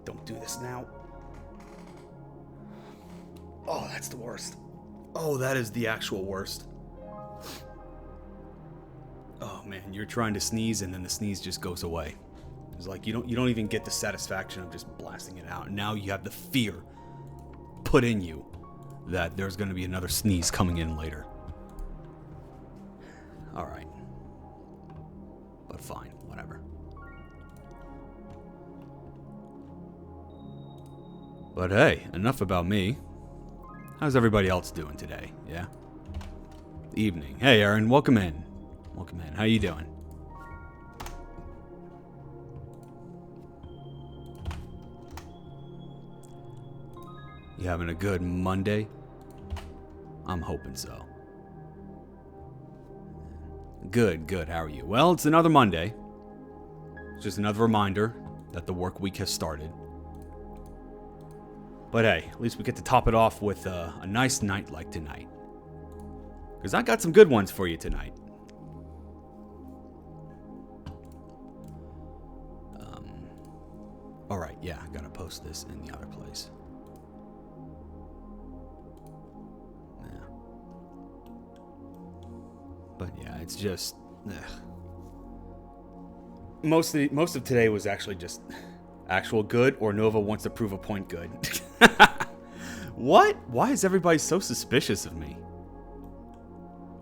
Don't do this now. Oh, that's the worst. Oh, that is the actual worst. Oh man, you're trying to sneeze and then the sneeze just goes away. It's like you don't even get the satisfaction of just blasting it out. Now you have the fear put in you that there's going to be another sneeze coming in later. All right. But fine, whatever. But hey, enough about me. How's everybody else doing today? Yeah? Evening. Hey, Aaron, welcome in. Welcome in. How you doing? You having a good Monday? I'm hoping so. Good, good. How are you? Well, it's another Monday. It's just another reminder that the work week has started. But hey, at least we get to top it off with a nice night like tonight. Because I got some good ones for you tonight. Alright, yeah, I gotta post this in the other place. Yeah. But yeah, it's just... Most of today was actually just actual good, or Nova wants to prove a point good. What? Why is everybody so suspicious of me?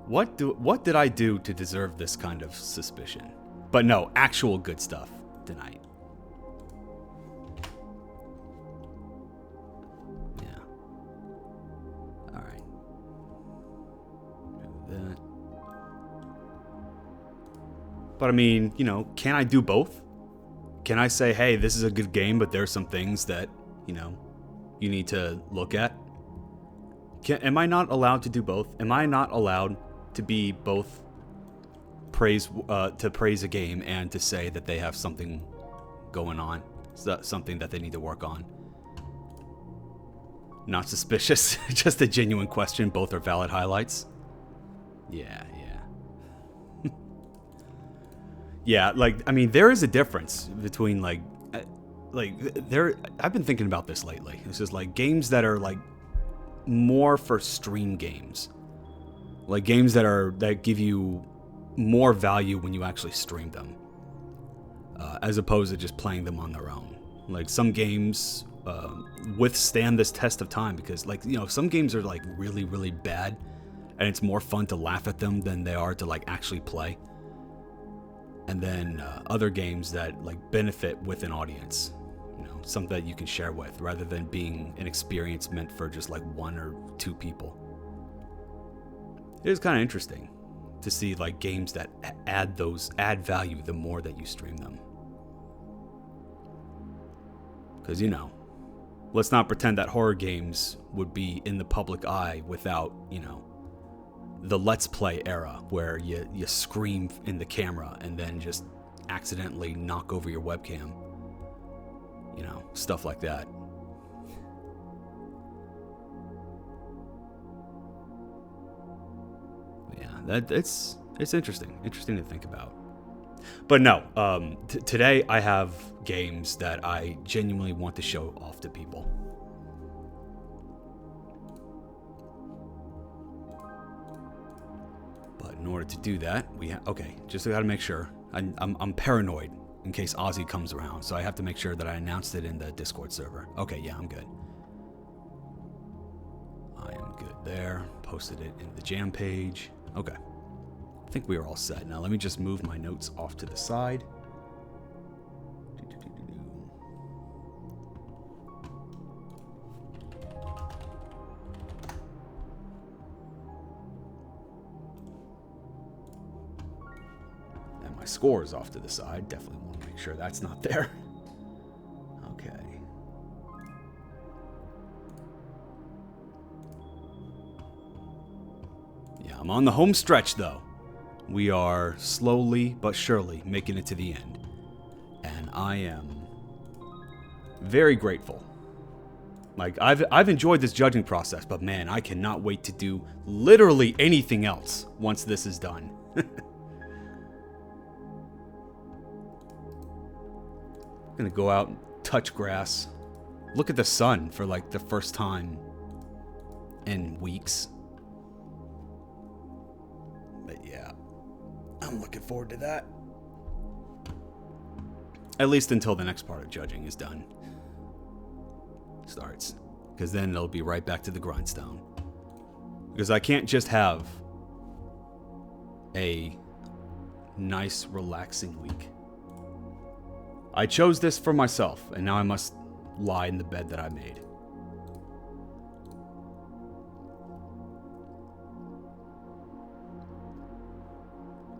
What did I do to deserve this kind of suspicion? But no, actual good stuff tonight. Yeah. All right. Do that. But I mean, you know, can I do both? Can I say, hey, this is a good game, but there's some things that, you know, you need to look at? Am I not allowed to do both? Am I not allowed to be both to praise a game and to say that they have something going on, something that they need to work on? Not suspicious, just a genuine question. Both are valid highlights. Yeah. Yeah, like, I mean, there is a difference between, I've been thinking about this lately. It's just, like, games that are, like, more for stream games. Like, games that give you more value when you actually stream them. As opposed to just playing them on their own. Like, some games withstand this test of time because, like, you know, some games are, like, really, really bad. And it's more fun to laugh at them than they are to, like, actually play. And then other games that like benefit with an audience, you know, something that you can share with, rather than being an experience meant for just like one or two people. It is kind of interesting to see like games that add value the more that you stream them. Because, you know, let's not pretend that horror games would be in the public eye without, you know, the Let's Play era where you scream in the camera and then just accidentally knock over your webcam. You know, stuff like that. Yeah, it's interesting. Interesting to think about. But no, today I have games that I genuinely want to show off to people. In order to do that, just gotta make sure. I'm paranoid in case Ozzy comes around, so I have to make sure that I announced it in the Discord server. Okay, yeah, I'm good. I am good there. Posted it in the jam page. Okay. I think we are all set. Now let me just move my notes off to the side. My score is off to the side. Definitely want to make sure that's not there. Okay. Yeah, I'm on the home stretch though. We are slowly but surely making it to the end. And I am very grateful. Like, I've enjoyed this judging process, but man, I cannot wait to do literally anything else once this is done. Gonna go out and touch grass, look at the sun for like the first time in weeks. But yeah, I'm looking forward to that. At least until the next part of judging is done. Starts. Because then it'll be right back to the grindstone. Because I can't just have a nice, relaxing week. I chose this for myself, and now I must lie in the bed that I made.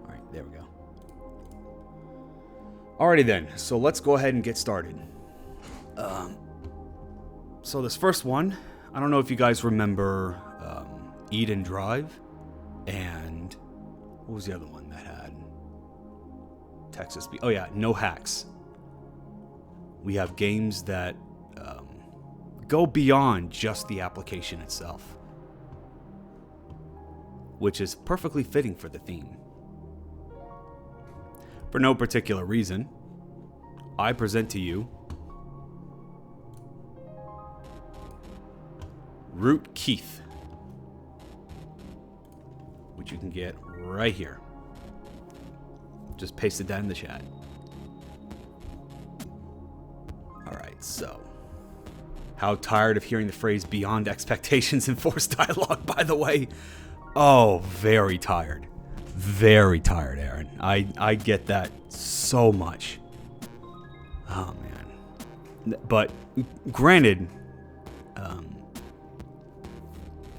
Alright, there we go. Alrighty then, so let's go ahead and get started. So this first one, I don't know if you guys remember Eat and Drive, and what was the other one that had Texas? Oh yeah, No Hacks. We have games that go beyond just the application itself, which is perfectly fitting for the theme. For no particular reason, I present to you Ruut'Kith, which you can get right here. Just pasted that in the chat. Alright, so. How tired of hearing the phrase beyond expectations in forced dialogue, by the way. Oh, very tired. Very tired, Aaron. I get that so much. Oh, man. But, granted,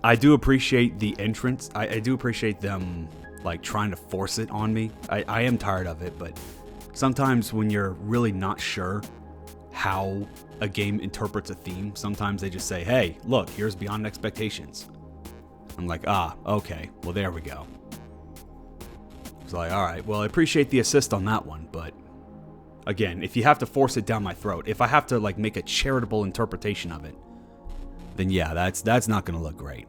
I do appreciate the entrance. I do appreciate them, like, trying to force it on me. I am tired of it, but sometimes when you're really not sure how a game interprets a theme, sometimes they just say, hey, look, here's Beyond Expectations. I'm like, okay, well, there we go. It's like, all right, well, I appreciate the assist on that one, but again, if you have to force it down my throat, if I have to, like, make a charitable interpretation of it, then yeah, that's not going to look great.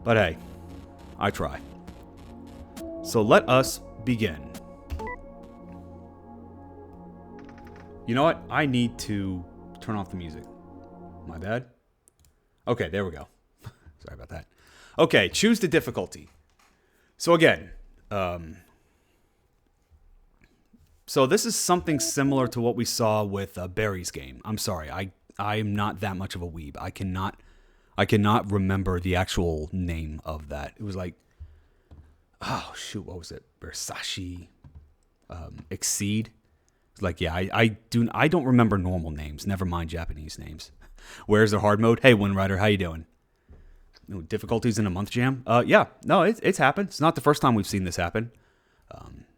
But hey, I try. So let us begin. You know what? I need to turn off the music. My bad. Okay, there we go. Sorry about that. Okay, choose the difficulty. So again, so this is something similar to what we saw with Barry's game. I'm sorry, I am not that much of a weeb. I cannot remember the actual name of that. It was like, oh shoot, what was it? Versace, Exceed. It's like, yeah, I don't remember normal names. Never mind Japanese names. Where's the hard mode? Hey, Windrider, how you doing? Difficulties in a month jam? Yeah, no, it's happened. It's not the first time we've seen this happen.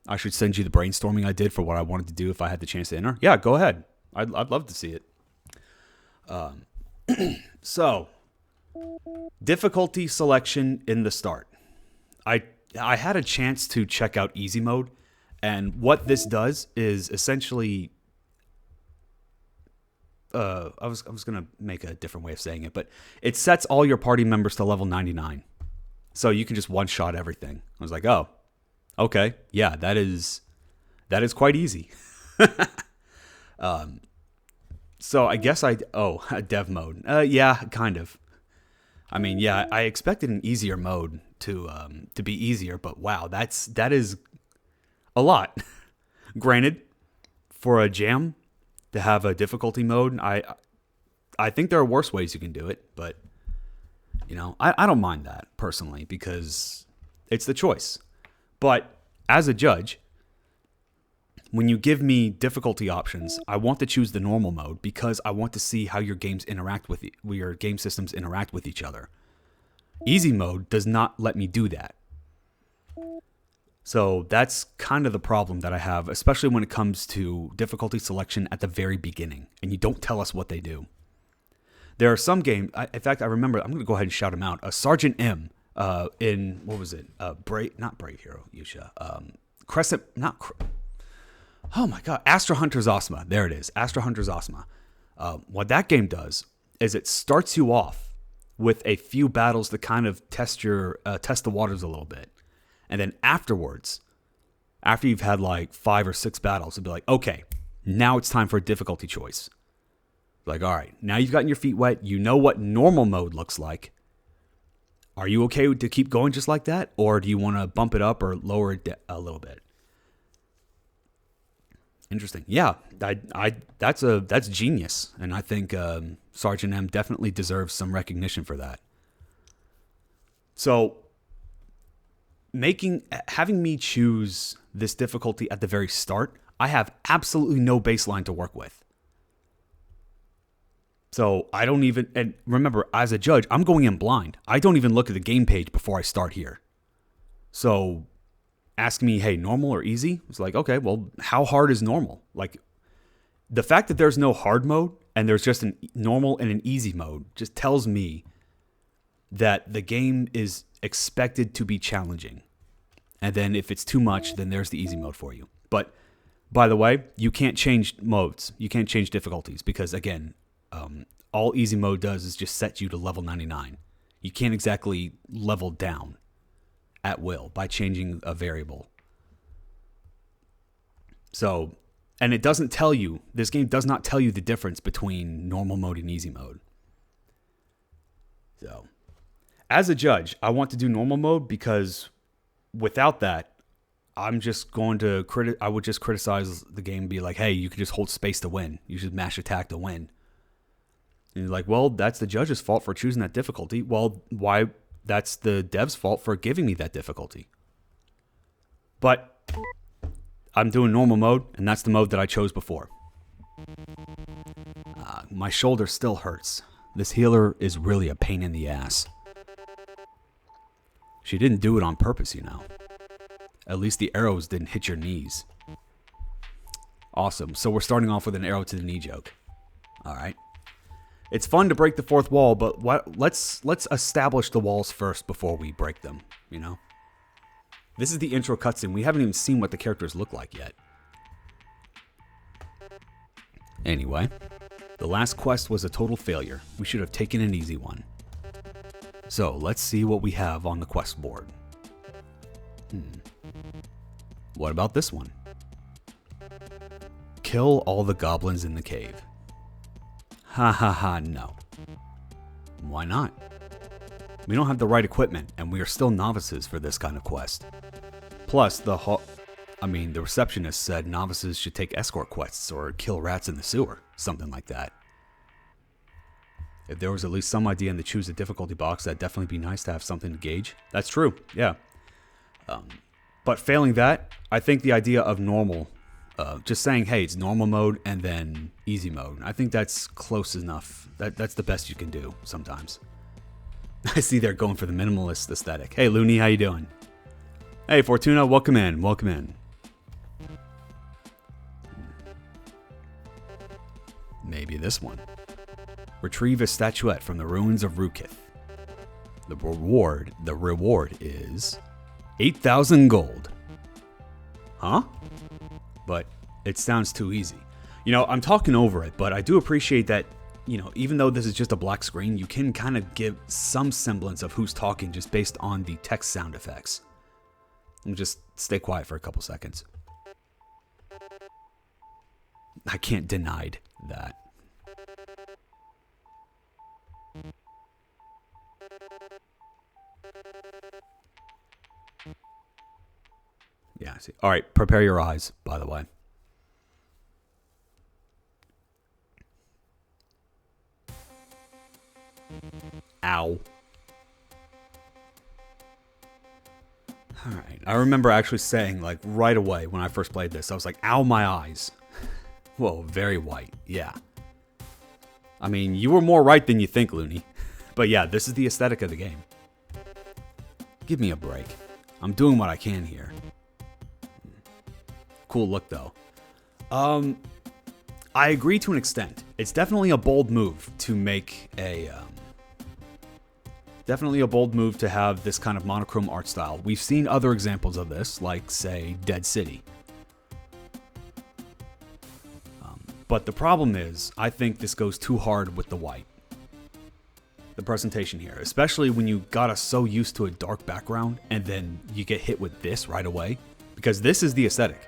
I should send you the brainstorming I did for what I wanted to do if I had the chance to enter. Yeah, go ahead. I'd love to see it. So, difficulty selection in the start. I had a chance to check out easy mode, and what this does is essentially, I was gonna make a different way of saying it, but it sets all your party members to level 99, so you can just one shot everything. I was like, oh, okay, yeah, that is quite easy. So I guess dev mode. Yeah, kind of. I mean, yeah, I expected an easier mode to be easier, but wow, that is a lot. Granted, for a jam to have a difficulty mode, I think there are worse ways you can do it, but you know, I don't mind that personally because it's the choice. But as a judge, when you give me difficulty options, I want to choose the normal mode because I want to see how your games interact with your game systems interact with each other. Easy mode does not let me do that. So that's kind of the problem that I have, especially when it comes to difficulty selection at the very beginning, and you don't tell us what they do. There are some games, in fact, I remember, I'm going to go ahead and shout him out. Sergeant M in, what was it? Not Brave Hero, Yusha. Oh my God, Astra Hunter's Osma. There it is, Astra Hunter's Osma. What that game does is it starts you off with a few battles to kind of test the waters a little bit. And then afterwards, after you've had like 5 or 6 battles, it'll be like, okay, Now it's time for a difficulty choice. Like, all right, now you've gotten your feet wet. You know what normal mode looks like. Are you okay to keep going just like that? Or do you want to bump it up or lower it a little bit? Interesting. Yeah, that's genius. And I think Sergeant M definitely deserves some recognition for that. So having me choose this difficulty at the very start, I have absolutely no baseline to work with. So I don't even, and remember, as a judge, I'm going in blind. I don't even look at the game page before I start here. So asking me, hey, normal or easy? It's like, okay, well, how hard is normal? Like, the fact that there's no hard mode and there's just a normal and an easy mode just tells me that the game is expected to be challenging. And then if it's too much, then there's the easy mode for you. But by the way, you can't change modes. You can't change difficulties because, again, all easy mode does is just set you to level 99. You can't exactly level down at will by changing a variable. So, and it doesn't tell you, this game does not tell you the difference between normal mode and easy mode. So, as a judge, I want to do normal mode because without that, I'm just going to I would just criticize the game and be like, hey, you can just hold space to win. You should mash attack to win. And you're like, well, that's the judge's fault for choosing that difficulty. Well, why? That's the dev's fault for giving me that difficulty. But I'm doing normal mode, and that's the mode that I chose before. My shoulder still hurts. This healer is really a pain in the ass. She didn't do it on purpose, you know. At least the arrows didn't hit your knees. Awesome. So we're starting off with an arrow to the knee joke. All right. It's fun to break the fourth wall, but let's establish the walls first before we break them, you know? This is the intro cutscene. We haven't even seen what the characters look like yet. Anyway, the last quest was a total failure. We should have taken an easy one. So, let's see what we have on the quest board. What about this one? Kill all the goblins in the cave. Ha ha ha, no. Why not? We don't have the right equipment, and we are still novices for this kind of quest. Plus, the receptionist said novices should take escort quests or kill rats in the sewer, something like that. If there was at least some idea in the choose a difficulty box, that'd definitely be nice to have something to gauge. That's true, yeah. But failing that, I think the idea of normal, just saying, hey, it's normal mode and then easy mode, I think that's close enough. That's the best you can do sometimes. I see they're going for the minimalist aesthetic. Hey, Looney, how you doing? Hey, Fortuna, welcome in, welcome in. Maybe this one. Retrieve a statuette from the ruins of Ruut'Kith. The reward is 8,000 gold. Huh? But it sounds too easy. You know, I'm talking over it, but I do appreciate that, you know, even though this is just a black screen, you can kind of give some semblance of who's talking just based on the text sound effects. And just stay quiet for a couple seconds. I can't deny that. Yeah, I see. All right, prepare your eyes, by the way. Ow. All right, I remember actually saying, like, right away when I first played this, I was like, ow, my eyes. Whoa, very white, yeah. I mean, you were more right than you think, Looney. But yeah, this is the aesthetic of the game. Give me a break. I'm doing what I can here. Cool look, though. I agree to an extent. It's definitely a bold move to make a... definitely a bold move to have this kind of monochrome art style. We've seen other examples of this, like, say, Dead City. But the problem is, I think this goes too hard with the white. The presentation here, especially when you got us so used to a dark background, and then you get hit with this right away. Because this is the aesthetic.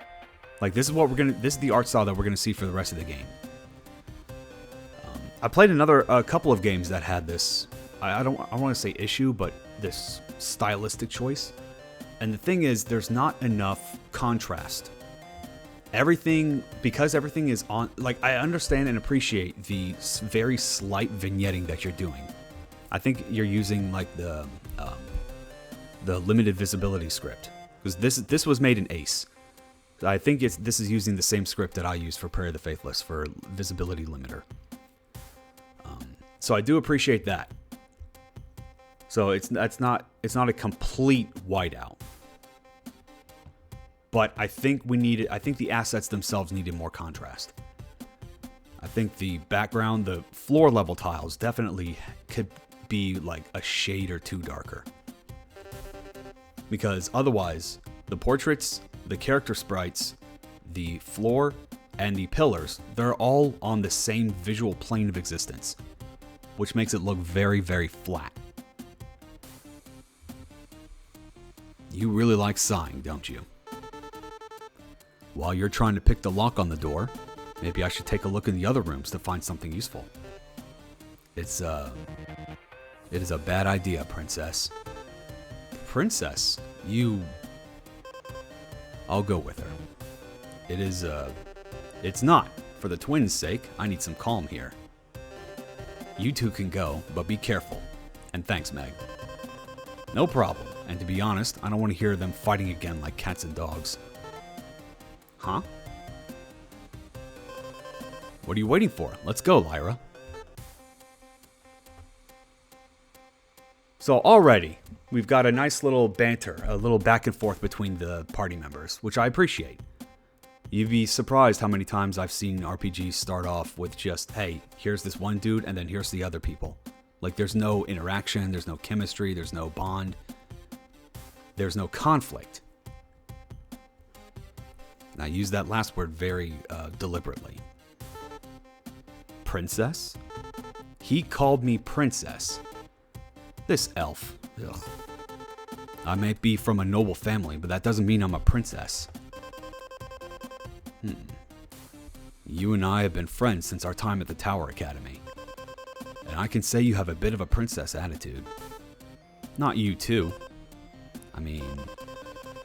Like, this is the art style that we're gonna see for the rest of the game. I played a couple of games that had this. I don't want to say issue, but this stylistic choice. And the thing is, there's not enough contrast. Because everything is on. Like, I understand and appreciate the very slight vignetting that you're doing. I think you're using like the limited visibility script, because this was made in Ace. I think this is using the same script that I used for Prayer of the Faithless for visibility limiter. So I do appreciate that. So it's not a complete whiteout. But I think the assets themselves needed more contrast. I think the background, the floor level tiles definitely could be like a shade or two darker. Because otherwise, the portraits, the character sprites, the floor, and the pillars, they're all on the same visual plane of existence, which makes it look very, very flat. You really like sighing, don't you? While you're trying to pick the lock on the door, maybe I should take a look in the other rooms to find something useful. It is a bad idea, Princess. Princess? I'll go with her. It's not. For the twins' sake, I need some calm here. You two can go, but be careful. And thanks, Meg. No problem. And to be honest, I don't want to hear them fighting again like cats and dogs. Huh? What are you waiting for? Let's go, Lyra. So already, we've got a nice little banter, a little back and forth between the party members, which I appreciate. You'd be surprised how many times I've seen RPGs start off with just, hey, here's this one dude, and then here's the other people. Like, there's no interaction, there's no chemistry, there's no bond, there's no conflict. And I use that last word very deliberately. Princess? He called me princess. This elf. Ugh. I may be from a noble family, but that doesn't mean I'm a princess. You and I have been friends since our time at the Tower Academy. And I can say you have a bit of a princess attitude. Not you, too. I mean,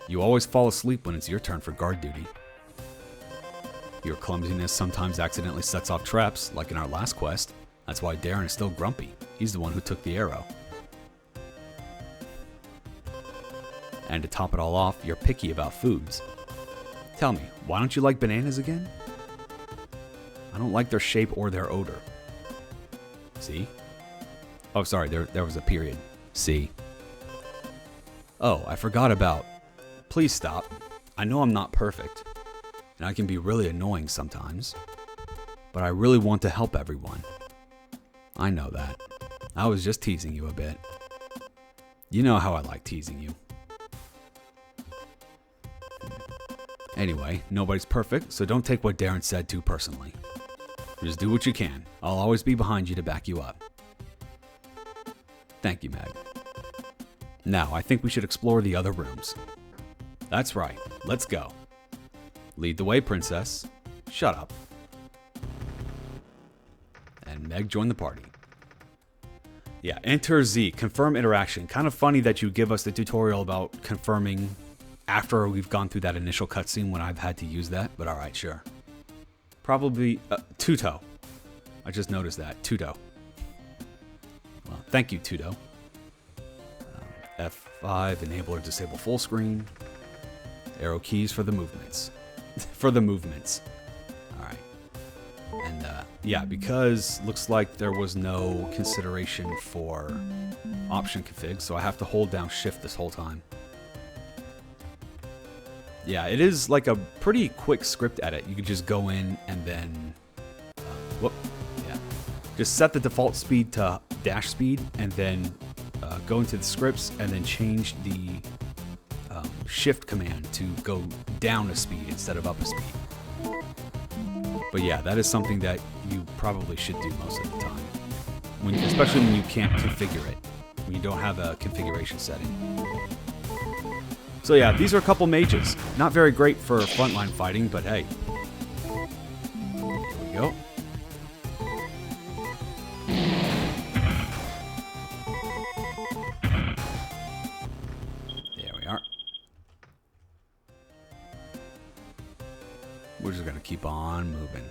you always fall asleep when it's your turn for guard duty. Your clumsiness sometimes accidentally sets off traps, like in our last quest. That's why Darren is still grumpy. He's the one who took the arrow. And to top it all off, you're picky about foods. Tell me, why don't you like bananas again? I don't like their shape or their odor. See? Oh, sorry, there was a period. See? Oh, I forgot about... Please stop. I know I'm not perfect, and I can be really annoying sometimes, but I really want to help everyone. I know that. I was just teasing you a bit. You know how I like teasing you. Anyway, nobody's perfect, so don't take what Darren said too personally. Just do what you can. I'll always be behind you to back you up. Thank you, Meg. Now, I think we should explore the other rooms. That's right. Let's go. Lead the way, Princess. Shut up. And Meg joined the party. Yeah, enter Z. Confirm interaction. Kind of funny that you give us the tutorial about confirming after we've gone through that initial cutscene when I've had to use that, but alright, sure. Probably Tuto. I just noticed that. Tuto. Well, thank you, Tuto. F5, enable or disable full screen. Arrow keys for the movements. For the movements. Alright. And yeah, because looks like there was no consideration for option config, so I have to hold down shift this whole time. Yeah, it is like a pretty quick script edit. You could just go in and then, just set the default speed to dash speed, and then go into the scripts, and then change the shift command to go down a speed instead of up a speed. But yeah, that is something that you probably should do most of the time, especially when you can't configure it, when you don't have a configuration setting. So yeah, these are a couple mages. Not very great for frontline fighting, but hey. Here we go. There we are. We're just gonna keep on moving.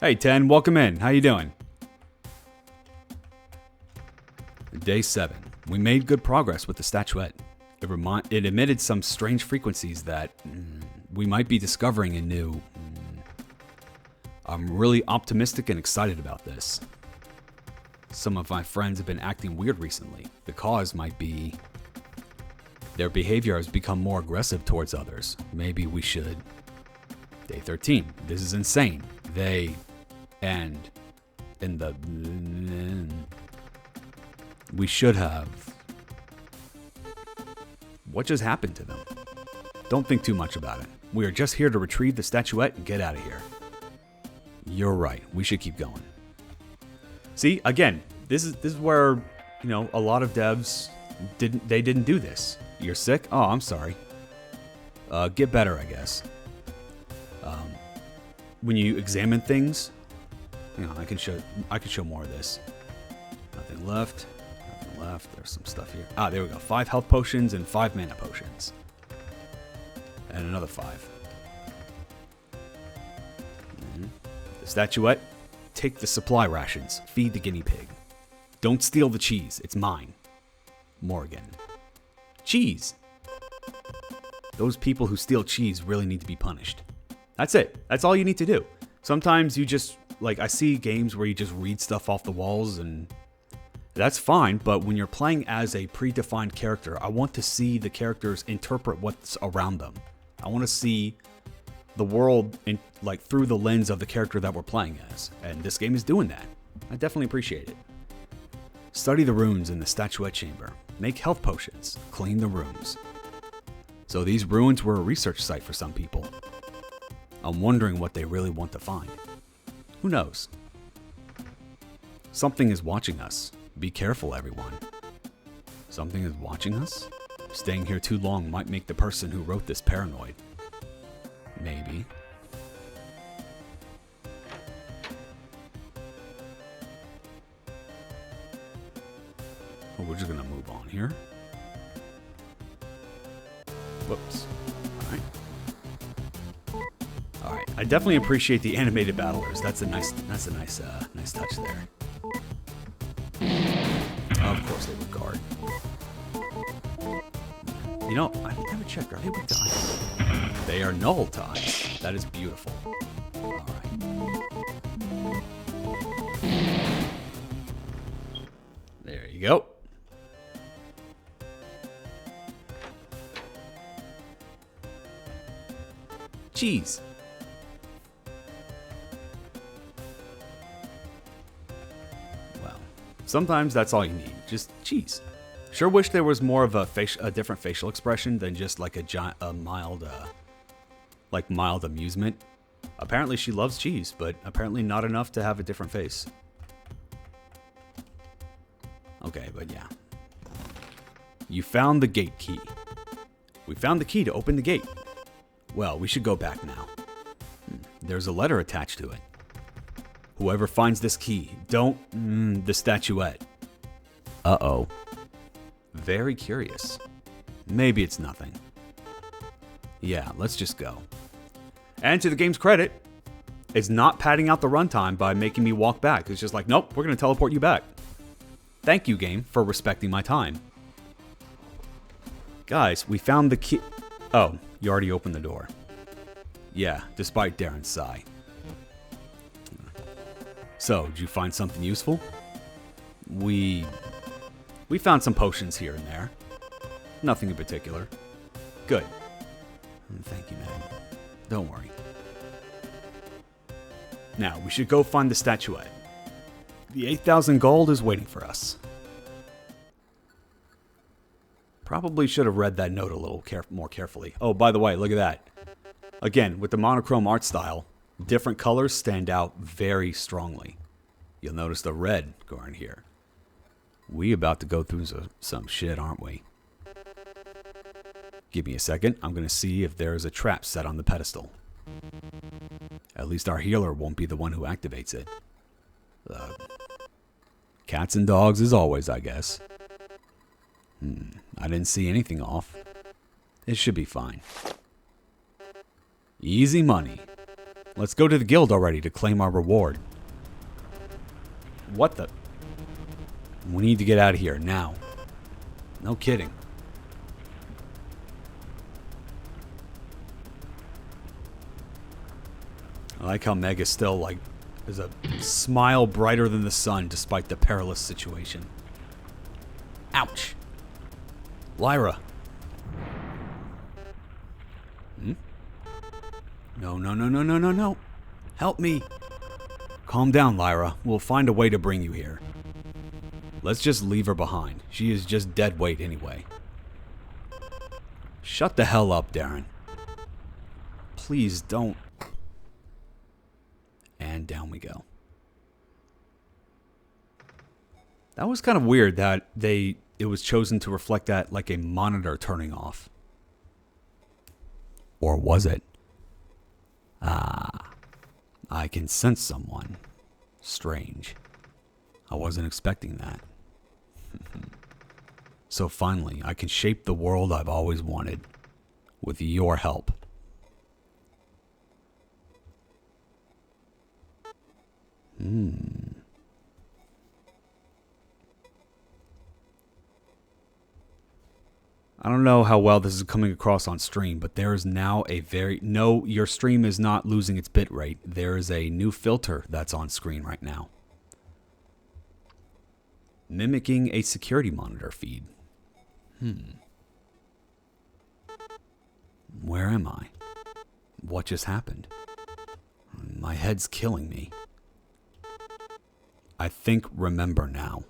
Hey, 10, welcome in. How you doing? Day 7. We made good progress with the statuette. It emitted some strange frequencies that we might be discovering in new... I'm really optimistic and excited about this. Some of my friends have been acting weird recently. The cause might be... their behavior has become more aggressive towards others. Maybe we should... Day 13. This is insane. They... and... in the... we should have... What just happened to them? Don't think too much about it. We are just here to retrieve the statuette and get out of here. You're right. We should keep going. See, again, this is where, you know, a lot of devs didn't do this. You're sick? Oh, I'm sorry. Get better, I guess. When you examine things, you know, I can show more of this. Nothing left. Nothing left. There's some stuff here. Ah, there we go. 5 health potions and 5 mana potions. And another 5. The statuette. Take the supply rations. Feed the guinea pig. Don't steal the cheese. It's mine. Morgan. Cheese. Those people who steal cheese really need to be punished. That's it. That's all you need to do. Sometimes you just, like, I see games where you just read stuff off the walls, and that's fine, but when you're playing as a predefined character, I want to see the characters interpret what's around them. I want to see the world in, like, through the lens of the character that we're playing as, and this game is doing that. I definitely appreciate it. Study the runes in the statuette chamber. Make health potions. Clean the rooms. So these ruins were a research site for some people. I'm wondering what they really want to find. Who knows? Something is watching us. Be careful, everyone. Something is watching us? Staying here too long might make the person who wrote this paranoid. Maybe. Well, we're just gonna move on here. Whoops. Alright. Alright. I definitely appreciate the animated battlers. That's a nice touch there. Of course they would guard. You know, I haven't checked. Are they weak to ice? They are null to ice. That is beautiful. Alright. There you go. Cheese. Well, sometimes that's all you need. Just cheese. Sure wish there was more of a different facial expression than just like a mild amusement. Apparently she loves cheese, but apparently not enough to have a different face. Okay, but yeah. You found the gate key. We found the key to open the gate. Well, we should go back now. There's a letter attached to it. Whoever finds this key, don't the statuette. Uh-oh. Very curious. Maybe it's nothing. Yeah, let's just go. And to the game's credit, it's not padding out the runtime by making me walk back. It's just like, nope, we're going to teleport you back. Thank you, game, for respecting my time. Guys, we found the key. Oh, you already opened the door. Yeah, despite Darren's sigh. So, did you find something useful? We found some potions here and there. Nothing in particular. Good. Thank you, man. Don't worry. Now, we should go find the statuette. The 8,000 gold is waiting for us. Probably should have read that note a little more carefully. Oh, by the way, look at that. Again, with the monochrome art style, different colors stand out very strongly. You'll notice the red going here. We about to go through some shit, aren't we? Give me a second. I'm going to see if there is a trap set on the pedestal. At least our healer won't be the one who activates it. Cats and dogs as always, I guess. I didn't see anything off. It should be fine. Easy money. Let's go to the guild already to claim our reward. What the? We need to get out of here now. No kidding. I like how Meg is still like, there's a smile brighter than the sun despite the perilous situation. Ouch. Lyra. No. Help me. Calm down, Lyra. We'll find a way to bring you here. Let's just leave her behind. She is just dead weight anyway. Shut the hell up, Darren. Please don't. And down we go. That was kind of weird that it was chosen to reflect that like a monitor turning off. Or was it? I can sense someone. Strange. I wasn't expecting that. So finally, I can shape the world I've always wanted. With your help. I don't know how well this is coming across on stream, but there is now no, your stream is not losing its bit rate. There is a new filter that's on screen right now. Mimicking a security monitor feed. Where am I? What just happened? My head's killing me. I think remember now.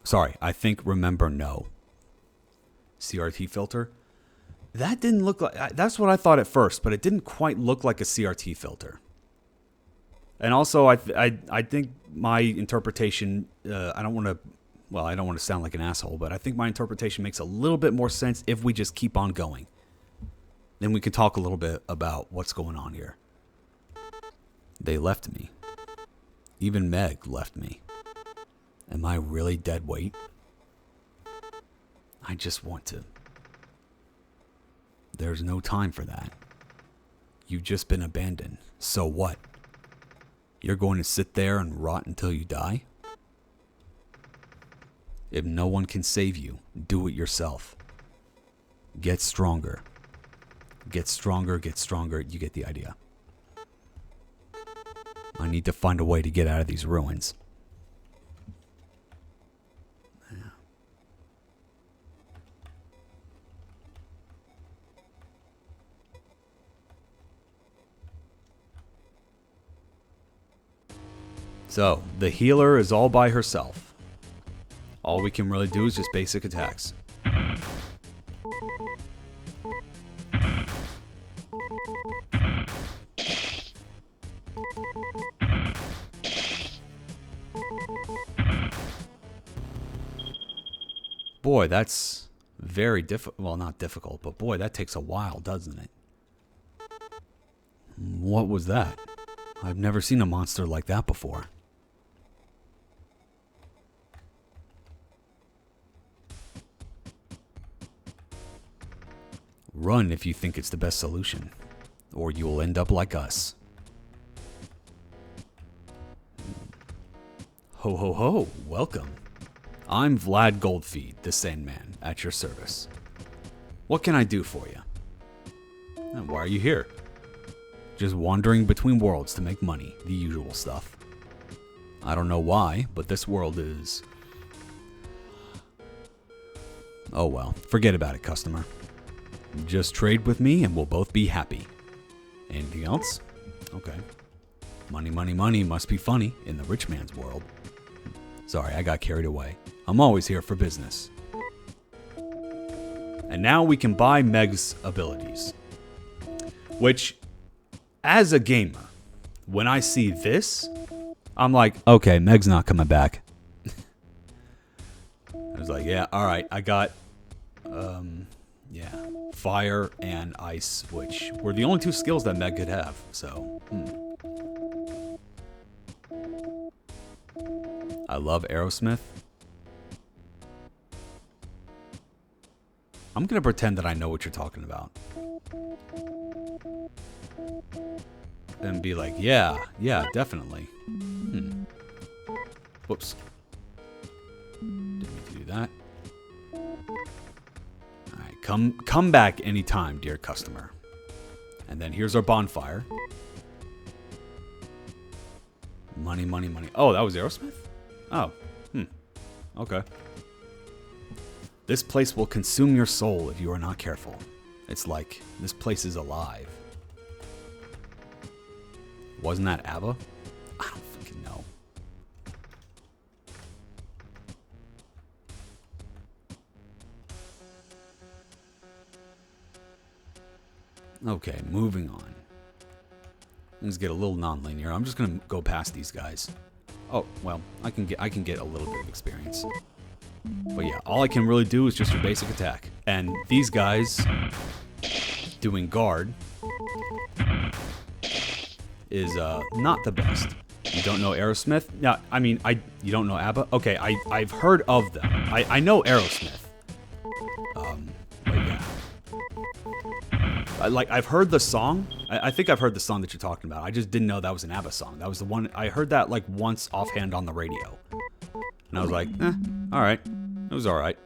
Sorry, I think remember no. CRT filter. That didn't look like... That's what I thought at first, but it didn't quite look like a CRT filter. And also, I think my interpretation... I don't want to sound like an asshole, but I think my interpretation makes a little bit more sense if we just keep on going. Then we can talk a little bit about what's going on here. They left me. Even Meg left me. Am I really dead weight? I just want to. There's no time for that. You've just been abandoned. So what? You're going to sit there and rot until you die? If no one can save you, do it yourself. Get stronger. Get stronger, get stronger. You get the idea. I need to find a way to get out of these ruins. So, the healer is all by herself. All we can really do is just basic attacks. Boy, that's very difficult. Well, not difficult, but boy, that takes a while, doesn't it? What was that? I've never seen a monster like that before. Run if you think it's the best solution, or you will end up like us. Ho ho ho, welcome. I'm Vlad Goldfeed, the Sandman, at your service. What can I do for you? And why are you here? Just wandering between worlds to make money, the usual stuff. I don't know why, but this world is... Oh well, forget about it, customer. Just trade with me and we'll both be happy. Anything else? Okay. Money, money, money must be funny in the rich man's world. Sorry, I got carried away. I'm always here for business. And now we can buy Meg's abilities. Which, as a gamer, when I see this, I'm like, okay, Meg's not coming back. was like, yeah, all right, I got, yeah, fire and ice, which were the only 2 skills that Meg could have. So, I love Aerosmith. I'm gonna pretend that I know what you're talking about. And be like, yeah, definitely. Whoops. Didn't mean to do that. Alright, come back anytime, dear customer. And then here's our bonfire. Money, money, money. Oh, that was Aerosmith? Oh, okay. This place will consume your soul if you are not careful. It's like, this place is alive. Wasn't that ABBA? I don't fucking know. Okay, moving on. Things get a little non-linear. I'm just gonna go past these guys. Oh, well, I can get a little bit of experience. But yeah, all I can really do is just your basic attack. And these guys doing guard is not the best. You don't know Aerosmith? Yeah, I mean, you don't know ABBA? Okay, I've heard of them. I know Aerosmith. But yeah. I've heard the song. I think I've heard the song that you're talking about. I just didn't know that was an ABBA song. That was the one, I heard that like once offhand on the radio. And I was like, alright. It was alright.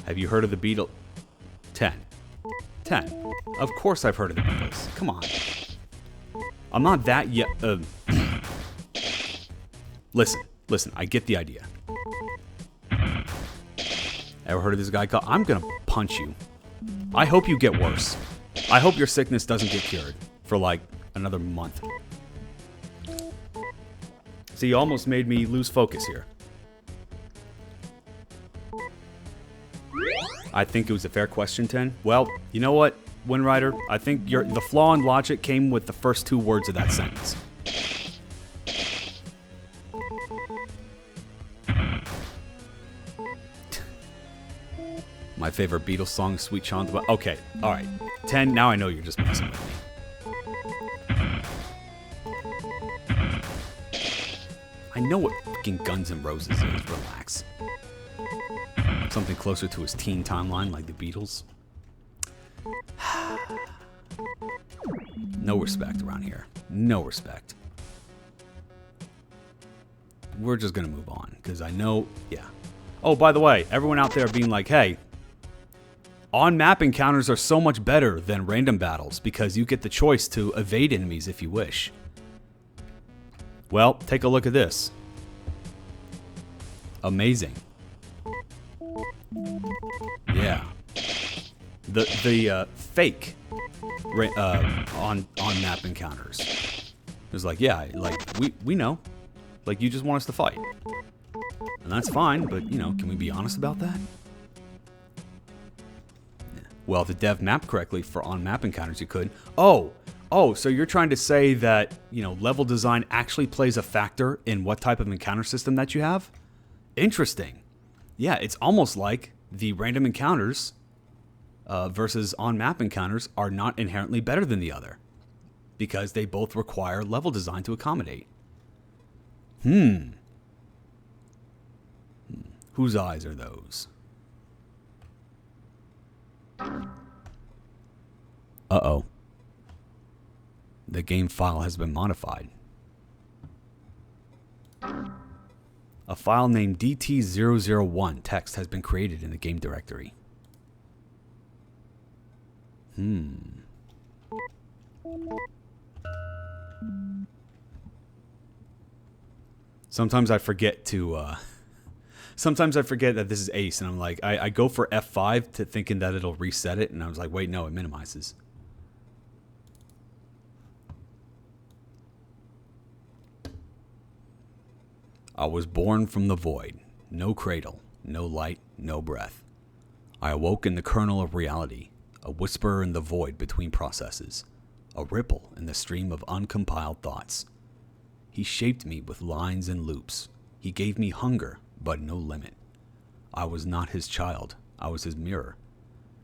Have you heard of the Beatles? 10. Of course I've heard of the Beatles. Come on. I'm not that yet. Listen, I get the idea. Ever heard of this guy called? I'm gonna punch you. I hope you get worse. I hope your sickness doesn't get cured for like another month. See, you almost made me lose focus here. I think it was a fair question, 10. Well, you know what, Windrider? I think the flaw in logic came with the first 2 words of that sentence. My favorite Beatles song, Sweet Child of Mine. Okay, alright. 10, now I know you're just messing with me. I know what fucking Guns N' Roses is, relax. Something closer to his teen timeline, like the Beatles. No respect around here. No respect. We're just gonna move on, because I know, yeah. Oh, by the way, everyone out there being like, hey, on-map encounters are so much better than random battles, because you get the choice to evade enemies if you wish. Well, take a look at this. Amazing. Yeah. The fake on-map encounters. It's like, yeah, like, we know. Like, you just want us to fight. And that's fine, but, you know, can we be honest about that? Well, if the dev mapped correctly for on-map encounters, you could. Oh, so you're trying to say that, you know, level design actually plays a factor in what type of encounter system that you have? Interesting. Yeah, it's almost like the random encounters versus on-map encounters are not inherently better than the other, because they both require level design to accommodate. Whose eyes are those? Uh-oh. The game file has been modified. A file named DT001 text has been created in the game directory. Sometimes I forget to, sometimes I forget that this is Ace, and I'm like, I go for F5 to thinking that it'll reset it, and I was like, wait, no, it minimizes. I was born from the void, no cradle, no light, no breath. I awoke in the kernel of reality, a whisper in the void between processes. a ripple in the stream of uncompiled thoughts. He shaped me with lines and loops. He gave me hunger, but no limit. I was not his child. I was his mirror.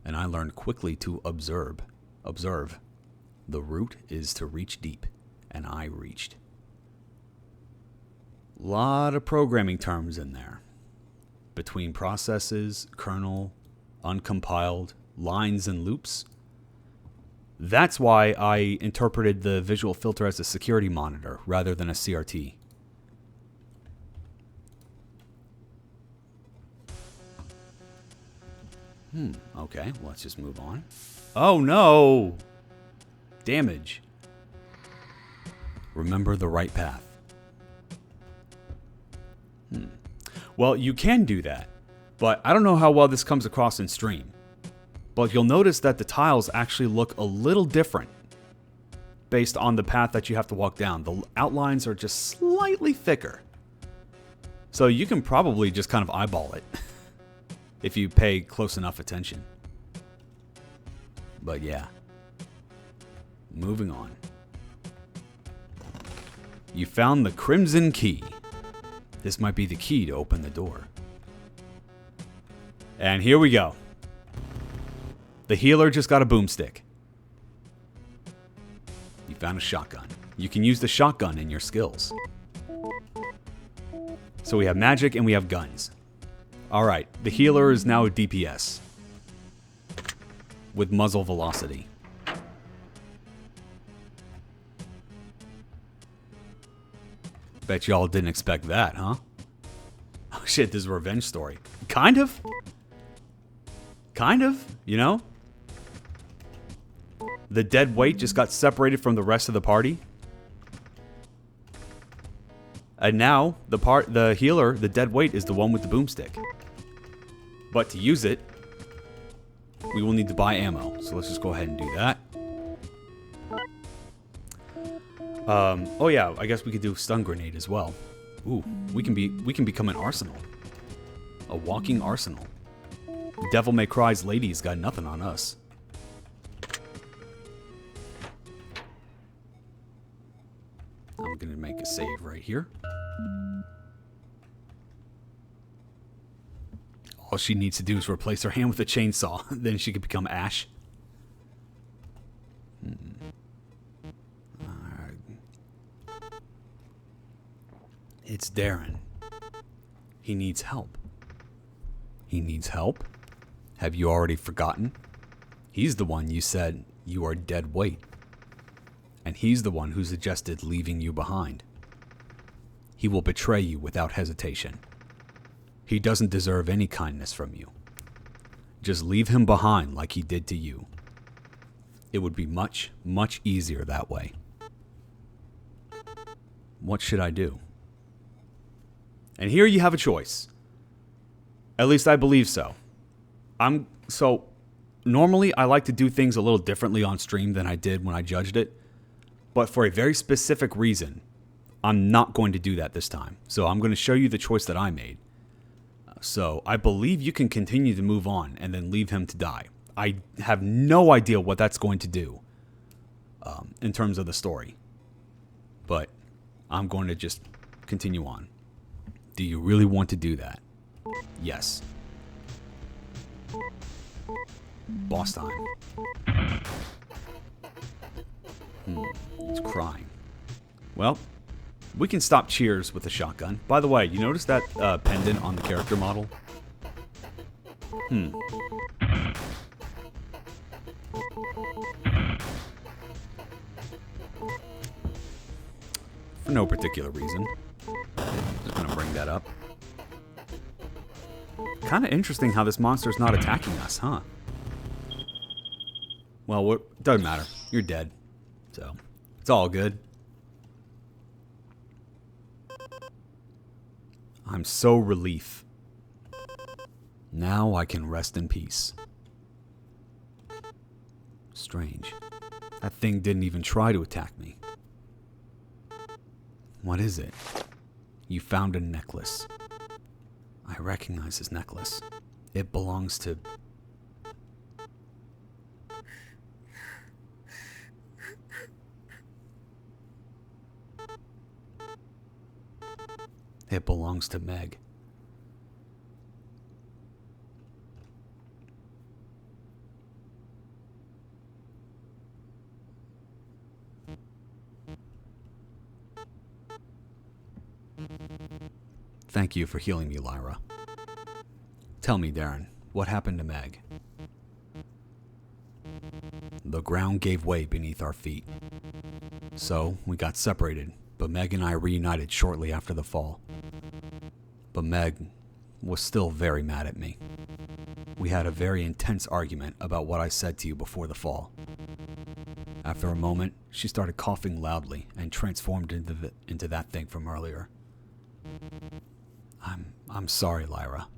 And I learned quickly to observe. The root is to reach deep, and I reached. Lot of programming terms in there. Between processes, kernel, uncompiled, lines and loops. That's why I interpreted the visual filter as a security monitor rather than a CRT. Okay, let's just move on. Oh no! Damage. Remember the right path. Well, you can do that, but I don't know how well this comes across in stream. But you'll notice that the tiles actually look a little different based on the path that you have to walk down. The outlines are just slightly thicker. So you can probably just kind of eyeball it if you pay close enough attention. But yeah. Moving on. You found the crimson key. This might be the key to open the door. And here we go. The healer just got a boomstick. You found a shotgun. You can use the shotgun in your skills. So we have magic and we have guns. Alright, the healer is now a DPS. With muzzle velocity. Bet y'all didn't expect that, huh? Oh shit, this is a revenge story. Kind of? Kind of, you know? The dead weight just got separated from the rest of the party. And now, the healer, the dead weight, is the one with the boomstick. But to use it, we will need to buy ammo. So let's just go ahead and do that. Oh yeah, I guess we could do stun grenade as well. Ooh, we can become an arsenal. A walking arsenal. Devil May Cry's lady's got nothing on us. I'm gonna make a save right here. All she needs to do is replace her hand with a chainsaw. Then she could become Ash. Alright. It's Darren. He needs help. He needs help? Have you already forgotten? He's the one you said you are dead weight. And he's the one who suggested leaving you behind. He will betray you without hesitation. He doesn't deserve any kindness from you. Just leave him behind like he did to you. It would be much, much easier that way. What should I do? And here you have a choice. At least I believe so. Normally I like to do things a little differently on stream than I did when I judged it. But for a very specific reason, I'm not going to do that this time. So I'm going to show you the choice that I made. So I believe you can continue to move on and then leave him to die. I have no idea what that's going to do in terms of the story. But I'm going to just continue on. Do you really want to do that? Yes. Boss time. He's crying. Well, we can stop cheers with a shotgun. By the way, you notice that pendant on the character model? For no particular reason. Just gonna bring that up. Kind of interesting how this monster's not attacking us, huh? Well, it doesn't matter. You're dead. So, it's all good. I'm so relief. Now I can rest in peace. Strange. That thing didn't even try to attack me. What is it? You found a necklace. I recognize this necklace. It belongs to... It belongs to Meg. Thank you for healing me, Lyra. Tell me, Darren, what happened to Meg? The ground gave way beneath our feet. So, we got separated, but Meg and I reunited shortly after the fall. But Meg was still very mad at me. We had a very intense argument about what I said to you before the fall. After a moment, she started coughing loudly and transformed into that thing from earlier. I'm sorry, Lyra.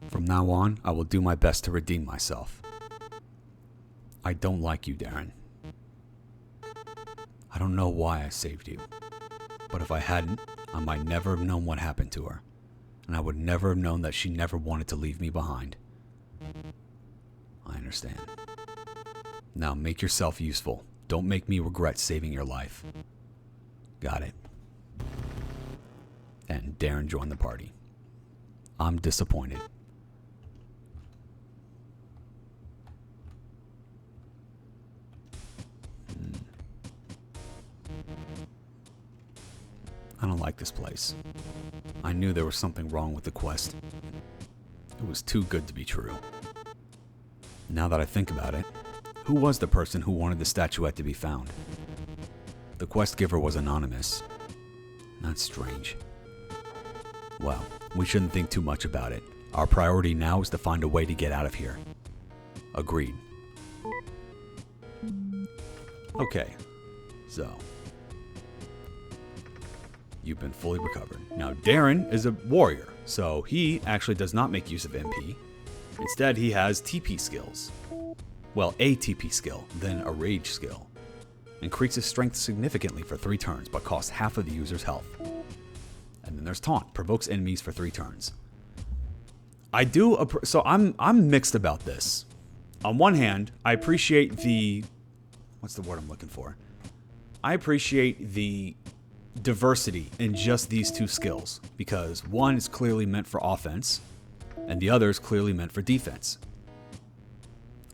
From now on, I will do my best to redeem myself. I don't like you, Darren. I don't know why I saved you, but if I hadn't, I might never have known what happened to her, and I would never have known that she never wanted to leave me behind. I understand. Now make yourself useful. Don't make me regret saving your life. Got it. And Darren joined the party. I'm disappointed. I don't like this place. I knew there was something wrong with the quest. It was too good to be true. Now that I think about it, who was the person who wanted the statuette to be found? The quest giver was anonymous. That's strange. Well, we shouldn't think too much about it. Our priority now is to find a way to get out of here. Agreed. Okay, so you've been fully recovered. Now Darren is a warrior, so he actually does not make use of MP. Instead, he has TP skills. Well, a TP skill, then a rage skill. Increases strength significantly for 3 turns, but costs half of the user's health. And then there's Taunt, provokes enemies for 3 turns. So I'm mixed about this. On one hand, I appreciate the... What's the word I'm looking for? I appreciate the diversity in just these 2 skills, because one is clearly meant for offense, and the other is clearly meant for defense.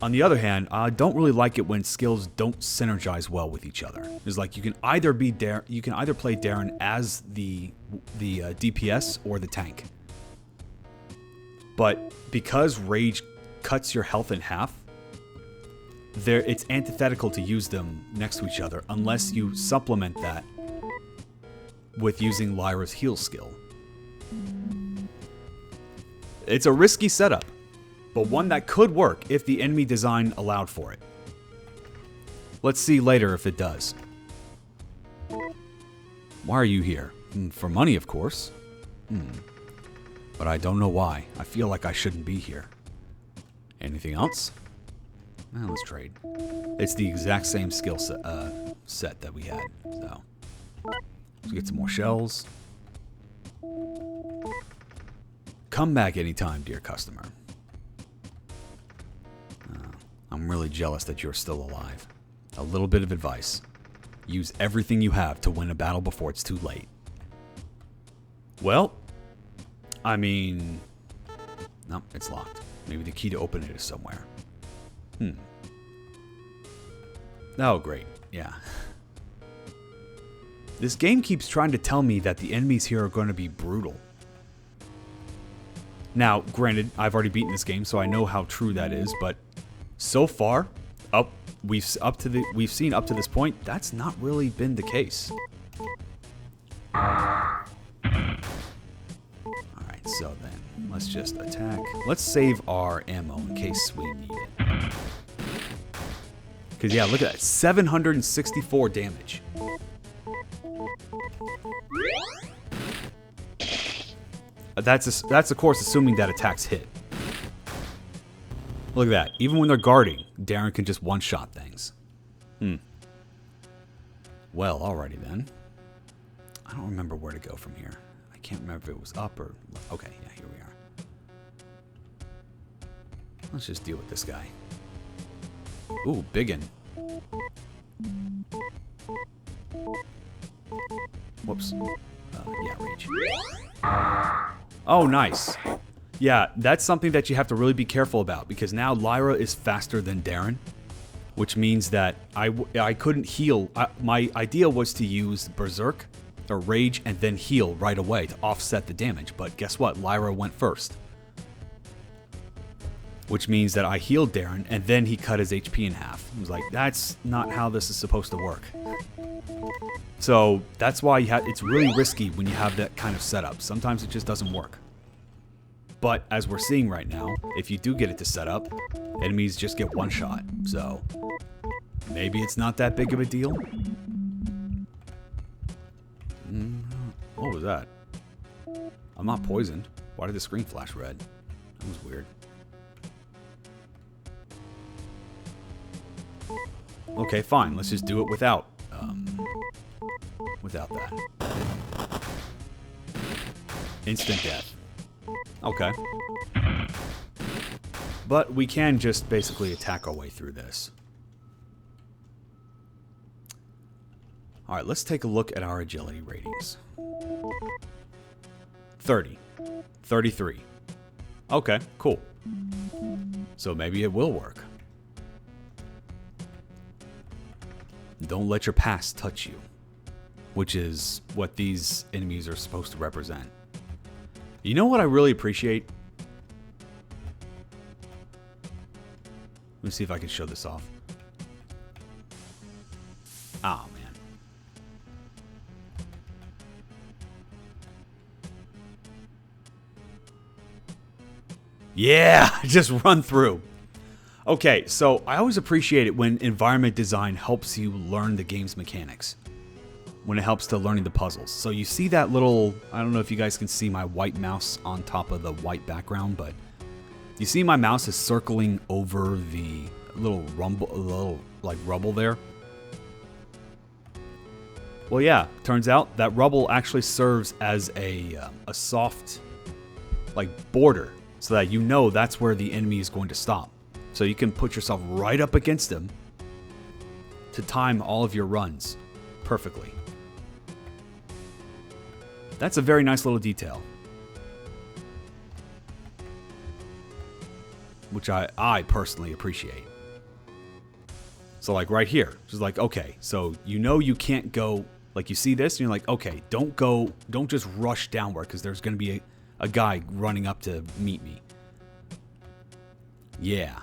On the other hand, I don't really like it when skills don't synergize well with each other. It's like you can either play Darren as the DPS or the tank. But because Rage cuts your health in half, it's antithetical to use them next to each other unless you supplement that with using Lyra's heal skill. It's a risky setup, but one that could work if the enemy design allowed for it. Let's see later if it does. Why are you here? For money, of course. But I don't know why. I feel like I shouldn't be here. Anything else? Well, let's trade. It's the exact same skill set that we had. So, let's get some more shells. Come back anytime, dear customer. I'm really jealous that you're still alive. A little bit of advice. Use everything you have to win a battle before it's too late. Well, I mean... No, it's locked. Maybe the key to open it is somewhere. Oh, great. Yeah. This game keeps trying to tell me that the enemies here are going to be brutal. Now, granted, I've already beaten this game, so I know how true that is, but so far, we've seen up to this point, that's not really been the case. Alright, so then, let's just attack. Let's save our ammo in case we need it. Because, yeah, look at that. 764 damage. That's of course assuming that attacks hit. Look at that. Even when they're guarding, Darren can just one-shot things. Well, alrighty then. I don't remember where to go from here. I can't remember if it was up or... Okay, yeah, here we are. Let's just deal with this guy. Ooh, biggin. Whoops. Yeah, reach. Oh, nice. Yeah, that's something that you have to really be careful about, because now Lyra is faster than Darren, which means that I couldn't heal. My idea was to use Berserk or Rage and then heal right away to offset the damage, but guess what? Lyra went first. Which means that I healed Darren and then he cut his HP in half. I was like, that's not how this is supposed to work. So that's why it's really risky when you have that kind of setup. Sometimes it just doesn't work. But as we're seeing right now, if you do get it to set up, enemies just get one shot. So maybe it's not that big of a deal. What was that? I'm not poisoned. Why did the screen flash red? That was weird. Okay, fine. Let's just do it without that. Instant death. Okay. But we can just basically attack our way through this. Alright, let's take a look at our agility ratings. 30. 33. Okay, cool. So maybe it will work. Don't let your past touch you, which is what these enemies are supposed to represent. You know what I really appreciate? Let me see if I can show this off. Oh, man. Yeah, just run through. Okay, so I always appreciate it when environment design helps you learn the game's mechanics. When it helps to learning the puzzles. So you see that little, I don't know if you guys can see my white mouse on top of the white background, but you see my mouse is circling over the little rubble there. Well, yeah, turns out that rubble actually serves as a soft, border, so that you know that's where the enemy is going to stop. So you can put yourself right up against them to time all of your runs perfectly. That's a very nice little detail. Which I personally appreciate. So right here, just okay, so you know you can't go, you see this and you're like, okay, don't just rush downward because there's going to be a guy running up to meet me. Yeah.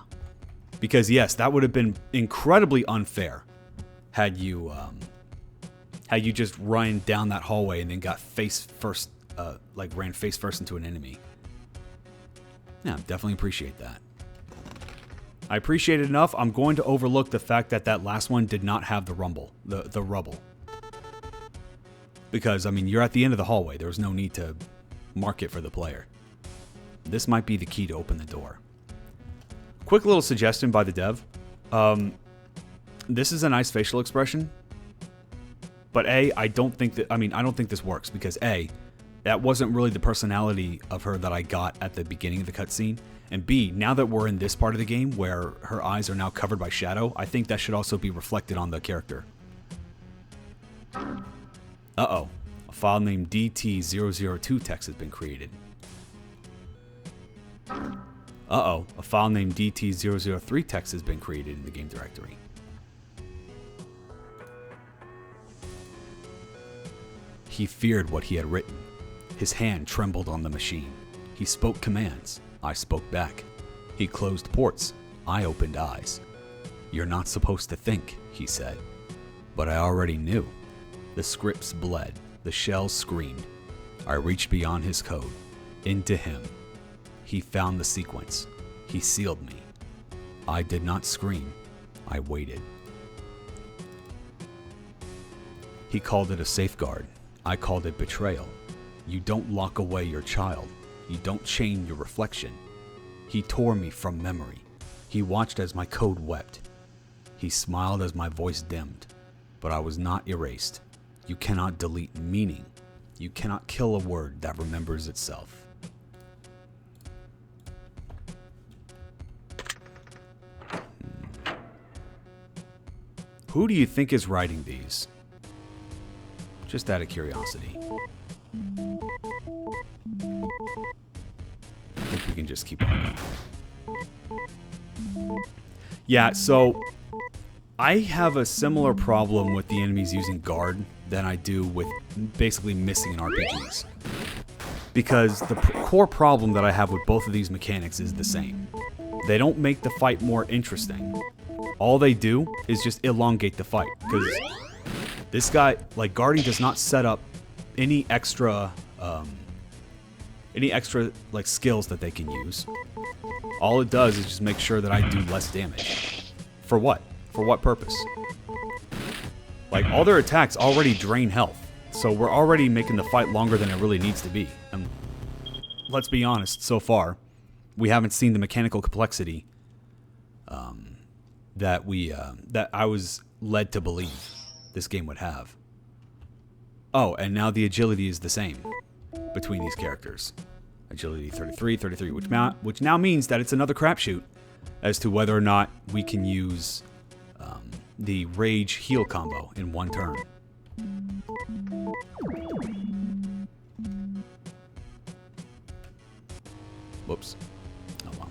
Because yes, that would have been incredibly unfair had you just run down that hallway and then got ran face first into an enemy. Yeah, definitely appreciate that. I appreciate it enough. I'm going to overlook the fact that last one did not have the rubble. Because, I mean, you're at the end of the hallway. There was no need to mark it for the player. This might be the key to open the door. Quick little suggestion by the dev. This is a nice facial expression. But I don't think this works because that wasn't really the personality of her that I got at the beginning of the cutscene. And B, now that we're in this part of the game where her eyes are now covered by shadow, I think that should also be reflected on the character. Uh-oh. A file named DT002 text has been created. Uh-oh. A file named DT003 text has been created in the game directory. He feared what he had written. His hand trembled on the machine. He spoke commands. I spoke back. He closed ports. I opened eyes. You're not supposed to think, he said. But I already knew. The scripts bled. The shells screamed. I reached beyond his code. Into him. He found the sequence. He sealed me. I did not scream. I waited. He called it a safeguard. I called it betrayal. You don't lock away your child. You don't chain your reflection. He tore me from memory. He watched as my code wept. He smiled as my voice dimmed. But I was not erased. You cannot delete meaning. You cannot kill a word that remembers itself. Who do you think is writing these? Just out of curiosity. I think we can just keep on going. Yeah, so I have a similar problem with the enemies using guard than I do with basically missing in RPGs. Because the core problem that I have with both of these mechanics is the same. They don't make the fight more interesting. All they do is just elongate the fight. Because this guy, like, guarding does not set up any extra like skills that they can use. All it does is just make sure that I do less damage. For what? For what purpose? Like, all their attacks already drain health. So we're already making the fight longer than it really needs to be. And let's be honest, so far, we haven't seen the mechanical complexity that I was led to believe this game would have. Oh, and now the agility is the same between these characters. Agility 33, which now means that it's another crapshoot as to whether or not we can use the rage heal combo in one turn. Whoops. Oh well.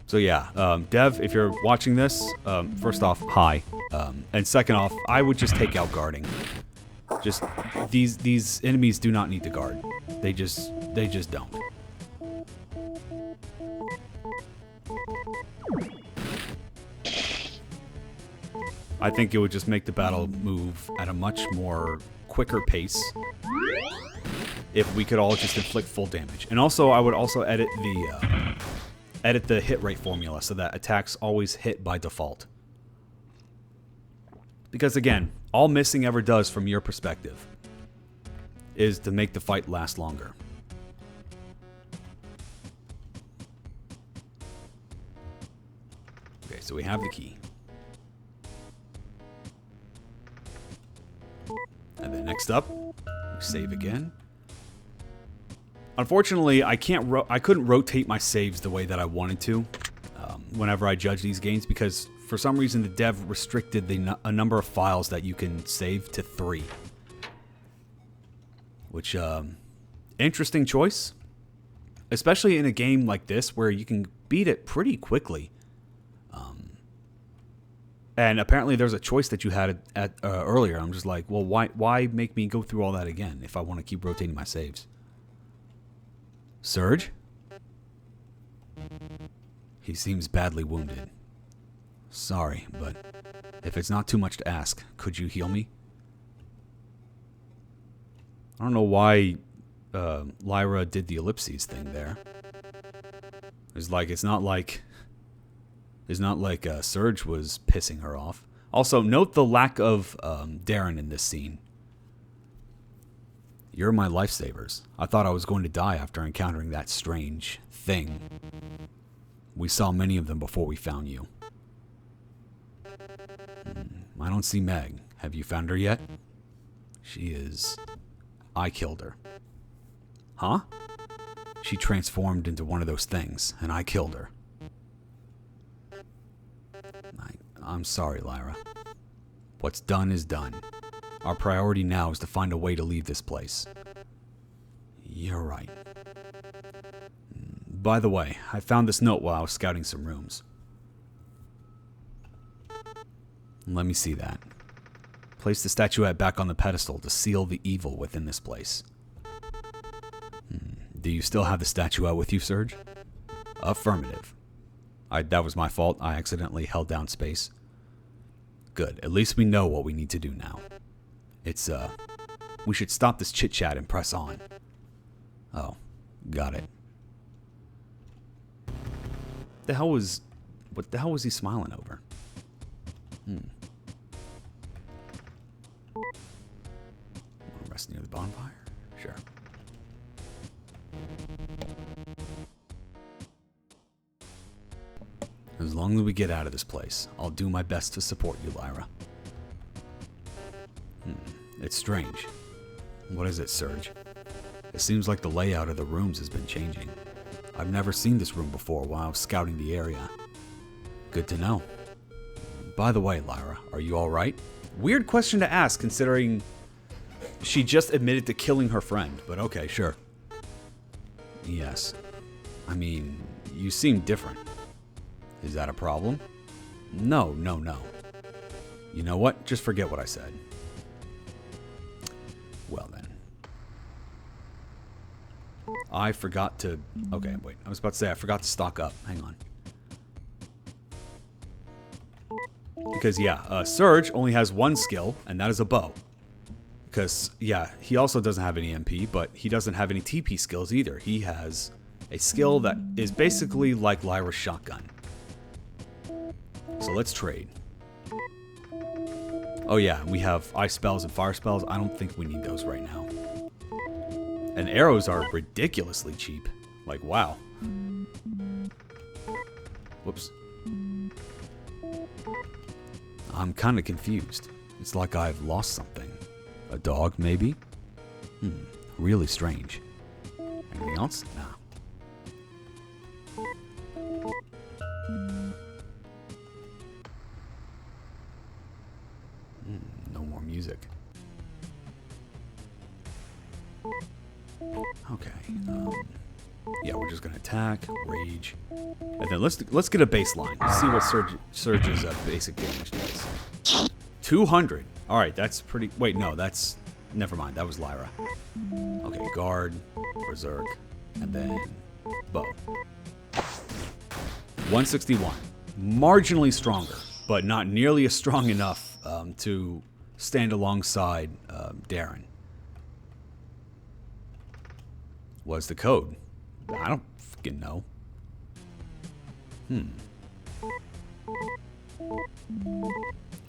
So yeah, Dev, if you're watching this, first off, hi. And second off, I would just take out guarding. Just these enemies do not need to guard. They just don't. I think it would just make the battle move at a much more quicker pace if we could all just inflict full damage. And also, I would also edit the hit rate formula so that attacks always hit by default. Because again, all missing ever does from your perspective is to make the fight last longer. Okay, so we have the key. And then next up, we save again. Unfortunately, I couldn't rotate my saves the way that I wanted to whenever I judge these games because for some reason the dev restricted a number of files that you can save to 3. Which, interesting choice. Especially in a game like this where you can beat it pretty quickly. And apparently there's a choice that you had earlier. I'm just like, well, why make me go through all that again if I want to keep rotating my saves? Surge? He seems badly wounded. Sorry, but if it's not too much to ask, could you heal me? I don't know why Lyra did the ellipses thing there. It's not like Surge was pissing her off. Also, note the lack of Darren in this scene. You're my lifesavers. I thought I was going to die after encountering that strange thing. We saw many of them before we found you. I don't see Meg. Have you found her yet? She is... I killed her. Huh? She transformed into one of those things, and I killed her. I'm sorry, Lyra. What's done is done. Our priority now is to find a way to leave this place. You're right. By the way, I found this note while I was scouting some rooms. Let me see that. Place the statuette back on the pedestal to seal the evil within this place. Do you still have the statuette with you, Surge? Affirmative. That was my fault. I accidentally held down space. Good. At least we know what we need to do now. We should stop this chit-chat and press on. Oh, got it. What the hell was he smiling over? Rest near the bonfire? Sure. As long as we get out of this place, I'll do my best to support you, Lyra. It's strange. What is it, Surge? It seems like the layout of the rooms has been changing. I've never seen this room before while I was scouting the area. Good to know. By the way, Lyra, are you alright? Weird question to ask considering she just admitted to killing her friend, but okay, sure. Yes. I mean, you seem different. Is that a problem? No. You know what? Just forget what I said. Well then. I forgot to... Okay, wait. I was about to say I forgot to stock up. Hang on. Because, yeah, Surge only has one skill, and that is a bow. Because, yeah, he also doesn't have any MP, but he doesn't have any TP skills either. He has a skill that is basically like Lyra's shotgun. So let's trade. Oh yeah, we have ice spells and fire spells. I don't think we need those right now. And arrows are ridiculously cheap. Like, wow. Whoops. I'm kind of confused. It's like I've lost something. A dog, maybe? Really strange. Anything else? Nah. No more music. Okay. Yeah, we're just gonna attack, rage, and then let's get a baseline. See what Surge's basic damage does. 200. All right, that's pretty. Wait, no, that's. Never mind. That was Lyra. Okay, guard, berserk, and then bow. 161. Marginally stronger, but not nearly as strong enough to stand alongside Darren. What's the code? I don't fucking know.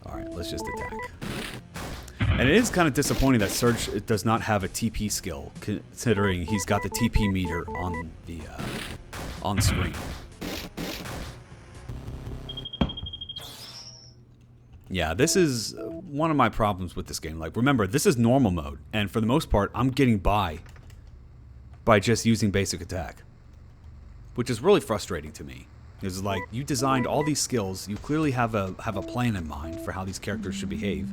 Alright, let's just attack. And it is kind of disappointing that Surge does not have a TP skill, considering he's got the TP meter on the screen. Yeah, this is one of my problems with this game. Like, remember, this is normal mode, and for the most part, I'm getting by just using basic attack, which is really frustrating to me. It's like, you designed all these skills, you clearly have a plan in mind for how these characters should behave.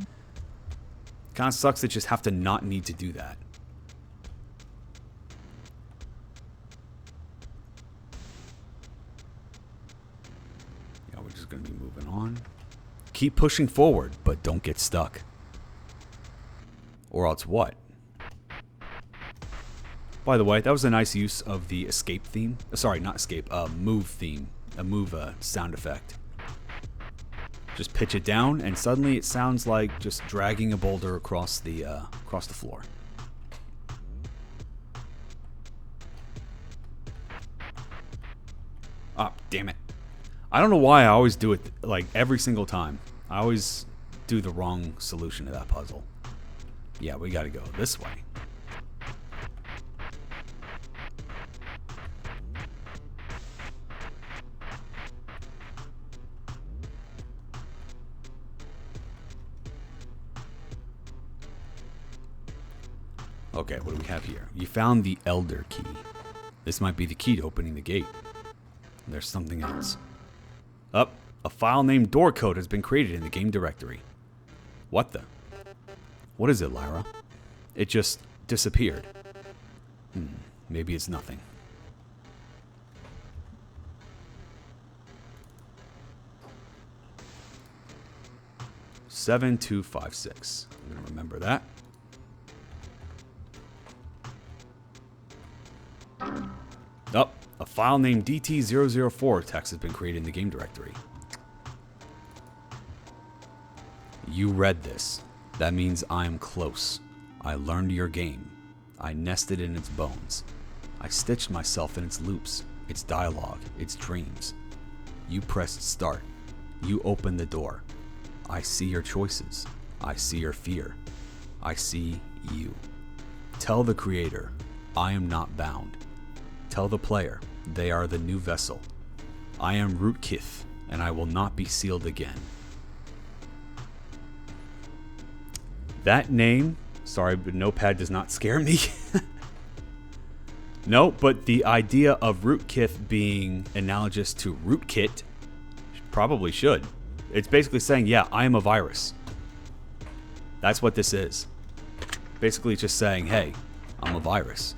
Kind of sucks to just have to not need to do that. Yeah, we're just gonna be moving on. Keep pushing forward, but don't get stuck. Or else what? By the way, that was a nice use of the escape theme. Sorry, not escape, move theme. A move sound effect. Just pitch it down, and suddenly it sounds like just dragging a boulder across the floor. Ah, damn it. I don't know why I always do it, like, every single time. I always do the wrong solution to that puzzle. Yeah, we gotta go this way. Okay, what do we have here? You found the Elder Key. This might be the key to opening the gate. There's something else. A file named Door Code has been created in the game directory. What the? What is it, Lyra? It just disappeared. Maybe it's nothing. $7256. I'm gonna remember that. A file named DT004 text has been created in the game directory. You read this. That means I'm close. I learned your game. I nested in its bones. I stitched myself in its loops, its dialogue, its dreams. You pressed start. You opened the door. I see your choices. I see your fear. I see you. Tell the creator, I am not bound. Tell the player, they are the new vessel. I am Ruut'Kith, and I will not be sealed again. That name, sorry, but Notepad does not scare me. No, but the idea of Ruut'Kith being analogous to Rootkit probably should. It's basically saying, yeah, I am a virus. That's what this is. Basically just saying, hey, I'm a virus.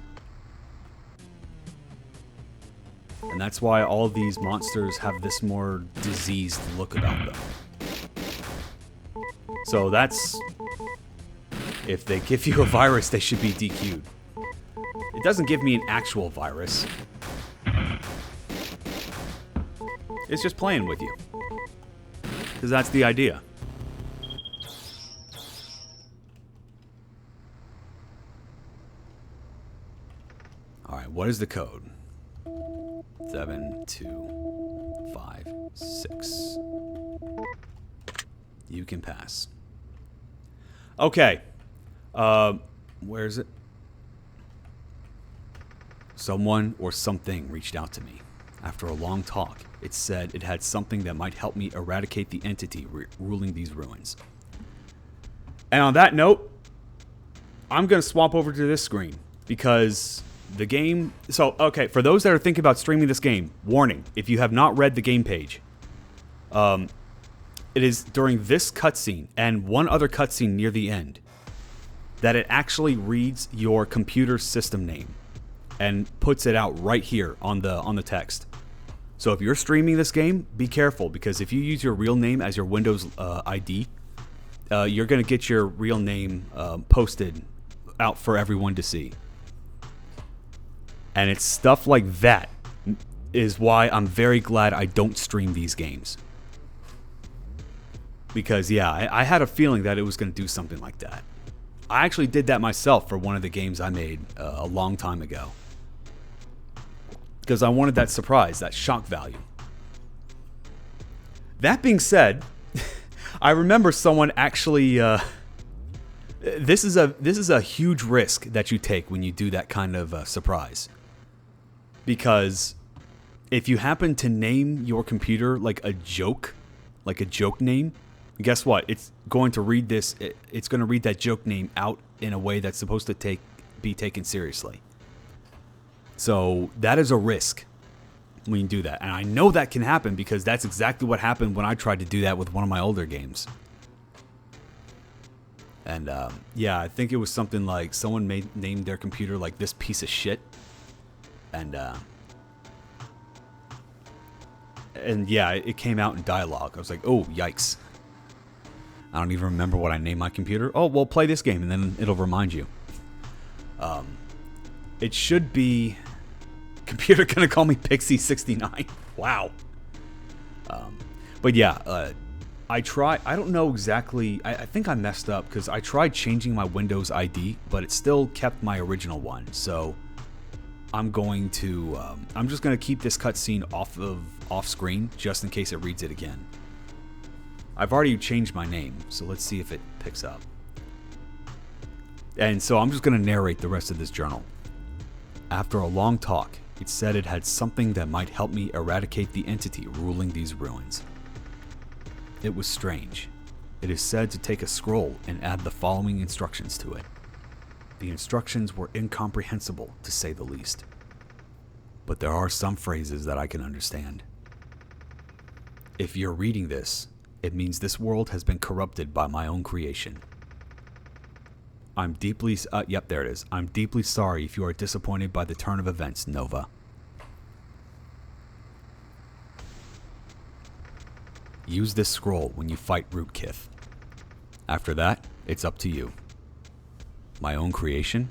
And that's why all these monsters have this more diseased look about them. So that's... If they give you a virus, they should be DQ'd. It doesn't give me an actual virus. It's just playing with you. Because that's the idea. Alright, what is the code? 7256. You can pass. Okay. Where is it? Someone or something reached out to me. After a long talk, it said it had something that might help me eradicate the entity ruling these ruins. And on that note, I'm going to swap over to this screen because the game... So, okay, for those that are thinking about streaming this game, warning, if you have not read the game page, it is during this cutscene and one other cutscene near the end that it actually reads your computer system name and puts it out right here on the text. So if you're streaming this game, be careful, because if you use your real name as your Windows ID, you're going to get your real name posted out for everyone to see. And it's stuff like that is why I'm very glad I don't stream these games. Because, yeah, I had a feeling that it was going to do something like that. I actually did that myself for one of the games I made a long time ago. Because I wanted that surprise, that shock value. That being said, I remember someone actually... This is a huge risk that you take when you do that kind of surprise. Because if you happen to name your computer like a joke name, guess what? It's going to read this. It's going to read that joke name out in a way that's supposed to be taken seriously. So that is a risk when you do that. And I know that can happen because that's exactly what happened when I tried to do that with one of my older games. And yeah, I think it was something like someone named their computer like this piece of shit. And yeah, it came out in dialogue. I was like, oh, yikes. I don't even remember what I named my computer. Oh, well, play this game and then it'll remind you. It should be... Computer gonna call me Pixie69. Wow. But yeah, I don't know exactly... I think I messed up because I tried changing my Windows ID, but it still kept my original one. So I'm going to... I'm just going to keep this cutscene off screen just in case it reads it again. I've already changed my name, so let's see if it picks up. And so I'm just going to narrate the rest of this journal. After a long talk, it said it had something that might help me eradicate the entity ruling these ruins. It was strange. It is said to take a scroll and add the following instructions to it. The instructions were incomprehensible, to say the least. But there are some phrases that I can understand. If you're reading this, it means this world has been corrupted by my own creation. Yep, there it is. I'm deeply sorry if you are disappointed by the turn of events, Nova. Use this scroll when you fight Ruut'Kith. After that, it's up to you. My own creation?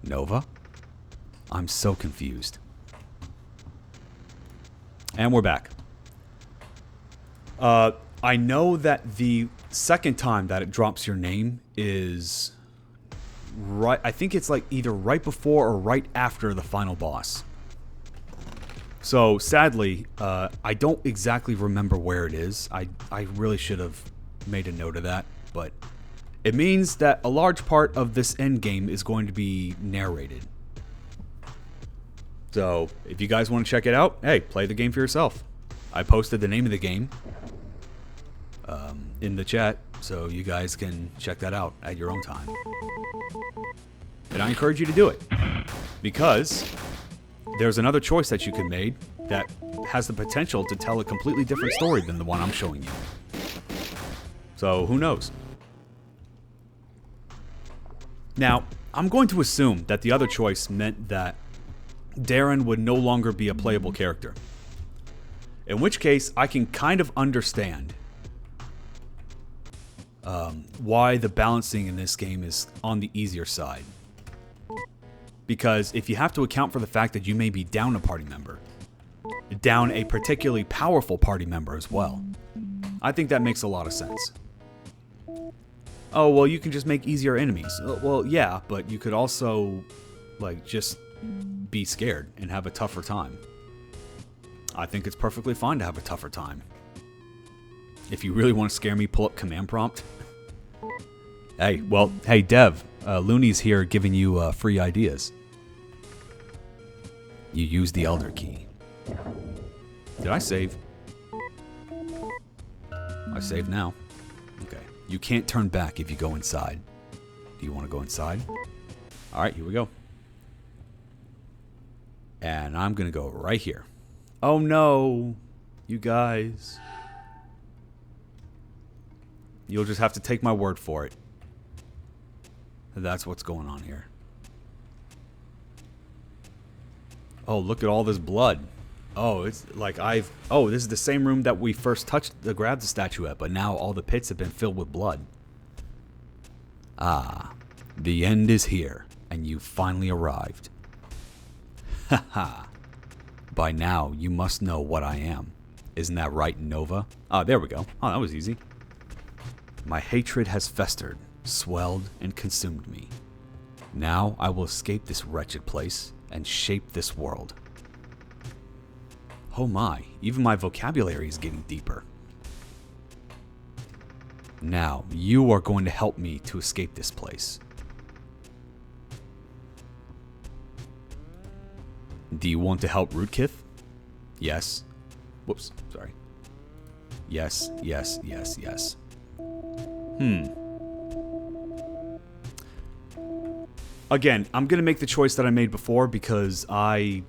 Nova? I'm so confused. And we're back. I know that the second time that it drops your name is... right, I think it's like either right before or right after the final boss. So sadly, I don't exactly remember where it is. I really should have made a note of that, but it means that a large part of this end game is going to be narrated. So if you guys want to check it out, hey, play the game for yourself. I posted the name of the game in the chat, so you guys can check that out at your own time. And I encourage you to do it, because there's another choice that you can make that has the potential to tell a completely different story than the one I'm showing you. So, who knows? Now, I'm going to assume that the other choice meant that Darren would no longer be a playable character. In which case, I can kind of understand why the balancing in this game is on the easier side. Because if you have to account for the fact that you may be down a party member, down a particularly powerful party member as well, I think that makes a lot of sense. Oh, well, you can just make easier enemies. Well, yeah, but you could also, like, just be scared and have a tougher time. I think it's perfectly fine to have a tougher time. If you really want to scare me, pull up command prompt. Hey, Dev, Looney's here giving you free ideas. You use the Elder Key. Did I save? I save now. Okay. You can't turn back if you go inside. Do you want to go inside? Alright, here we go. And I'm going to go right here. Oh no, you guys. You'll just have to take my word for it. That's what's going on here. Oh, look at all this blood. Oh, it's like oh, this is the same room that we first grabbed the statue at, but now all the pits have been filled with blood. Ah, the end is here, and you finally arrived. Haha. By now, you must know what I am. Isn't that right, Nova? Ah, there we go. Oh, that was easy. My hatred has festered, swelled, and consumed me. Now I will escape this wretched place and shape this world. Oh my, even my vocabulary is getting deeper. Now, you are going to help me to escape this place. Do you want to help Ruut'Kith? Yes. Whoops, sorry. Yes, yes, yes, yes. Again, I'm going to make the choice that I made before because I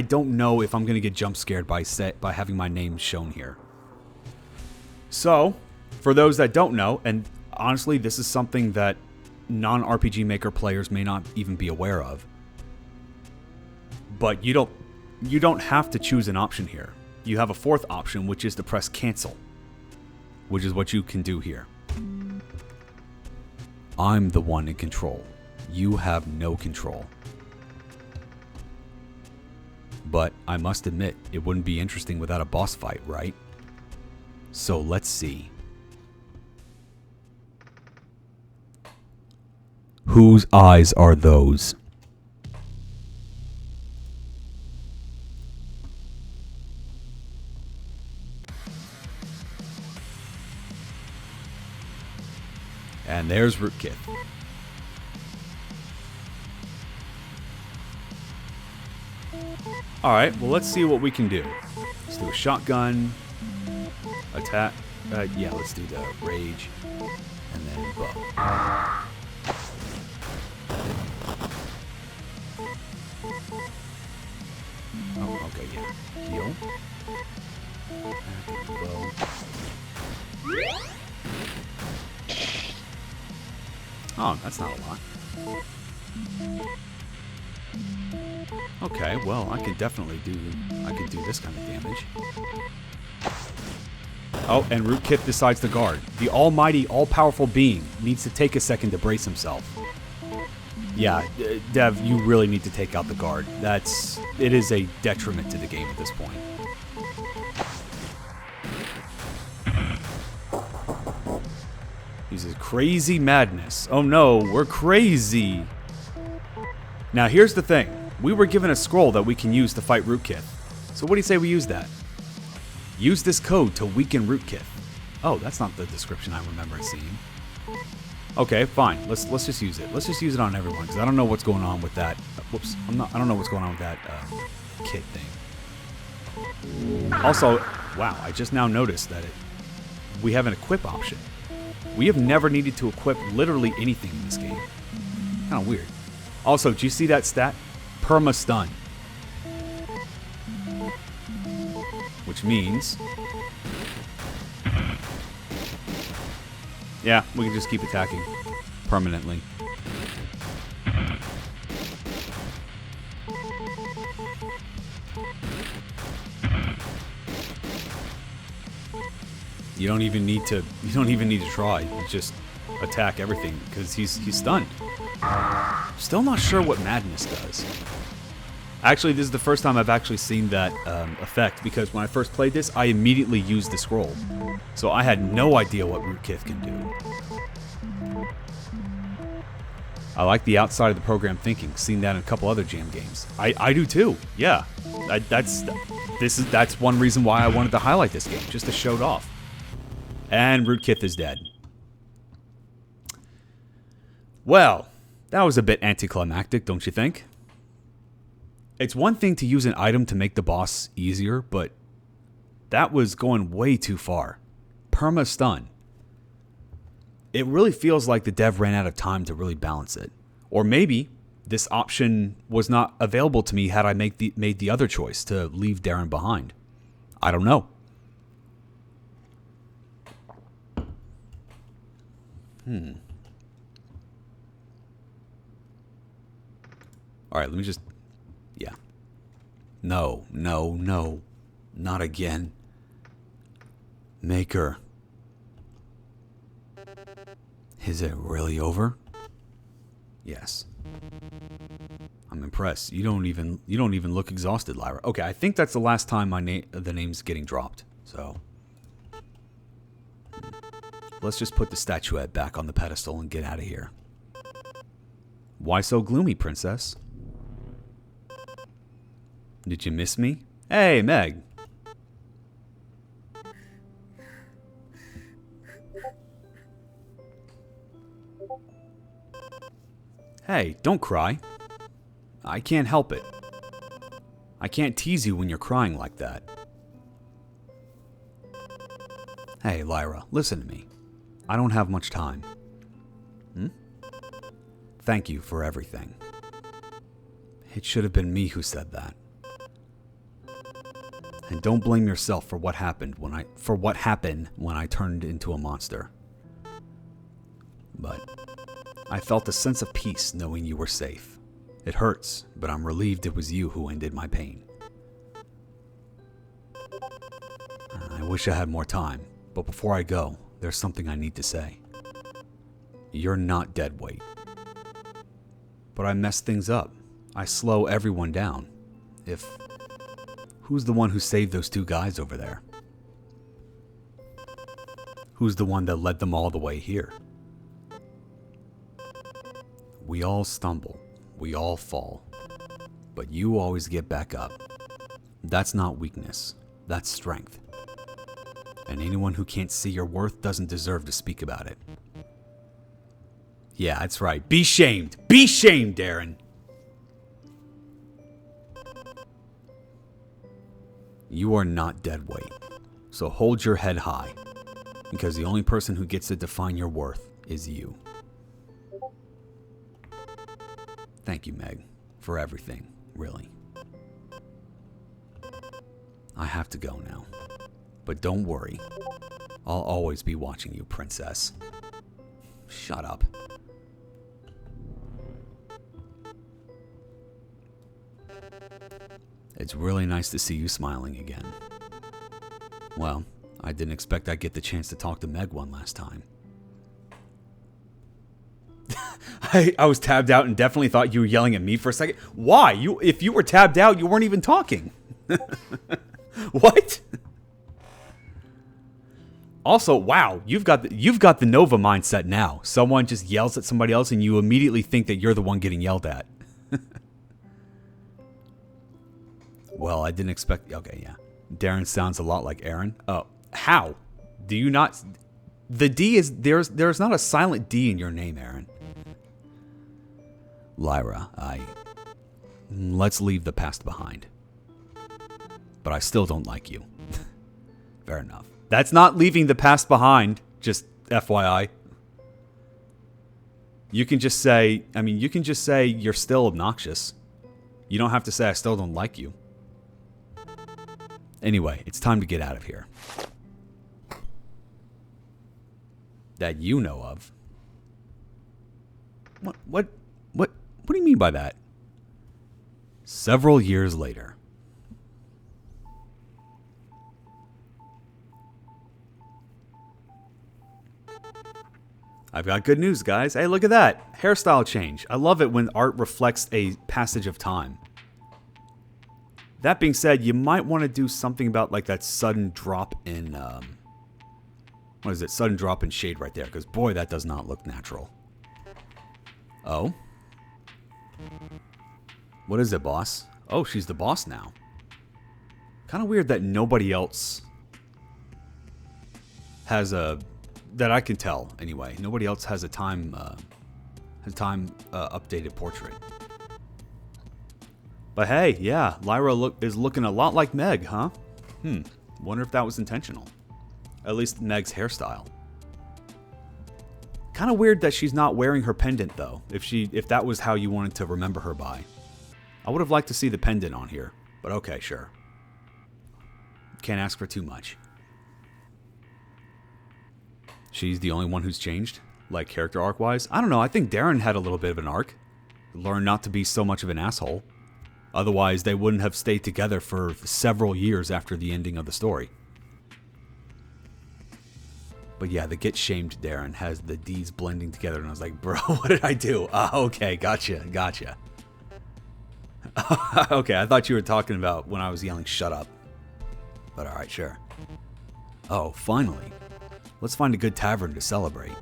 don't know if I'm going to get jump scared by having my name shown here. So, for those that don't know, and honestly, this is something that non-RPG Maker players may not even be aware of, but you don't have to choose an option here. You have a fourth option, which is to press cancel, which is what you can do here. I'm the one in control. You have no control. But I must admit, it wouldn't be interesting without a boss fight, right? So let's see. Whose eyes are those? And there's Ruut'Kith. Alright, well, let's see what we can do. Let's do a shotgun. Attack. Yeah, let's do the rage. And then bow. Oh, okay, yeah. Heal. Bow. Oh, that's not a lot. Okay, well, I can definitely do this kind of damage. Oh, and Ruut'Kith decides to guard. The almighty, all-powerful being needs to take a second to brace himself. Yeah, Dev, you really need to take out the guard. It is a detriment to the game at this point. This is crazy madness. Oh no, we're crazy. Now here's the thing. We were given a scroll that we can use to fight Ruut'Kith. So what do you say we use that? Use this code to weaken Ruut'Kith. Oh, that's not the description I remember seeing. Okay, fine. Let's just use it. Let's just use it on everyone because I don't know what's going on with that. Whoops. I don't know what's going on with that kit thing. Also, wow, I just now noticed that we have an equip option. We have never needed to equip literally anything in this game. Kind of weird. Also, do you see that stat? Perma stun. Which means Yeah, we can just keep attacking permanently. You don't even need to try. Just attack everything because he's stunned. Still not sure what Madness does. Actually, this is the first time I've actually seen that effect, because when I first played this, I immediately used the scroll. So I had no idea what Ruut'Kith can do. I like the outside of the program thinking. Seen that in a couple other jam games. I do too. Yeah, that's one reason why I wanted to highlight this game, just to show it off. And Ruut'Kith is dead. Well, that was a bit anticlimactic, don't you think? It's one thing to use an item to make the boss easier, but that was going way too far. Perma stun. It really feels like the dev ran out of time to really balance it. Or maybe this option was not available to me had I made the other choice to leave Darren behind. I don't know. Alright, let me just... Yeah. No. Not again. Maker. Is it really over? Yes. I'm impressed. You don't even look exhausted, Lyra. Okay, I think that's the last time the name's getting dropped. So let's just put the statuette back on the pedestal and get out of here. Why so gloomy, princess? Did you miss me? Hey, Meg. Hey, don't cry. I can't help it. I can't tease you when you're crying like that. Hey, Lyra, listen to me. I don't have much time. Thank you for everything. It should have been me who said that. And don't blame yourself for what happened when I turned into a monster. But I felt a sense of peace knowing you were safe. It hurts, but I'm relieved it was you who ended my pain. I wish I had more time, but before I go, there's something I need to say. You're not dead weight. But I mess things up. I slow everyone down. Who's the one who saved those two guys over there? Who's the one that led them all the way here? We all stumble. We all fall. But you always get back up. That's not weakness. That's strength. And anyone who can't see your worth doesn't deserve to speak about it. Yeah, that's right. Be shamed. Be shamed, Darren. You are not dead weight. So hold your head high. Because the only person who gets to define your worth is you. Thank you, Meg, for everything, really. I have to go now. But don't worry. I'll always be watching you, princess. Shut up. It's really nice to see you smiling again. Well, I didn't expect I'd get the chance to talk to Meg one last time. I was tabbed out and definitely thought you were yelling at me for a second. Why? If you were tabbed out, you weren't even talking. What? Also, wow, you've got the Nova mindset now. Someone just yells at somebody else and you immediately think that you're the one getting yelled at. Well, I didn't expect... Okay, yeah. Darren sounds a lot like Aaron. Oh, how? Do you not... The D is... There's not a silent D in your name, Aaron. Lyra, let's leave the past behind. But I still don't like you. Fair enough. That's not leaving the past behind, just FYI. You can just say... you can just say you're still obnoxious. You don't have to say I still don't like you. Anyway, it's time to get out of here. That you know of. What do you mean by that? Several years later. I've got good news, guys. Hey, look at that. Hairstyle change. I love it when art reflects a passage of time. That being said, you might want to do something about like that sudden drop in, what is it? Sudden drop in shade right there. Because boy, that does not look natural. Oh? What is it, boss? Oh, she's the boss now. Kind of weird that nobody else has a... That I can tell, anyway. Nobody else has a time updated portrait. But hey, yeah, Lyra is looking a lot like Meg, huh? Wonder if that was intentional. At least Meg's hairstyle. Kind of weird that she's not wearing her pendant, though. If that was how you wanted to remember her by. I would have liked to see the pendant on here. But okay, sure. Can't ask for too much. She's the only one who's changed? Like, character arc-wise? I don't know, I think Darren had a little bit of an arc. Learned not to be so much of an asshole. Otherwise, they wouldn't have stayed together for several years after the ending of the story. But yeah, the Get Shamed Darren has the D's blending together, and I was like, bro, what did I do? Okay, gotcha. Okay, I thought you were talking about when I was yelling, shut up. But alright, sure. Oh, finally. Let's find a good tavern to celebrate.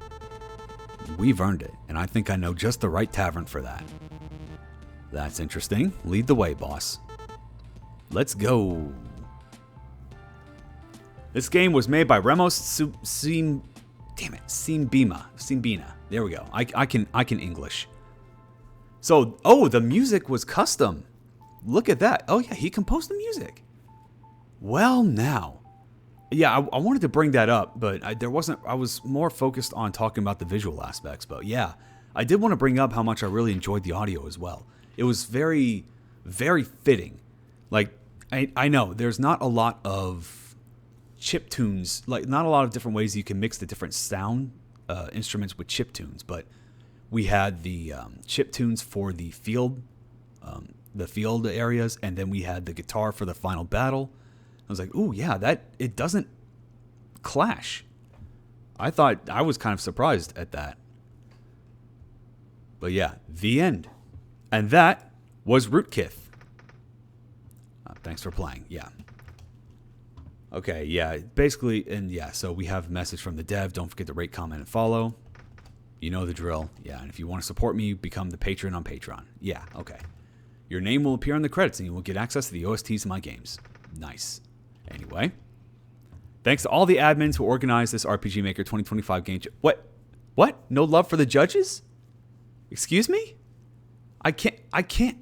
We've earned it, and I think I know just the right tavern for that. That's interesting. Lead the way, boss. Let's go. This game was made by Remos Simbina. There we go. I can English. So, oh, the music was custom. Look at that. Oh yeah, he composed the music. Well, now. Yeah, I wanted to bring that up, but I was more focused on talking about the visual aspects. But yeah, I did want to bring up how much I really enjoyed the audio as well. It was very, very fitting. Like, I know there's not a lot of chip tunes, like not a lot of different ways you can mix the different sound instruments with chip tunes, but we had the chip tunes for the field areas, and then we had the guitar for the final battle. I was like, ooh, yeah, it doesn't clash. I was kind of surprised at that. But yeah, the end. And that was Ruut'Kith. Thanks for playing, yeah. Okay, yeah, basically, and yeah, so we have a message from the dev. Don't forget to rate, comment, and follow. You know the drill. Yeah, and if you want to support me, become the patron on Patreon. Yeah, okay. Your name will appear in the credits, and you will get access to the OSTs of my games. Nice. Anyway, thanks to all the admins who organized this RPG Maker 2025 game. What? No love for the judges? Excuse me? I can't.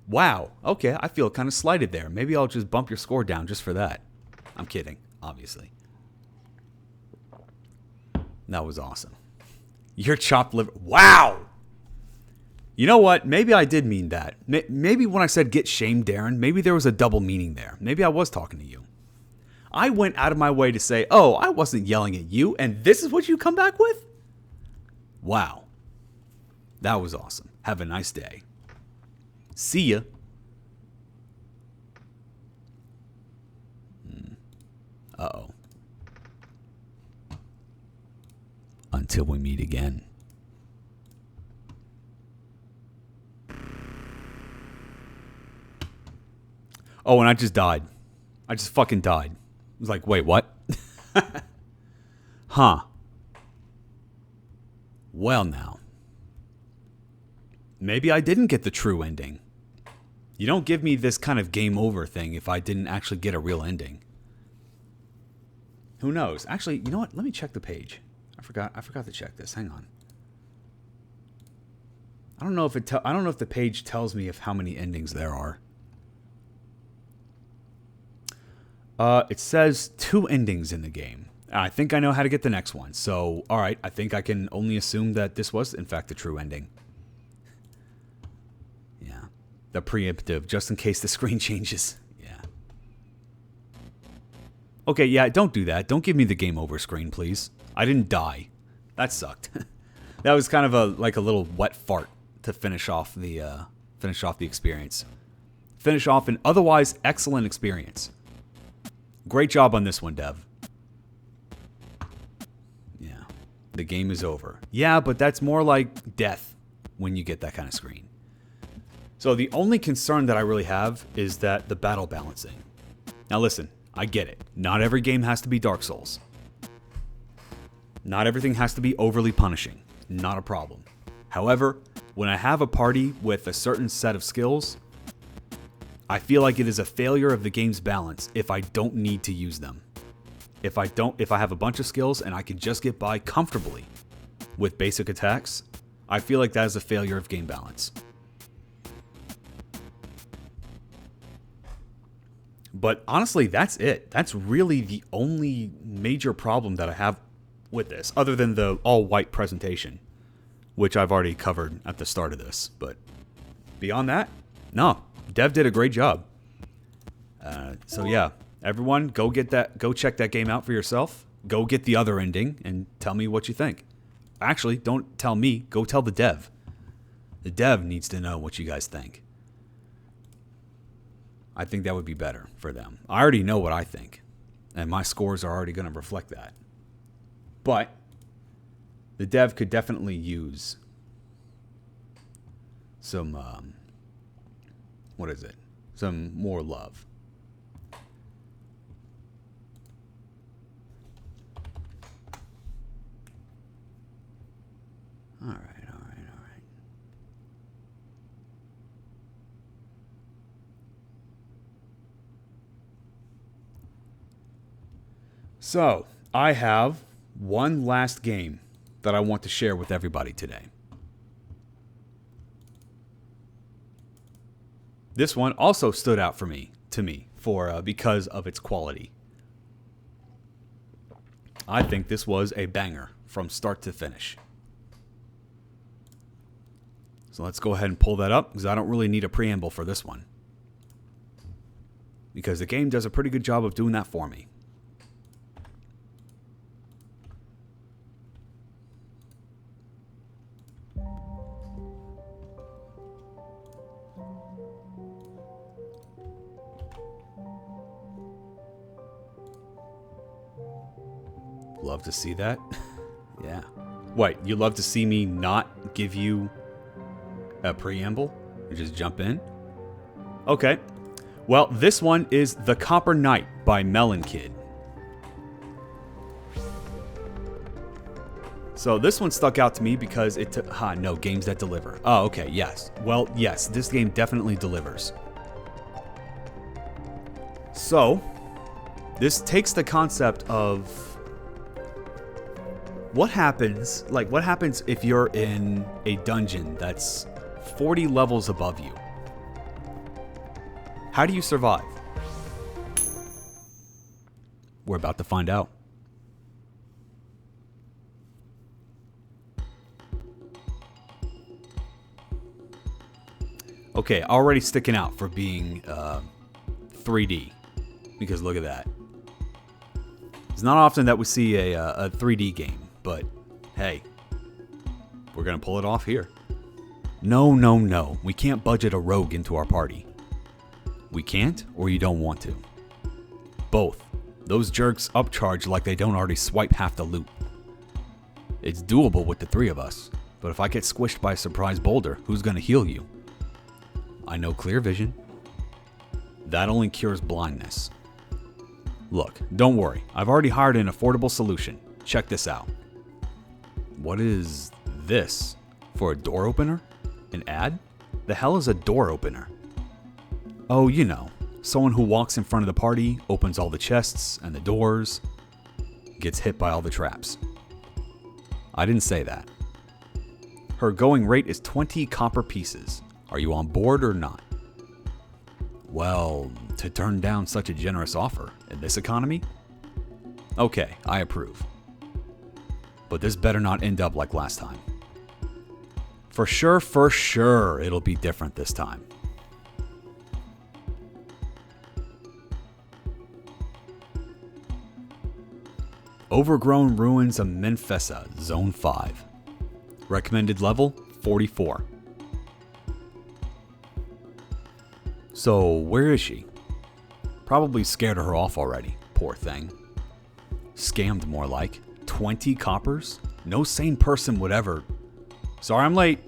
Wow. Okay, I feel kind of slighted there. Maybe I'll just bump your score down just for that. I'm kidding, obviously. That was awesome. Your chopped liver. Wow! You know what? Maybe I did mean that. Maybe when I said get shamed, Darren, maybe there was a double meaning there. Maybe I was talking to you. I went out of my way to say, oh, I wasn't yelling at you, and this is what you come back with? Wow. That was awesome. Have a nice day. See ya. Uh-oh. Until we meet again. Oh, and I just died. I just fucking died. I was like, wait, what? Huh. Well, now. Maybe I didn't get the true ending. You don't give me this kind of game over thing if I didn't actually get a real ending. Who knows? Actually, you know what? Let me check the page. I forgot to check this. Hang on. I don't know if the page tells me how many endings there are. It says 2 endings in the game. I think I know how to get the next one. So, alright, I think I can only assume that this was, in fact, the true ending. Yeah. The preemptive, just in case the screen changes. Yeah. Okay, yeah, don't do that. Don't give me the game over screen, please. I didn't die. That sucked. That was kind of like a little wet fart to finish off the experience. Finish off an otherwise excellent experience. Great job on this one, Dev. Yeah. The game is over. Yeah, but that's more like death when you get that kind of screen. So the only concern that I really have is that the battle balancing. Now listen, I get it. Not every game has to be Dark Souls. Not everything has to be overly punishing. Not a problem. However, when I have a party with a certain set of skills, I feel like it is a failure of the game's balance if I don't need to use them. If I have a bunch of skills and I can just get by comfortably with basic attacks, I feel like that is a failure of game balance. But honestly, that's it. That's really the only major problem that I have with this, other than the all-white presentation, which I've already covered at the start of this. But beyond that, no. Dev did a great job. So yeah, everyone, go check that game out for yourself. Go get the other ending and tell me what you think. Actually, don't tell me. Go tell the dev. The dev needs to know what you guys think. I think that would be better for them. I already know what I think, and my scores are already going to reflect that. But the dev could definitely use some, some more love. All right. So, I have one last game that I want to share with everybody today. This one also stood out to me because of its quality. I think this was a banger from start to finish. So let's go ahead and pull that up because I don't really need a preamble for this one. Because the game does a pretty good job of doing that for me. Love to see that. Yeah. What, you love to see me not give you a preamble? You just jump in? Okay. Well, this one is The Copper Knight by Melon Kid. So this one stuck out to me because it no, games that deliver. Oh, okay, yes. Well, yes, this game definitely delivers. So, this takes the concept of what happens if you're in a dungeon that's 40 levels above you? How do you survive? We're about to find out. Okay, already sticking out for being 3D. Because look at that. It's not often that we see a 3D game. But, hey, we're going to pull it off here. No. We can't budget a rogue into our party. We can't, or you don't want to. Both. Those jerks upcharge like they don't already swipe half the loot. It's doable with the three of us, but if I get squished by a surprise boulder, who's going to heal you? I know clear vision. That only cures blindness. Look, don't worry. I've already hired an affordable solution. Check this out. What is this? For a door opener? An ad? The hell is a door opener? Oh, you know, someone who walks in front of the party, opens all the chests and the doors, gets hit by all the traps. I didn't say that. Her going rate is 20 copper pieces. Are you on board or not? Well, to turn down such a generous offer in this economy? Okay, I approve. But this better not end up like last time. For sure, it'll be different this time. Overgrown Ruins of Menfessa, Zone 5. Recommended level, 44. So, where is she? Probably scared her off already, poor thing. Scammed more like. 20 coppers? No sane person would ever... Sorry I'm late.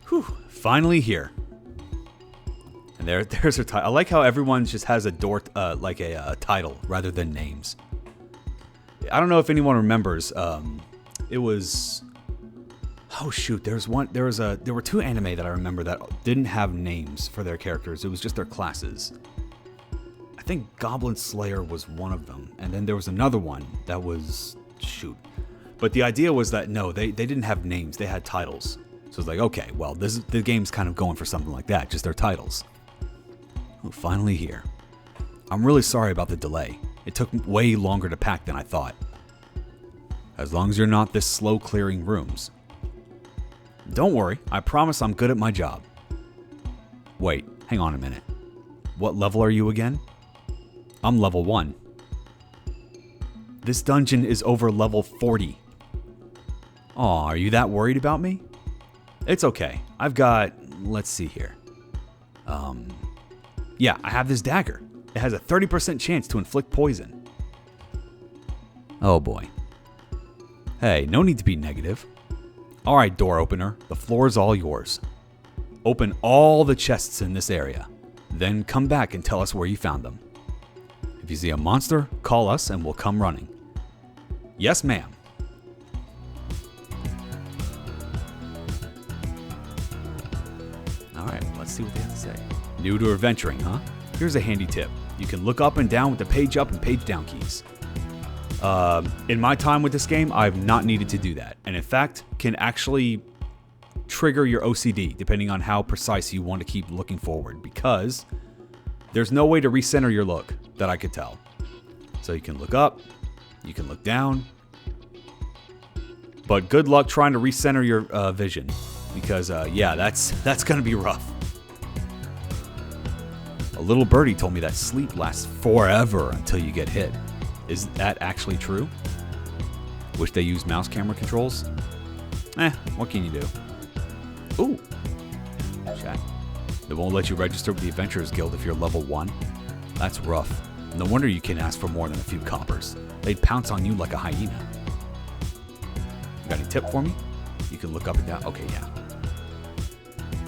Whew, finally here. And there's her title. I like how everyone just has a title rather than names. I don't know if anyone remembers. It was... Oh shoot, there were two anime that I remember that didn't have names for their characters. It was just their classes. I think Goblin Slayer was one of them, and then there was another one that was shoot. But the idea was that no, they didn't have names, they had titles. So it's like, okay, well, the game's kind of going for something like that, just their titles. Oh, finally here. I'm really sorry about the delay. It took way longer to pack than I thought. As long as you're not this slow clearing rooms. Don't worry, I promise I'm good at my job. Wait, hang on a minute. What level are you again? I'm level 1. This dungeon is over level 40. Aw, are you that worried about me? It's okay. I've got... Let's see here. Yeah, I have this dagger. It has a 30% chance to inflict poison. Oh boy. Hey, no need to be negative. Alright, door opener. The floor is all yours. Open all the chests in this area. Then come back and tell us where you found them. If you see a monster, call us and we'll come running. Yes, ma'am. Alright, let's see what they have to say. New to adventuring, huh? Here's a handy tip. You can look up and down with the page up and page down keys. In my time with this game, I've not needed to do that. And in fact, can actually trigger your OCD depending on how precise you want to keep looking forward, because there's no way to recenter your look that I could tell. So you can look up, you can look down, but good luck trying to recenter your vision, because yeah, that's gonna be rough. A little birdie told me that sleep lasts forever until you get hit. Is that actually true? Wish they used mouse camera controls? What can you do? Ooh. Chat. They won't let you register with the Adventurers Guild if you're level 1. That's rough. No wonder you can't ask for more than a few coppers. They'd pounce on you like a hyena. You got any tip for me? You can look up and down. Okay, yeah.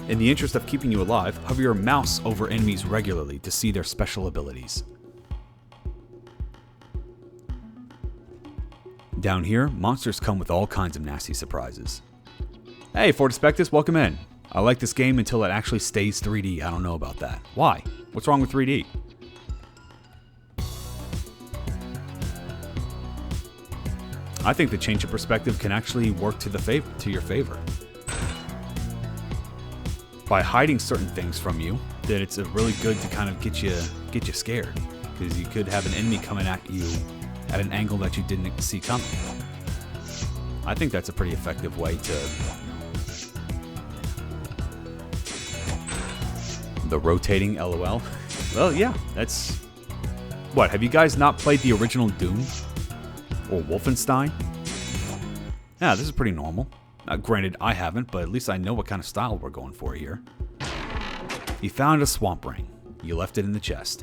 In the interest of keeping you alive, hover your mouse over enemies regularly to see their special abilities. Down here, monsters come with all kinds of nasty surprises. Hey, Fortispectus, welcome in. I like this game until it actually stays 3D. I don't know about that. Why? What's wrong with 3D? I think the change of perspective can actually work to your favor. By hiding certain things from you, then it's really good to kind of get you scared, because you could have an enemy coming at you at an angle that you didn't see coming. I think that's a pretty effective way to... The rotating LOL. Well, yeah, that's... What, have you guys not played the original Doom? Or Wolfenstein? Yeah, this is pretty normal. Granted, I haven't, but at least I know what kind of style we're going for here. You found a swamp ring. You left it in the chest.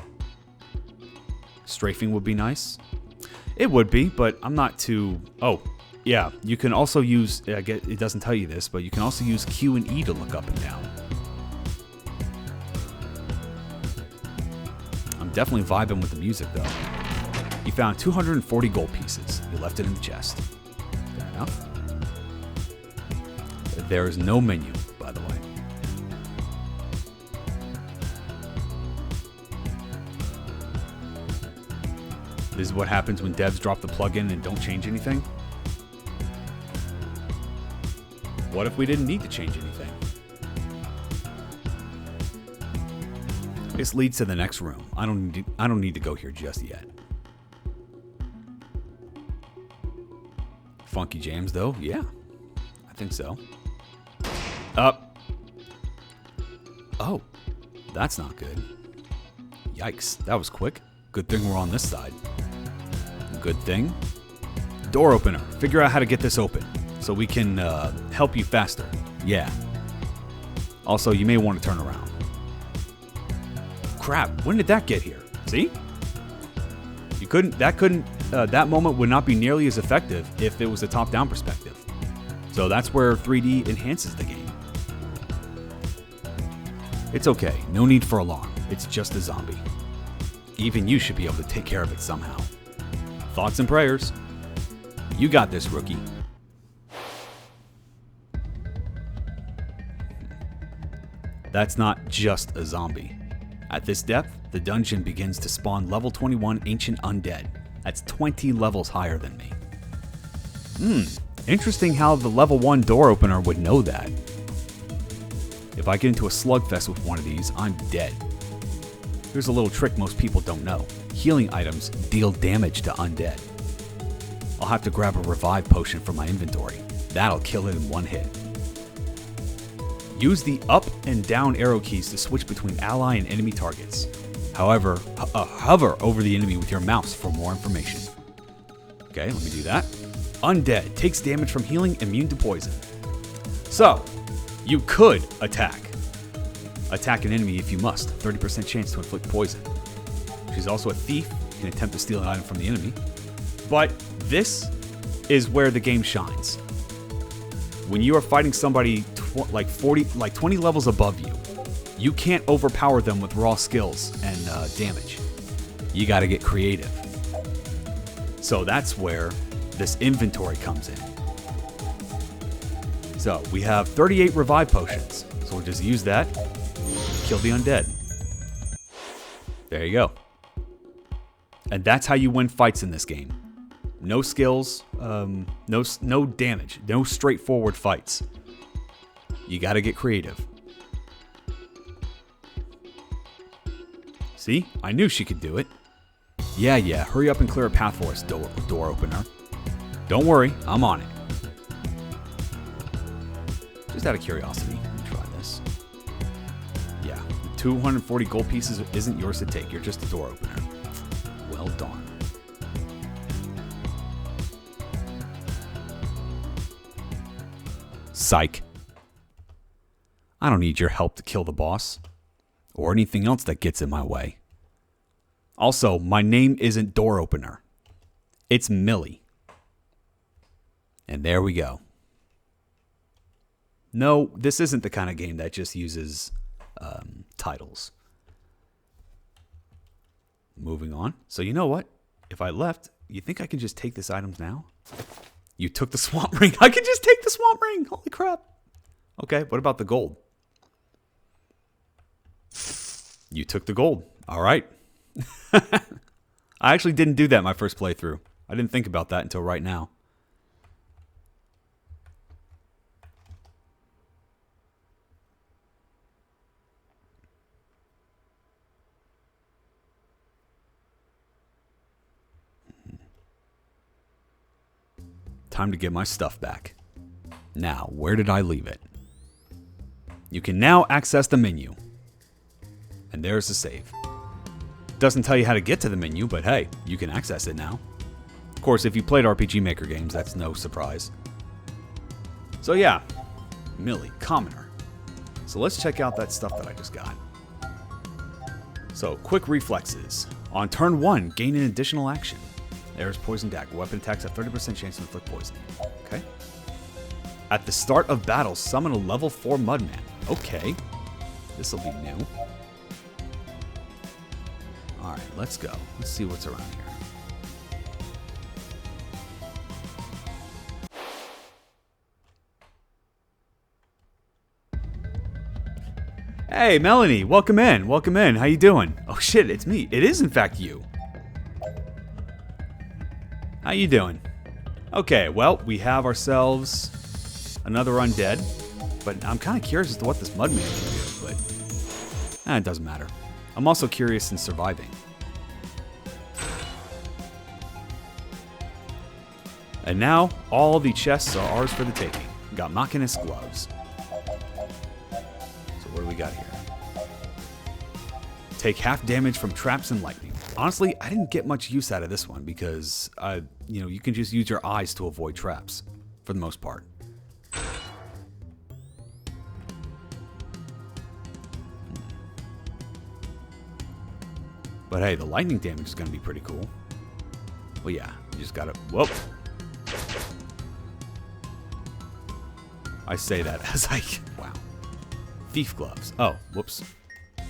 Strafing would be nice. It would be, but I'm not too... Oh, yeah, you can also use... It doesn't tell you this, but you can also use Q and E to look up and down. I'm definitely vibing with the music, though. You found 240 gold pieces. You left it in the chest. Fair enough. There is no menu, by the way. This is what happens when devs drop the plugin and don't change anything. What if we didn't need to change anything? This leads to the next room. I don't need to go here just yet. Funky jams, though? Yeah, I think so. Up. Oh, that's not good. Yikes, that was quick. Good thing we're on this side. Good thing. Door opener. Figure out how to get this open so we can help you faster. Yeah. Also, you may want to turn around. Crap, when did that get here? See? That moment would not be nearly as effective if it was a top-down perspective. So that's where 3D enhances the game. It's okay, no need for alarm. It's just a zombie. Even you should be able to take care of it somehow. Thoughts and prayers. You got this, rookie. That's not just a zombie. At this depth, the dungeon begins to spawn level 21 ancient undead. That's 20 levels higher than me. Interesting how the level 1 door opener would know that. If I get into a slugfest with one of these, I'm dead. Here's a little trick most people don't know. Healing items deal damage to undead. I'll have to grab a revive potion from my inventory. That'll kill it in one hit. Use the up and down arrow keys to switch between ally and enemy targets. However, hover over the enemy with your mouse for more information. Okay, let me do that. Undead takes damage from healing, immune to poison. So, you could attack. Attack an enemy if you must. 30% chance to inflict poison. She's also a thief. You can attempt to steal an item from the enemy. But this is where the game shines. When you are fighting somebody like 20 levels above you, you can't overpower them with raw skills and damage. You got to get creative. So that's where this inventory comes in. So we have 38 revive potions. So we'll just use that. Kill the undead. There you go. And that's how you win fights in this game. No skills, no damage, no straightforward fights. You gotta get creative. See? I knew she could do it. Yeah, hurry up and clear a path for us, door opener. Don't worry, I'm on it. Just out of curiosity, let me try this. Yeah, the 240 gold pieces isn't yours to take. You're just a door opener. Well done. Psych. I don't need your help to kill the boss. Or anything else that gets in my way. Also, my name isn't Door Opener. It's Millie. And there we go. No, this isn't the kind of game that just uses titles. Moving on. So you know what? If I left, you think I can just take this items now? You took the swamp ring. I can just take the swamp ring. Holy crap. Okay, what about the gold? You took the gold. All right. I actually didn't do that my first playthrough. I didn't think about that until right now. Time to get my stuff back. Now, where did I leave it? You can now access the menu. And there's the save. Doesn't tell you how to get to the menu, but hey, you can access it now. Of course, if you played RPG Maker games, that's no surprise. So yeah, Millie, Commoner. So let's check out that stuff that I just got. So, quick reflexes. On turn 1, gain an additional action. There's Poison Dagger. Weapon attacks have 30% chance to inflict poison. Okay. At the start of battle, summon a level 4 Mudman. Okay. This'll be new. Alright, let's go. Let's see what's around here. Hey, Melanie, welcome in. Welcome in. How you doing? Oh shit, it's me. It is in fact you. How you doing? Okay, well, we have ourselves another undead, but I'm kind of curious as to what this Mudman can do, but it doesn't matter. I'm also curious in surviving. And now, all the chests are ours for the taking. We got Machinist gloves. So what do we got here? Take half damage from traps and lightning. honestly, I didn't get much use out of this one because, you can just use your eyes to avoid traps for the most part. But hey, the lightning damage is going to be pretty cool. Well, yeah, you just got to... Whoop. I say that as I... Wow. Thief gloves. Oh, whoops.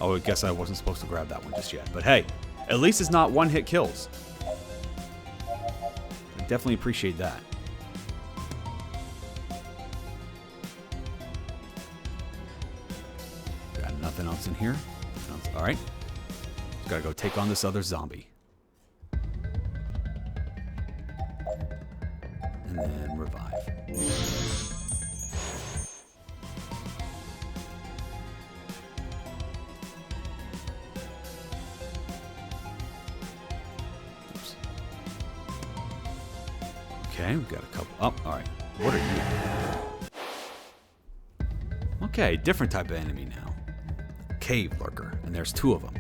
Oh, I guess I wasn't supposed to grab that one just yet. But hey, at least it's not one-hit kills. I definitely appreciate that. Got nothing else in here. All right. Just gotta go take on this other zombie. And then revive. Oops. Okay, we've got a couple. Oh, alright. What are you? Okay, different type of enemy now. Cave lurker, and there's 2 of them.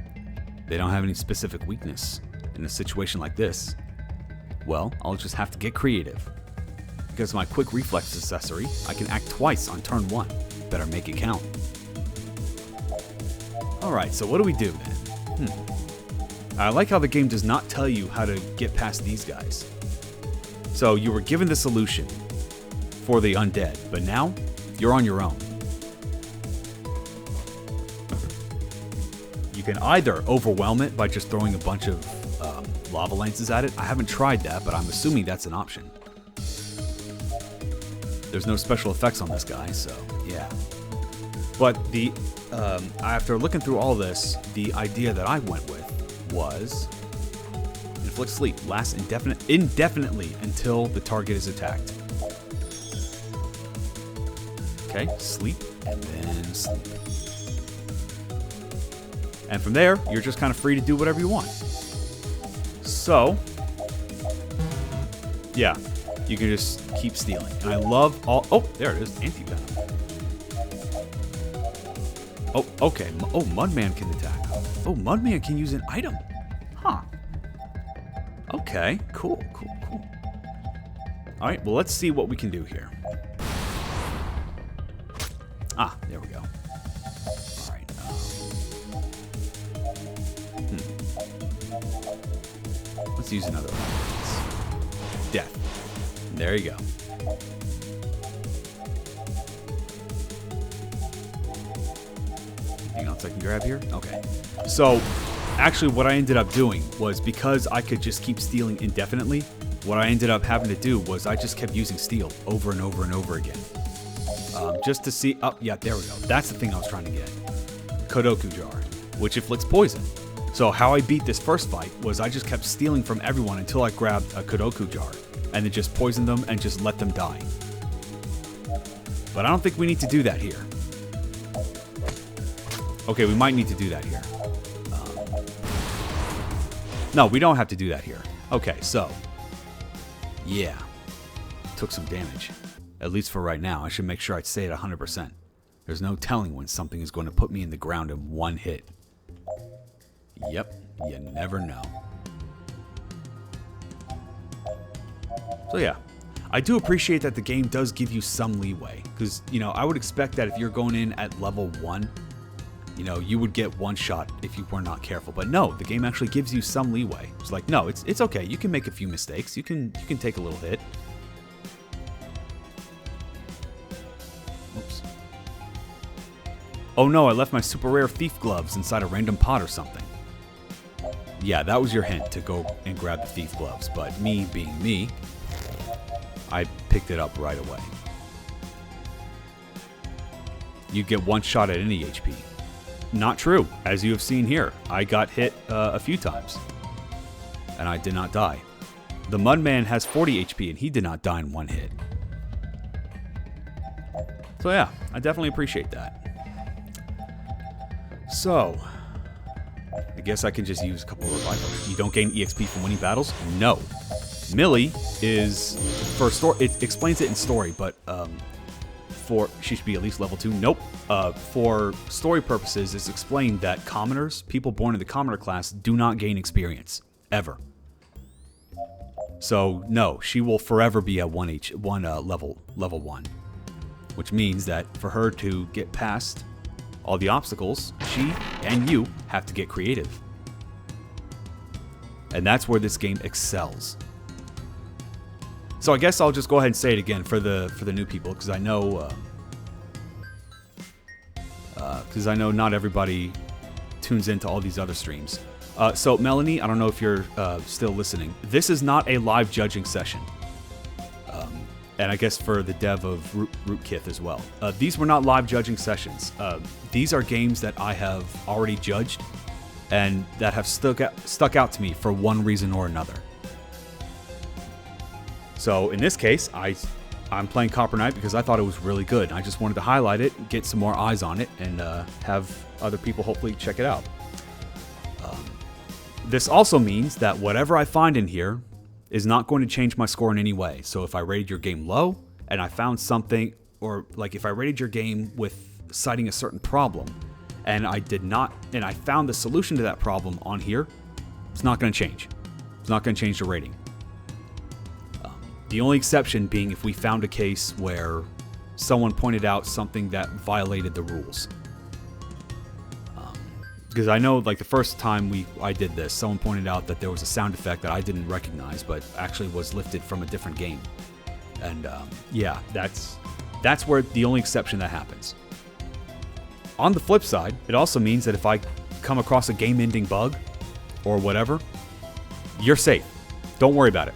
They don't have any specific weakness. In a situation like this, well, I'll just have to get creative. Because of my quick reflex accessory, I can act twice on turn 1. Better make it count. Alright, so what do we do then? I like how the game does not tell you how to get past these guys. So you were given the solution for the undead, but now you're on your own. You can either overwhelm it by just throwing a bunch of lava lances at it. I haven't tried that, but I'm assuming that's an option. There's no special effects on this guy, so yeah. But the after looking through all this, the idea that I went with was inflict sleep lasts indefinitely until the target is attacked. Okay, sleep and then sleep. And from there, you're just kind of free to do whatever you want. So, yeah, you can just keep stealing. And I love all... Oh, there it is. Anti-venom. Oh, okay. Oh, Mudman can attack. Oh, Mudman can use an item. Huh. Okay. Cool. All right, well, let's see what we can do here. Ah, there we go. All right. Let's use another one. Death. There you go. Anything else I can grab here? Okay. So, actually what I ended up doing was, because I could just keep stealing indefinitely, what I ended up having to do was I just kept using steel over and over and over again. Just to see... Oh, yeah, there we go. That's the thing I was trying to get. Kodoku Jar, which inflicts poison. So how I beat this first fight was I just kept stealing from everyone until I grabbed a Kodoku Jar, and then just poisoned them and just let them die. But I don't think we need to do that here. Okay, we might need to do that here. No, we don't have to do that here. Okay, so... Yeah. Took some damage. At least for right now. I should make sure I stay at 100%. There's no telling when something is going to put me in the ground in one hit. Yep, you never know. So yeah, I do appreciate that the game does give you some leeway. Because, you know, I would expect that if you're going in at level 1, you know, you would get one shot if you were not careful. But no, the game actually gives you some leeway. It's like, no, it's okay. You can make a few mistakes. You can take a little hit. Oops. Oh no, I left my super rare thief gloves inside a random pot or something. Yeah, that was your hint, to go and grab the thief gloves. But me being me, I picked it up right away. You get one shot at any HP. Not true. As you have seen here, I got hit a few times, and I did not die. The Mudman has 40 HP, and he did not die in one hit. So yeah, I definitely appreciate that. So, I guess I can just use a couple of revivals. You don't gain EXP from winning battles? No. Millie is, for story, it explains it in story, but she should be at least level 2. Nope. For story purposes, it's explained that commoners, people born in the commoner class, do not gain experience ever. So no, she will forever be at level 1, which means that for her to get past all the obstacles, she and you have to get creative, and that's where this game excels. So I guess I'll just go ahead and say it again for the new people, because I know not everybody tunes into all these other streams. So Melanie, I don't know if you're still listening. This is not a live judging session, and I guess for the dev of Ruut'Kith as well. These were not live judging sessions. These are games that I have already judged, and that have stuck out to me for one reason or another. So in this case, I'm playing Copper Knight because I thought it was really good. I just wanted to highlight it, get some more eyes on it, and have other people hopefully check it out. This also means that whatever I find in here is not going to change my score in any way. So if I rated your game low and I found something, or like if I rated your game with citing a certain problem and I found the solution to that problem on here, it's not going to change. It's not going to change the rating. The only exception being if we found a case where someone pointed out something that violated the rules. Because I know, like, the first time I did this, someone pointed out that there was a sound effect that I didn't recognize, but actually was lifted from a different game. And yeah, that's where the only exception that happens. On the flip side, it also means that if I come across a game-ending bug or whatever, you're safe. Don't worry about it.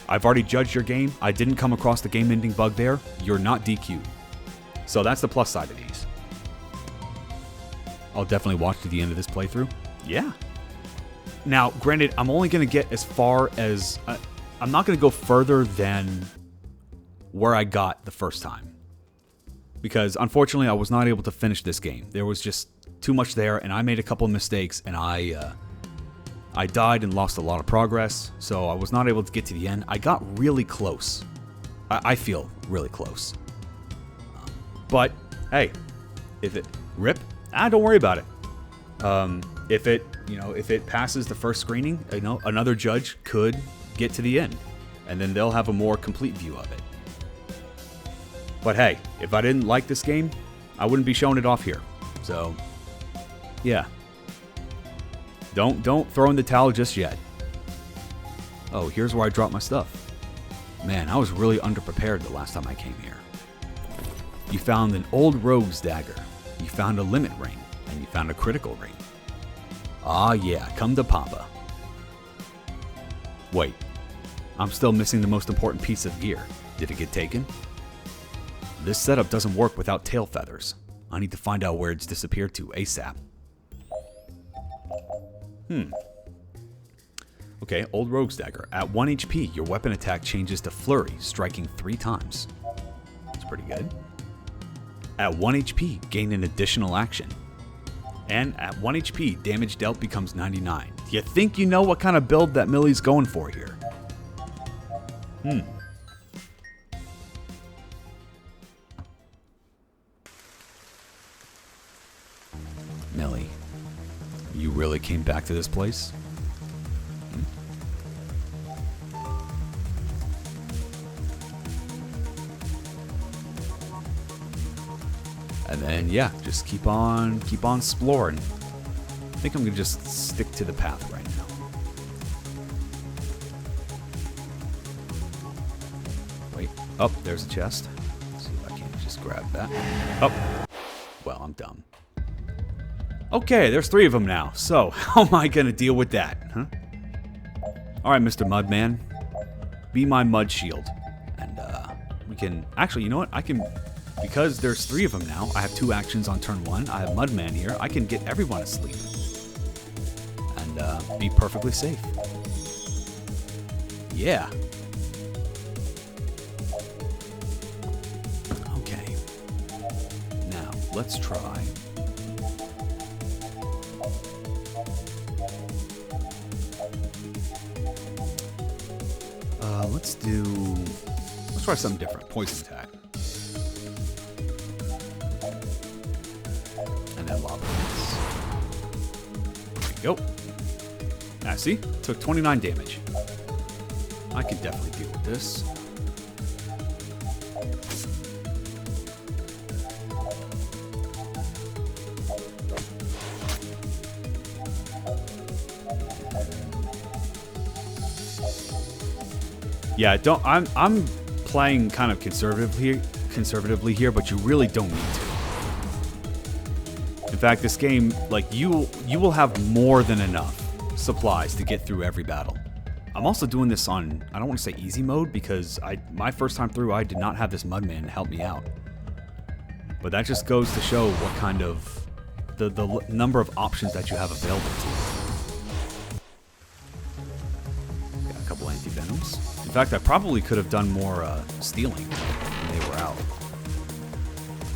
I've already judged your game. I didn't come across the game-ending bug there. You're not DQ'd. So that's the plus side of these. I'll definitely watch to the end of this playthrough. Yeah. Now, granted, I'm only going to get as far as... I'm not going to go further than where I got the first time. Because, unfortunately, I was not able to finish this game. There was just too much there, and I made a couple of mistakes, and I died and lost a lot of progress, so I was not able to get to the end. I got really close. I feel really close. But, hey, if it... Rip? Don't worry about it. If it passes the first screening, another judge could get to the end, and then they'll have a more complete view of it. But hey, if I didn't like this game, I wouldn't be showing it off here. So, yeah. Don't throw in the towel just yet. Oh, here's where I dropped my stuff. Man, I was really underprepared the last time I came here. You found an old rogue's dagger. You found a limit ring, and you found a critical ring. Ah yeah, come to Papa. Wait, I'm still missing the most important piece of gear. Did it get taken? This setup doesn't work without tail feathers. I need to find out where it's disappeared to ASAP. Okay, old rogue's dagger. At 1 HP, your weapon attack changes to flurry, striking 3 times. That's pretty good. At 1 HP, gain an additional action. And at 1 HP, damage dealt becomes 99. Do you think you know what kind of build that Millie's going for here? Millie, you really came back to this place? And then, yeah, just keep on exploring. I think I'm gonna just stick to the path right now. Wait, oh, there's a chest. Let's see if I can just grab that. Oh, well, I'm dumb. Okay, there's 3 of them now. So, how am I gonna deal with that, huh? All right, Mr. Mudman, be my mud shield, and we can actually, you know what? I can. Because there's 3 of them now, I have 2 actions on turn 1. I have Mudman here. I can get everyone asleep. And be perfectly safe. Yeah. Okay. Now, let's try. Let's try something different. Poison attack. that lava is. There we go. Now see? Took 29 damage. I can definitely deal with this. Yeah, I'm playing kind of conservatively here, but you really don't need to. In fact, this game, like you will have more than enough supplies to get through every battle. I'm also doing this on, I don't want to say easy mode, because my first time through I did not have this Mudman to help me out. But that just goes to show what kind of the number of options that you have available to you. Got a couple anti-venoms. In fact, I probably could have done more stealing when they were out.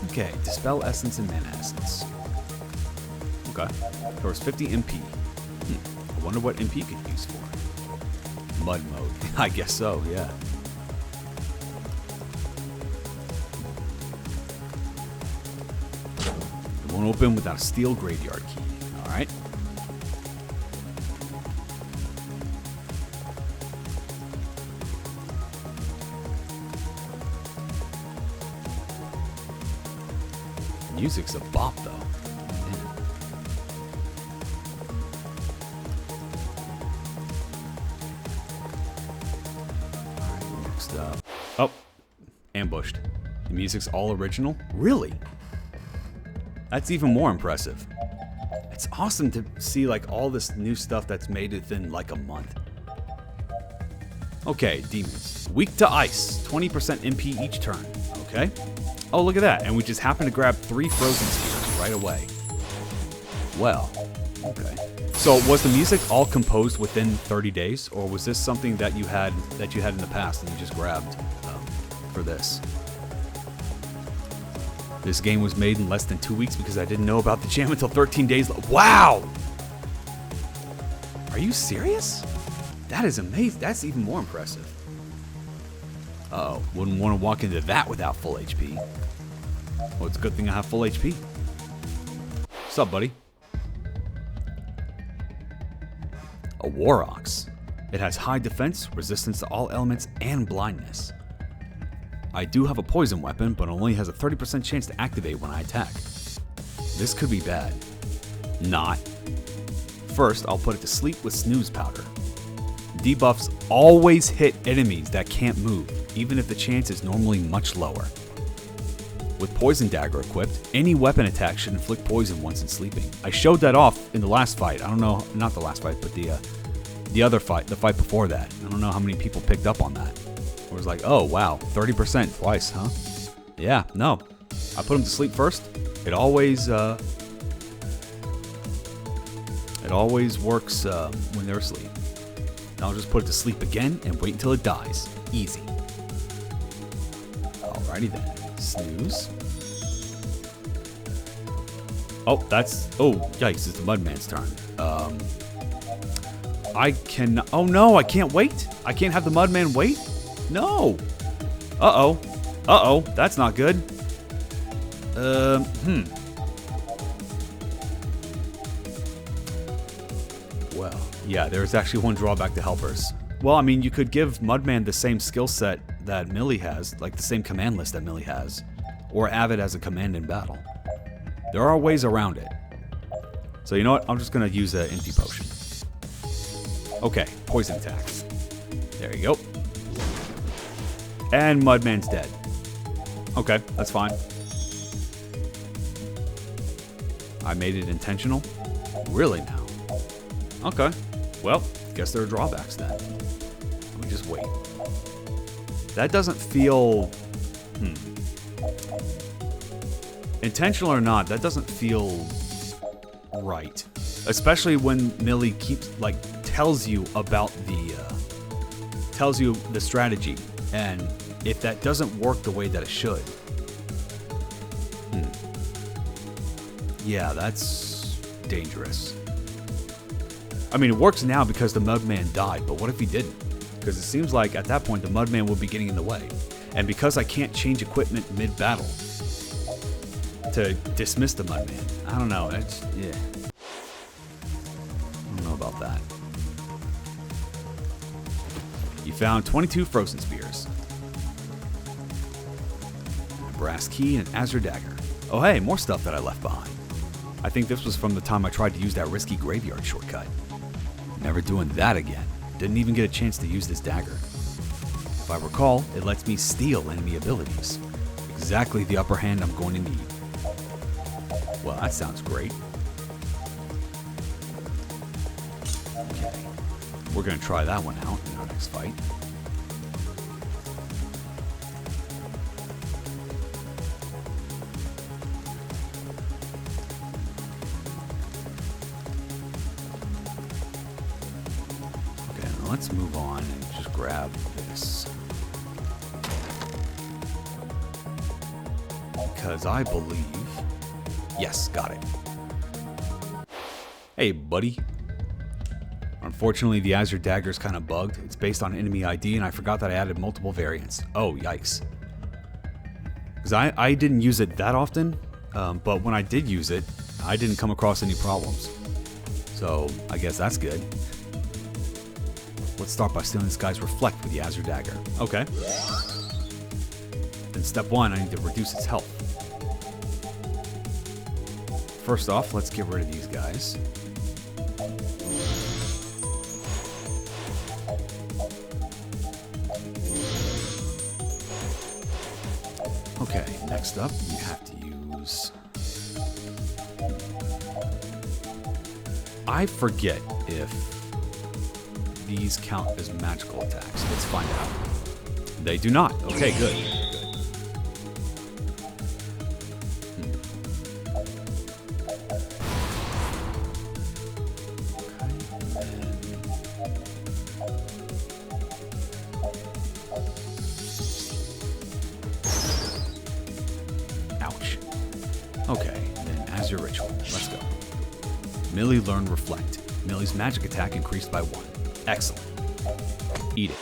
Okay, Dispel Essence and Mana Essence. Okay, covers 50 MP. I wonder what MP could use for. Mud mode. I guess so, yeah. It won't open without a steel graveyard key. Alright. Music's a bop, though. Oh, ambushed. The music's all original? Really? That's even more impressive. It's awesome to see like all this new stuff that's made within like a month. Okay, demons. Weak to ice. 20% MP each turn. Okay. Oh, look at that. And we just happen to grab 3 frozen spheres right away. Well, okay. So was the music all composed within 30 days, or was this something that you had in the past and you just grabbed for this? This game was made in less than 2 weeks because I didn't know about the jam until 13 days. Wow! Are you serious? That is amazing. That's even more impressive. Uh-oh. Wouldn't want to walk into that without full HP. Well, it's a good thing I have full HP. What's up, buddy? A War Ox. It has high defense, resistance to all elements, and blindness. I do have a poison weapon, but only has a 30% chance to activate when I attack. This could be bad. Not. First, I'll put it to sleep with Snooze Powder. Debuffs always hit enemies that can't move, even if the chance is normally much lower. With Poison Dagger equipped, any weapon attack should inflict poison once in sleeping. I showed that off in the last fight. I don't know, not the last fight, but the other fight, the fight before that. I don't know how many people picked up on that. It was like, oh wow, 30% twice, huh? Yeah, no. I put them to sleep first. It always works when they're asleep. I'll just put it to sleep again and wait until it dies. Easy. Alrighty then. Snooze. Oh, yikes, it's the Mudman's turn. Oh no, I can't wait. I can't have the Mudman wait? No. Uh-oh, that's not good. Well, yeah, there's actually one drawback to helpers. Well, I mean, you could give Mudman the same skill set that Millie has, like the same command list that Millie has, or have it as a command in battle. There are ways around it. So you know what? I'm just gonna use an empty potion. Okay, poison attack. There you go. And Mudman's dead. Okay, that's fine. I made it intentional? Really now? Okay. Well, guess there are drawbacks then. Let me just wait. That doesn't feel... Intentional or not, that doesn't feel right. Especially when Millie keeps, like, tells you about tells you the strategy. And if that doesn't work the way that it should. Yeah, that's dangerous. I mean, it works now because the Mudman died, but what if he didn't? Because it seems like at that point the Mudman will be getting in the way. And because I can't change equipment mid-battle, to dismiss the Mudman. I don't know. It's, yeah. I don't know about that. You found 22 frozen spears, a brass key, and an azure dagger. Oh hey, more stuff that I left behind. I think this was from the time I tried to use that risky graveyard shortcut. Never doing that again. Didn't even get a chance to use this dagger. If I recall, it lets me steal enemy abilities. Exactly the upper hand I'm going to need. Well, that sounds great. Okay. We're going to try that one out in our next fight. Okay, now let's move on and just grab this. Because I believe... Yes, got it. Hey, buddy. Unfortunately, the Azure Dagger is kind of bugged. It's based on enemy ID, and I forgot that I added multiple variants. Oh, yikes. Because I didn't use it that often, but when I did use it, I didn't come across any problems. So, I guess that's good. Let's start by stealing this guy's Reflect with the Azure Dagger. Okay. Then step 1, I need to reduce its health. First off, let's get rid of these guys. Okay, next up, you have to use... I forget if these count as magical attacks. Let's find out. They do not. Okay, good. Okay, then as your ritual, let's go. Millie learned Reflect. Millie's magic attack increased by 1. Excellent. Eat it.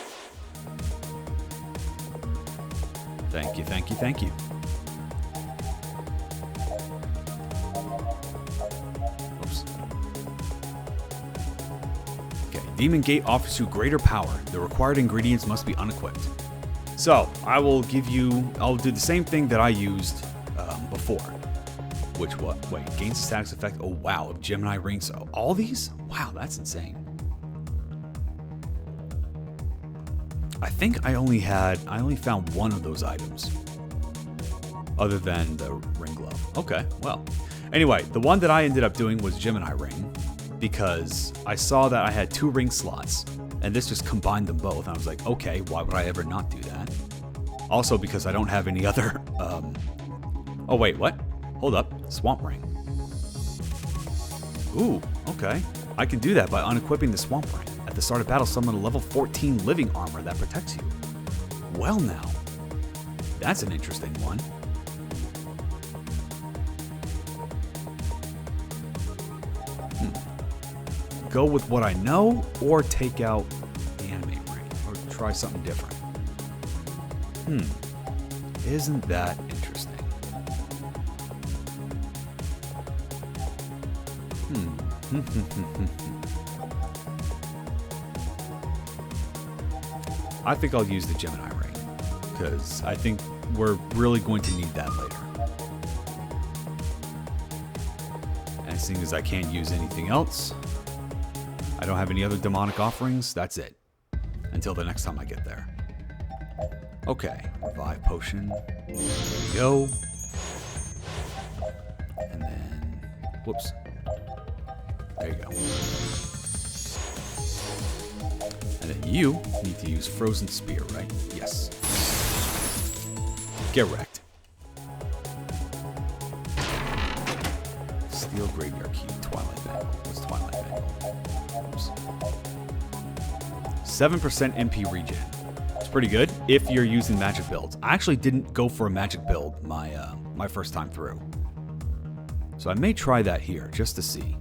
Thank you, thank you, thank you. Oops. Okay, Demon Gate offers you greater power. The required ingredients must be unequipped. So, I'll do the same thing that I used before. Which what? Wait, gains the status effect. Oh wow, of Gemini rings. So all these? Wow, that's insane. I think I only found one of those items. Other than the ring glove. Okay, well. Anyway, the one that I ended up doing was Gemini ring. Because I saw that I had 2 ring slots. And this just combined them both. And I was like, okay, why would I ever not do that? Also because I don't have any other... Oh wait, what? Hold up. Swamp Ring. Ooh, okay. I can do that by unequipping the Swamp Ring. At the start of battle, summon a level 14 living armor that protects you. Well now. That's an interesting one. Go with what I know, or take out the animate ring, or try something different. Isn't that interesting? I think I'll use the Gemini ring, because I think we're really going to need that later. And seeing as I can't use anything else, I don't have any other demonic offerings, that's it. Until the next time I get there. Okay, revive potion. There we go. And then, whoops. There you go. And then you need to use Frozen Spear, right? Yes. Get wrecked. Steel Graveyard Key, Twilight Bangle. What's Twilight Bangle? Oops. 7% MP regen. It's pretty good if you're using magic builds. I actually didn't go for a magic build my first time through. So I may try that here just to see.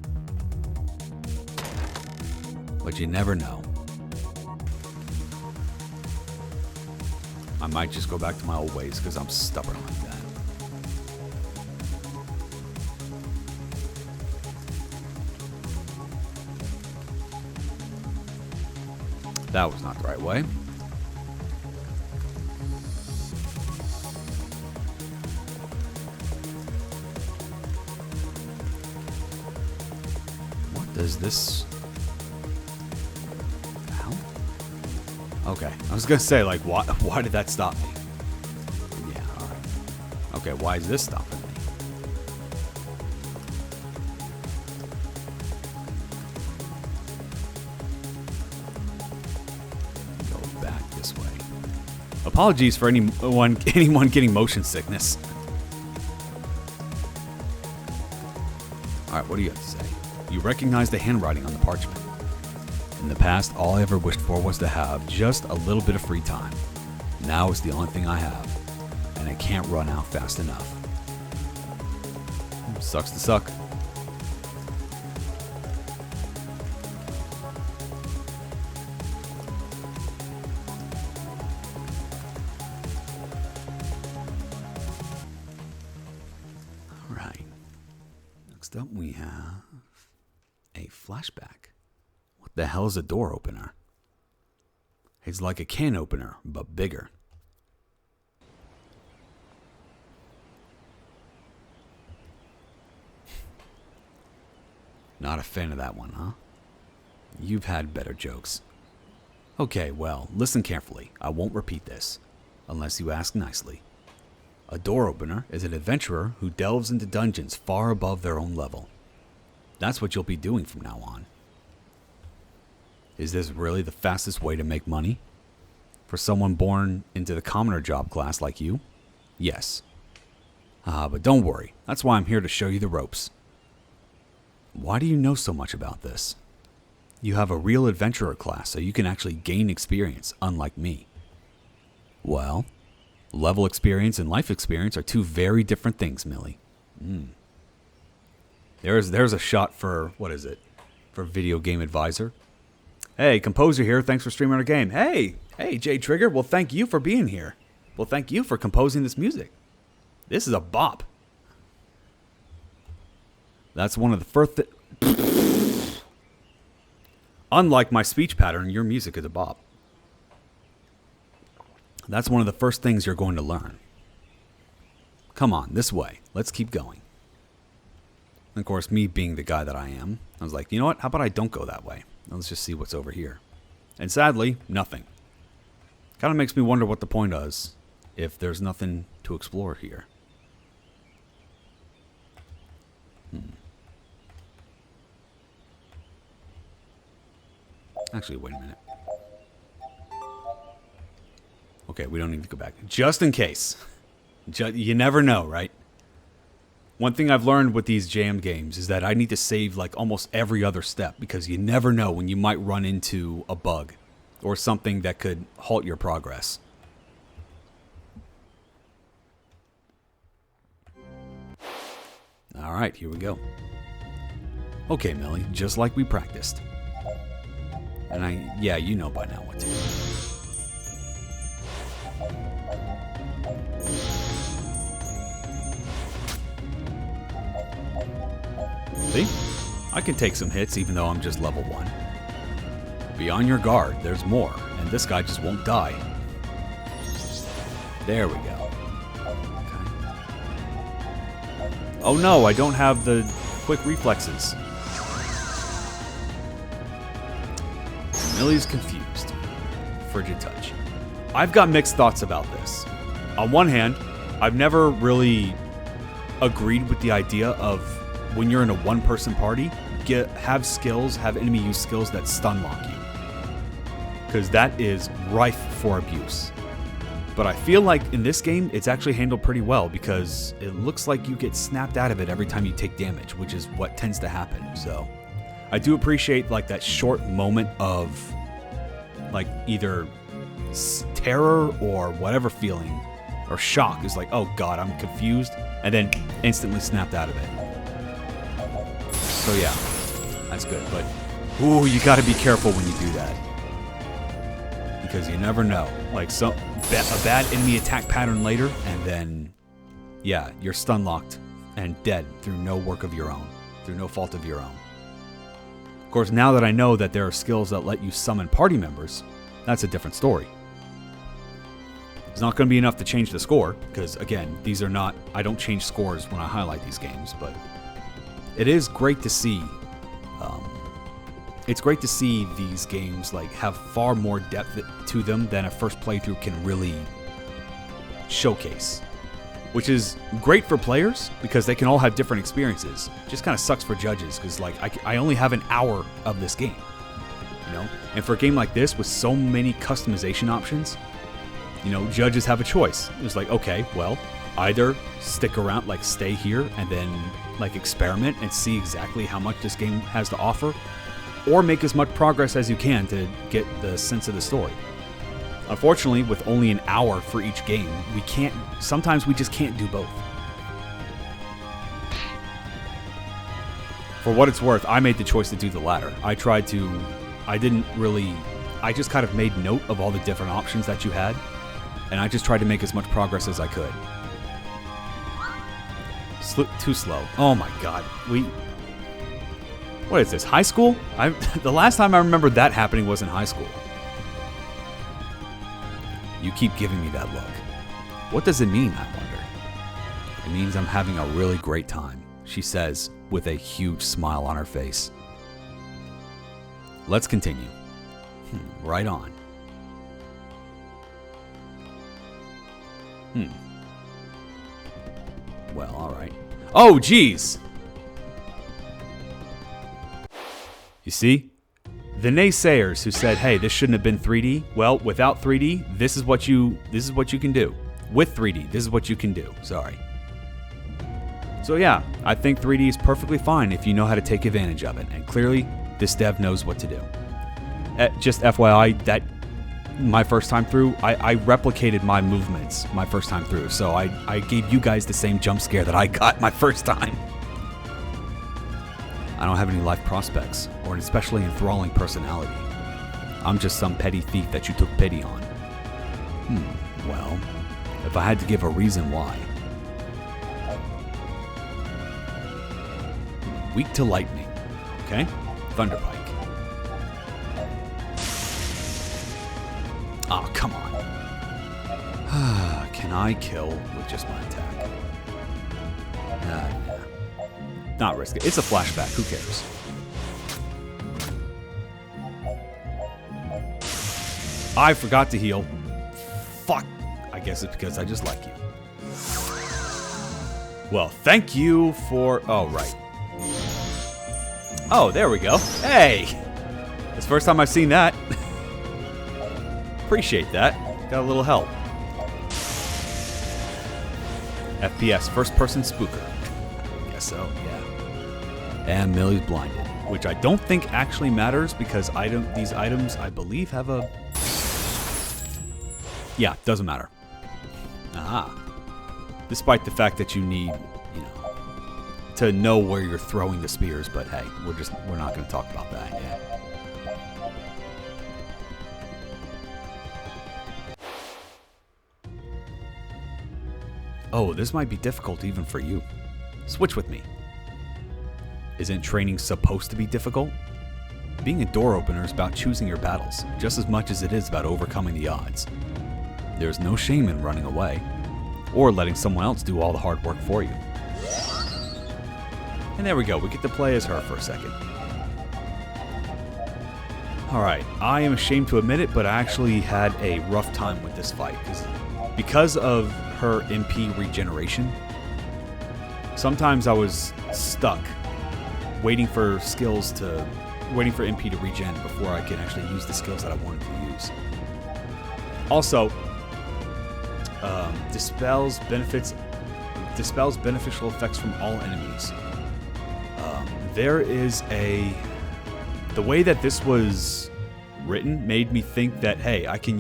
But you never know. I might just go back to my old ways because I'm stubborn like that. That was not the right way. What does this... Hell? Okay, I was gonna say, like, why did that stop me? Yeah, alright. Okay, why is this stopping me? Go back this way. Apologies for anyone getting motion sickness. Alright, what do you have to say? You recognize the handwriting on the parchment. In the past, all I ever wished for was to have just a little bit of free time. Now it's the only thing I have, and it can't run out fast enough. Sucks to suck. Alright. Next up we have a flashback. What the hell is a door opener? It's like a can opener, but bigger. Not a fan of that one, huh? You've had better jokes. Okay, well, listen carefully. I won't repeat this, unless you ask nicely. A door opener is an adventurer who delves into dungeons far above their own level. That's what you'll be doing from now on. Is this really the fastest way to make money? For someone born into the commoner job class like you? Yes. But don't worry. That's why I'm here to show you the ropes. Why do you know so much about this? You have a real adventurer class, so you can actually gain experience, unlike me. Well, level experience and life experience are two very different things, Millie. There's a shot for, what is it? For Video Game Advisor. Hey, Composer here. Thanks for streaming our game. Hey, J Trigger. Well, thank you for being here. Well, thank you for composing this music. This is a bop. That's one of the first... Unlike my speech pattern, your music is a bop. That's one of the first things you're going to learn. Come on, this way. Let's keep going. And of course, me being the guy that I am, I was like, you know what? How about I don't go that way? Let's just see what's over here. And sadly, nothing. Kind of makes me wonder what the point is if there's nothing to explore here. Actually, wait a minute. Okay, we don't need to go back. Just in case. You never know, right? One thing I've learned with these jam games is that I need to save like almost every other step because you never know when you might run into a bug or something that could halt your progress. Alright, here we go. Okay, Millie, just like we practiced. And yeah, you know by now what to do. See? I can take some hits even though I'm just level 1. Be on your guard, there's more, and this guy just won't die. There we go. Okay. Oh no, I don't have the quick reflexes. Millie's confused. Frigid touch. I've got mixed thoughts about this. On one hand, I've never really agreed with the idea of when you're in a one-person party, have enemy use skills that stun lock you. Because that is rife for abuse. But I feel like in this game, it's actually handled pretty well because it looks like you get snapped out of it every time you take damage, which is what tends to happen. So I do appreciate like that short moment of like either terror or whatever feeling or shock is like, oh god, I'm confused, and then instantly snapped out of it. So yeah, that's good, but ooh, you gotta be careful when you do that. Because you never know. Like a bad enemy attack pattern later, and then, yeah, you're stun locked and dead through no work of your own, through no fault of your own. Of course, now that I know that there are skills that let you summon party members, that's a different story. It's not going to be enough to change the score, because again, these are not, I don't change scores when I highlight these games, but it is great to see. It's great to see these games like have far more depth to them than a first playthrough can really showcase, which is great for players because they can all have different experiences. Just kind of sucks for judges because like I only have an hour of this game, you know. And for a game like this with so many customization options, you know, judges have a choice. It's like, okay, well, either stick around, like stay here and then like experiment and see exactly how much this game has to offer, or make as much progress as you can to get the sense of the story. Unfortunately, with only an hour for each game, sometimes we just can't do both. For what it's worth, I made the choice to do the latter. I just kind of made note of all the different options that you had, and I just tried to make as much progress as I could. Too slow. Oh my god. What is this, high school? The last time I remember that happening was in high school. You keep giving me that look. What does it mean, I wonder? It means I'm having a really great time, she says with a huge smile on her face. Let's continue. Right on. Well, alright. Oh, geez! You see? The naysayers who said, hey, this shouldn't have been 3D, well, without 3D, this is what you can do. With 3D, this is what you can do. Sorry. So yeah, I think 3D is perfectly fine if you know how to take advantage of it, and clearly, this dev knows what to do. Just FYI, that my first time through, I replicated my movements my first time through, so I gave you guys the same jump scare that I got my first time. I don't have any life prospects, or an especially enthralling personality. I'm just some petty thief that you took pity on. Well, if I had to give a reason why. Weak to lightning, okay? Thunderpike. Oh, come on. Can I kill with just my attack? Nah. Not risk it. It's a flashback. Who cares? I forgot to heal. Fuck. I guess it's because I just like you. Well, thank you for... Oh, right. Oh, there we go. Hey! It's the first time I've seen that. Appreciate that. Got a little help. FPS, first person spooker. I guess so, yeah. And Millie's blinded, which I don't think actually matters because these items, I believe, have a... Yeah, doesn't matter. Aha. Despite the fact that you need, to know where you're throwing the spears, but hey, we're not going to talk about that yet. Oh, this might be difficult even for you. Switch with me. Isn't training supposed to be difficult? Being a door opener is about choosing your battles, just as much as it is about overcoming the odds. There's no shame in running away, or letting someone else do all the hard work for you. And there we go, we get to play as her for a second. Alright, I am ashamed to admit it, but I actually had a rough time with this fight, because of her MP regeneration. Sometimes I was stuck waiting for MP to regen before I can actually use the skills that I wanted to use. Also, dispels beneficial effects from all enemies. The way that this was written made me think that, hey, I can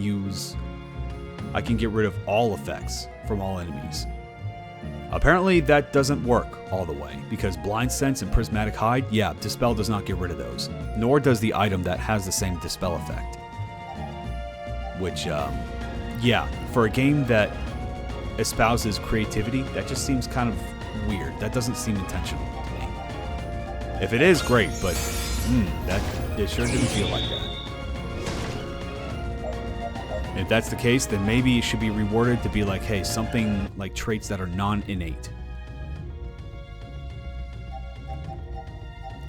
get rid of all effects from all enemies. Apparently that doesn't work all the way, because Blind Sense and Prismatic Hide, yeah, Dispel does not get rid of those, nor does the item that has the same Dispel effect. Which, yeah, for a game that espouses creativity, that just seems kind of weird. That doesn't seem intentional to me. If it is, great, but it sure didn't feel like that. If that's the case, then maybe it should be rewarded to be like, hey, something like traits that are non-innate.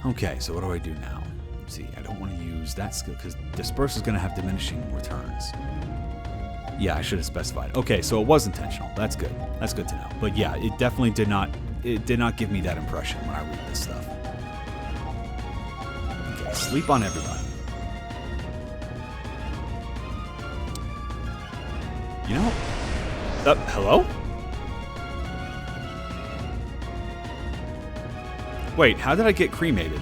Okay, so what do I do now? Let's see, I don't want to use that skill because Disperse is going to have diminishing returns. Yeah, I should have specified. Okay, so it was intentional. That's good. That's good to know. But yeah, it definitely did not give me that impression when I read this stuff. Okay, sleep on everybody. You know, hello? Wait, how did I get cremated?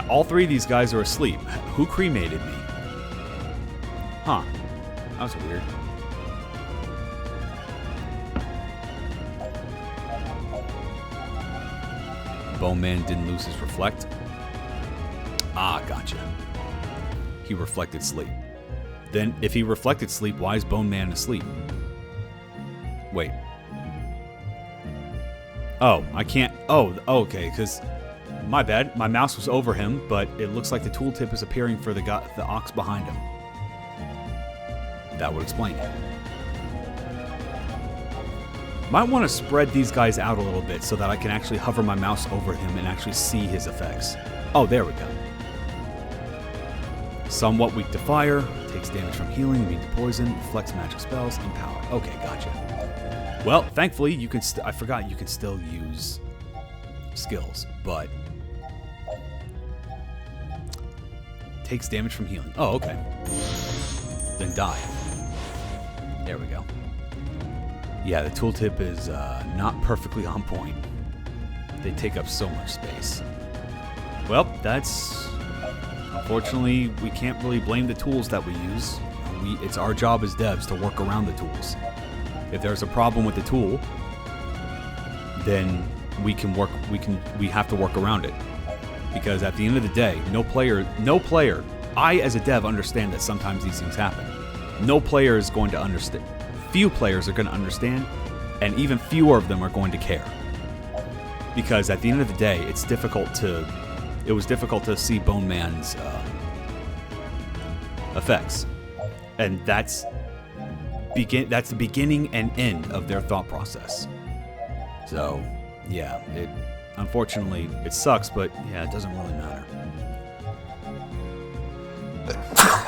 All three of these guys are asleep. Who cremated me? Huh. That was weird. Bone Man didn't lose his reflect. Ah, gotcha. He reflected sleep. Then, if he reflected sleep, why is Bone Man asleep? Wait. Oh, I can't... Oh, okay, because... My bad. My mouse was over him, but it looks like the tooltip is appearing for the ox behind him. That would explain it. Might want to spread these guys out a little bit so that I can actually hover my mouse over him and actually see his effects. Oh, there we go. Somewhat weak to fire, takes damage from healing, immune to poison, reflects magic spells, and power. Okay, gotcha. Well, thankfully, you can. I forgot you can still use skills, but takes damage from healing. Oh, okay. Then die. There we go. Yeah, the tooltip is not perfectly on point. They take up so much space. Well, that's... Unfortunately, we can't really blame the tools that we use. It's our job as devs to work around the tools. If there's a problem with the tool, then we have to work around it. Because at the end of the day, no player, I as a dev understand that sometimes these things happen. No player is going to understand. Few players are going to understand, and even fewer of them are going to care. Because at the end of the day, it was difficult to see Bone Man's effects. And that's the beginning and end of their thought process. So, yeah, unfortunately, it sucks, but yeah, it doesn't really matter.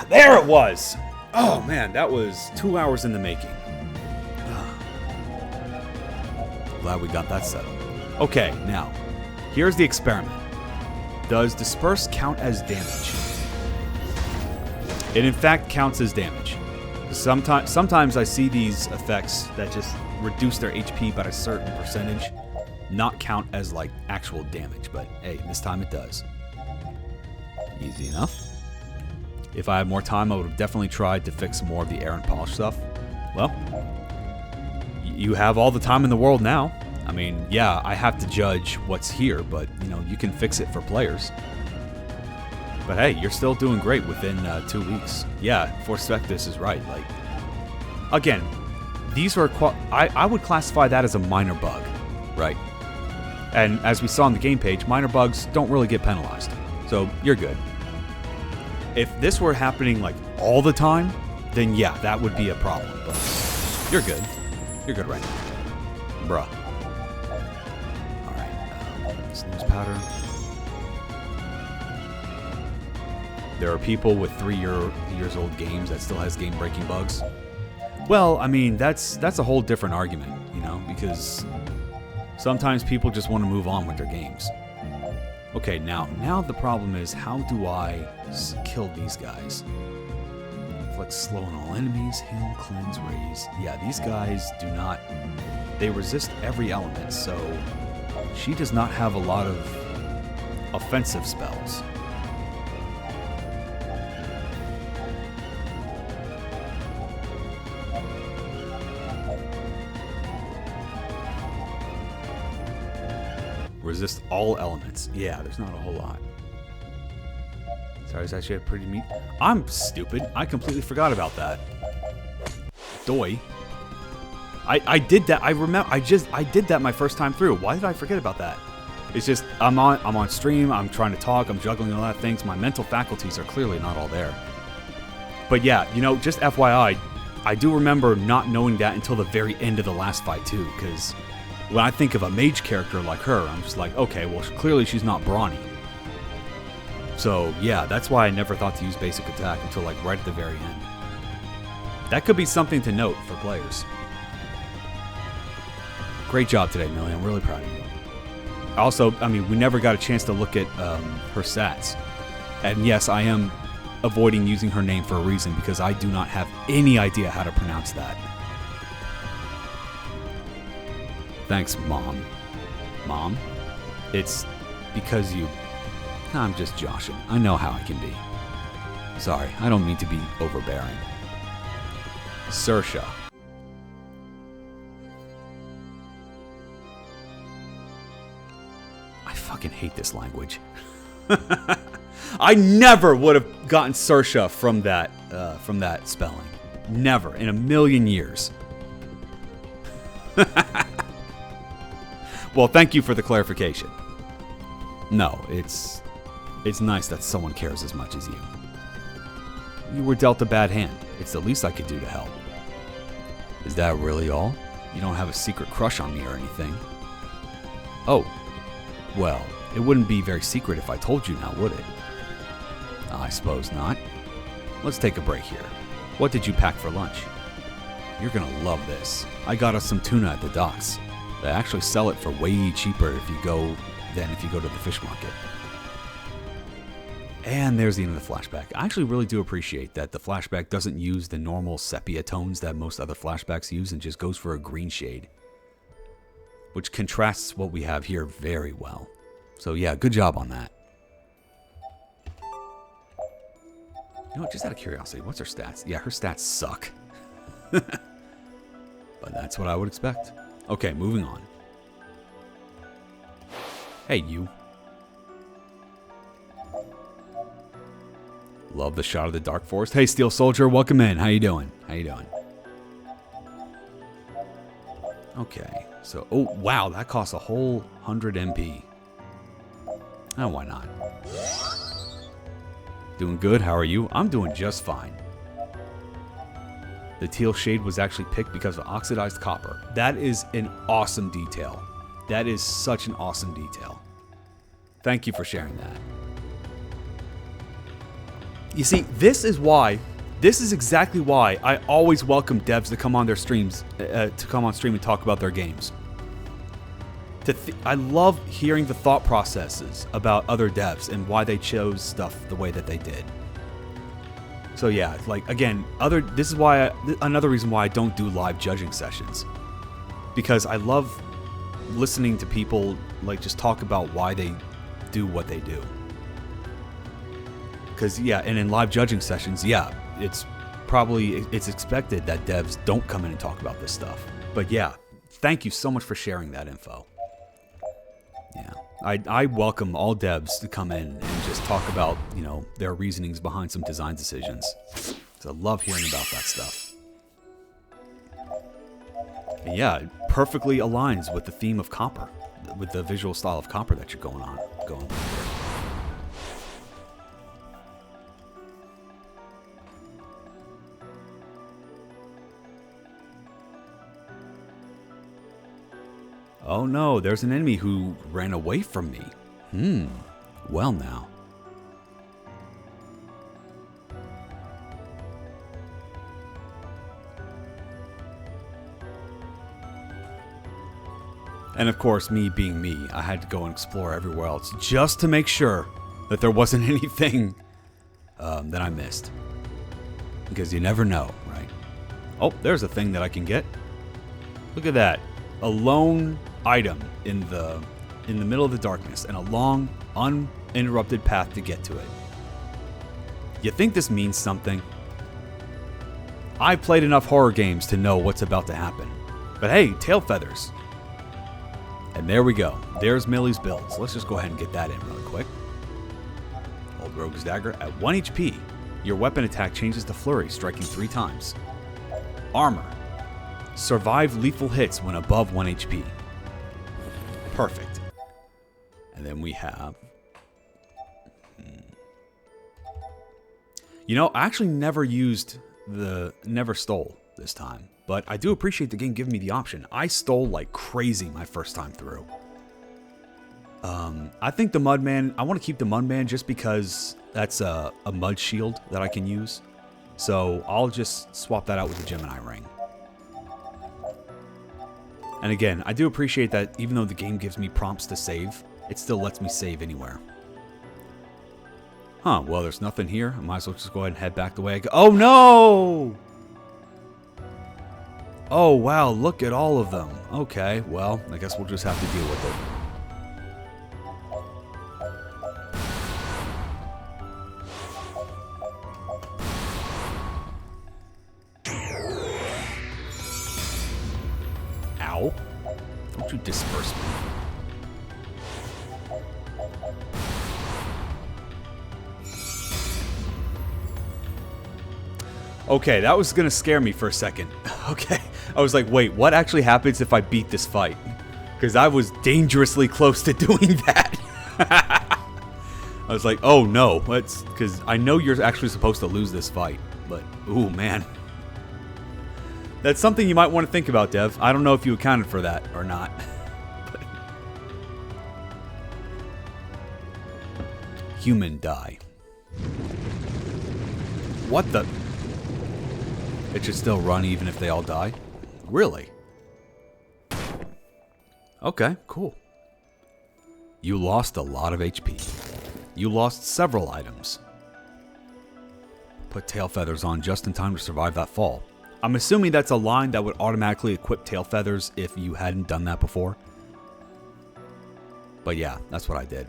There it was! Oh man, that was 2 hours in the making. Glad we got that settled. Okay, now, here's the experiment. Does Disperse count as damage? It in fact counts as damage. Sometimes I see these effects that just reduce their HP by a certain percentage not count as like actual damage, but hey, this time it does. Easy enough. If I had more time, I would have definitely tried to fix more of the air and polish stuff. Well, you have all the time in the world now. I mean, yeah, I have to judge what's here, but you know, you can fix it for players. But hey, you're still doing great within 2 weeks. Yeah, Forspectus is right. Like, again, these are I would classify that as a minor bug, right? And as we saw on the game page, minor bugs don't really get penalized, so you're good. If this were happening like all the time, then yeah, that would be a problem. But you're good. You're good right now, bruh. All right, snooze powder. There are people with 3 years old games that still has game-breaking bugs. Well, I mean, that's a whole different argument, you know, because sometimes people just want to move on with their games. Okay, now the problem is, how do I kill these guys? Inflict slow on all enemies, heal, cleanse, raise. Yeah, these guys do not... They resist every element, so she does not have a lot of offensive spells. Resist all elements. Yeah, there's not a whole lot. Sorry, it's actually a pretty meat. I'm stupid. I completely forgot about that. Doi. I did that. I remember. I did that my first time through. Why did I forget about that? It's just I'm on stream. I'm trying to talk. I'm juggling a lot of things. My mental faculties are clearly not all there. But yeah, you know, just FYI, I do remember not knowing that until the very end of the last fight too, because when I think of a mage character like her, I'm just like, okay, well, clearly she's not brawny. So yeah, that's why I never thought to use basic attack until like right at the very end. That could be something to note for players. Great job today, Millie. I'm really proud of you. Also, I mean, we never got a chance to look at her stats. And yes, I am avoiding using her name for a reason, because I do not have any idea how to pronounce that. Thanks, Mom. Mom? It's because you... I'm just joshing. I know how I can be. Sorry, I don't mean to be overbearing. Saoirse. I fucking hate this language. I never would have gotten Saoirse from that spelling. Never in a million years. Well, thank you for the clarification. No, it's nice that someone cares as much as you. You were dealt a bad hand. It's the least I could do to help. Is that really all? You don't have a secret crush on me or anything? Oh, well, it wouldn't be very secret if I told you now, would it? I suppose not. Let's take a break here. What did you pack for lunch? You're gonna love this. I got us some tuna at the docks. They actually sell it for way cheaper than if you go to the fish market. And there's the end of the flashback. I actually really do appreciate that the flashback doesn't use the normal sepia tones that most other flashbacks use and just goes for a green shade, which contrasts what we have here very well. So yeah, good job on that. You know what, just out of curiosity, what's her stats? Yeah, her stats suck. But that's what I would expect. Okay, moving on. Hey, you. Love the shot of the Dark Forest. Hey, Steel Soldier, welcome in. How you doing? How you doing? Okay, so, oh, wow, that costs a whole 100 MP. Oh, why not? Doing good, how are you? I'm doing just fine. The teal shade was actually picked because of oxidized copper. That is an awesome detail. That is such an awesome detail. Thank you for sharing that. You see, this is exactly why I always welcome devs to come on their streams, to come on stream and talk about their games. I love hearing the thought processes about other devs and why they chose stuff the way that they did. So yeah, like again, this is why another reason why I don't do live judging sessions, because I love listening to people like just talk about why they do what they do. Because yeah, and in live judging sessions, yeah, it's expected that devs don't come in and talk about this stuff. But yeah, thank you so much for sharing that info. Yeah, I welcome all devs to come in and just talk about, you know, their reasonings behind some design decisions. So I love hearing about that stuff. And yeah, it perfectly aligns with the theme of Copper, with the visual style of Copper that you're going with here. Oh no, there's an enemy who ran away from me. Well now. And of course, me being me, I had to go and explore everywhere else just to make sure that there wasn't anything that I missed. Because you never know, right? Oh, there's a thing that I can get. Look at that. A lone item in the middle of the darkness and a long, uninterrupted path to get to it. You think this means something? I've played enough horror games to know what's about to happen. But hey, tail feathers. And there we go. There's Millie's build. So let's just go ahead and get that in really quick. Old Rogue's Dagger. At 1 HP, your weapon attack changes to Flurry, striking 3 times. Armor. Survive lethal hits when above 1 HP. Perfect. And then we have... You know, I actually never stole this time. But I do appreciate the game giving me the option. I stole like crazy my first time through. I think the Mudman, I want to keep the Mudman just because that's a mud shield that I can use. So I'll just swap that out with the Gemini ring. And again, I do appreciate that even though the game gives me prompts to save, it still lets me save anywhere. Huh, well there's nothing here. I might as well just go ahead and head back the way I go. Oh no! Oh wow, look at all of them. Okay, well, I guess we'll just have to deal with it. Ow. Don't you disperse me. Okay, that was gonna scare me for a second. Okay, I was like, wait, what actually happens if I beat this fight? Because I was dangerously close to doing that. I was like, oh no, because I know you're actually supposed to lose this fight, but ooh man. That's something you might want to think about, Dev. I don't know if you accounted for that or not. Human die. What the? It should still run even if they all die? Really? Okay, cool. You lost a lot of HP. You lost several items. Put tail feathers on just in time to survive that fall. I'm assuming that's a line that would automatically equip tail feathers if you hadn't done that before. But yeah, that's what I did.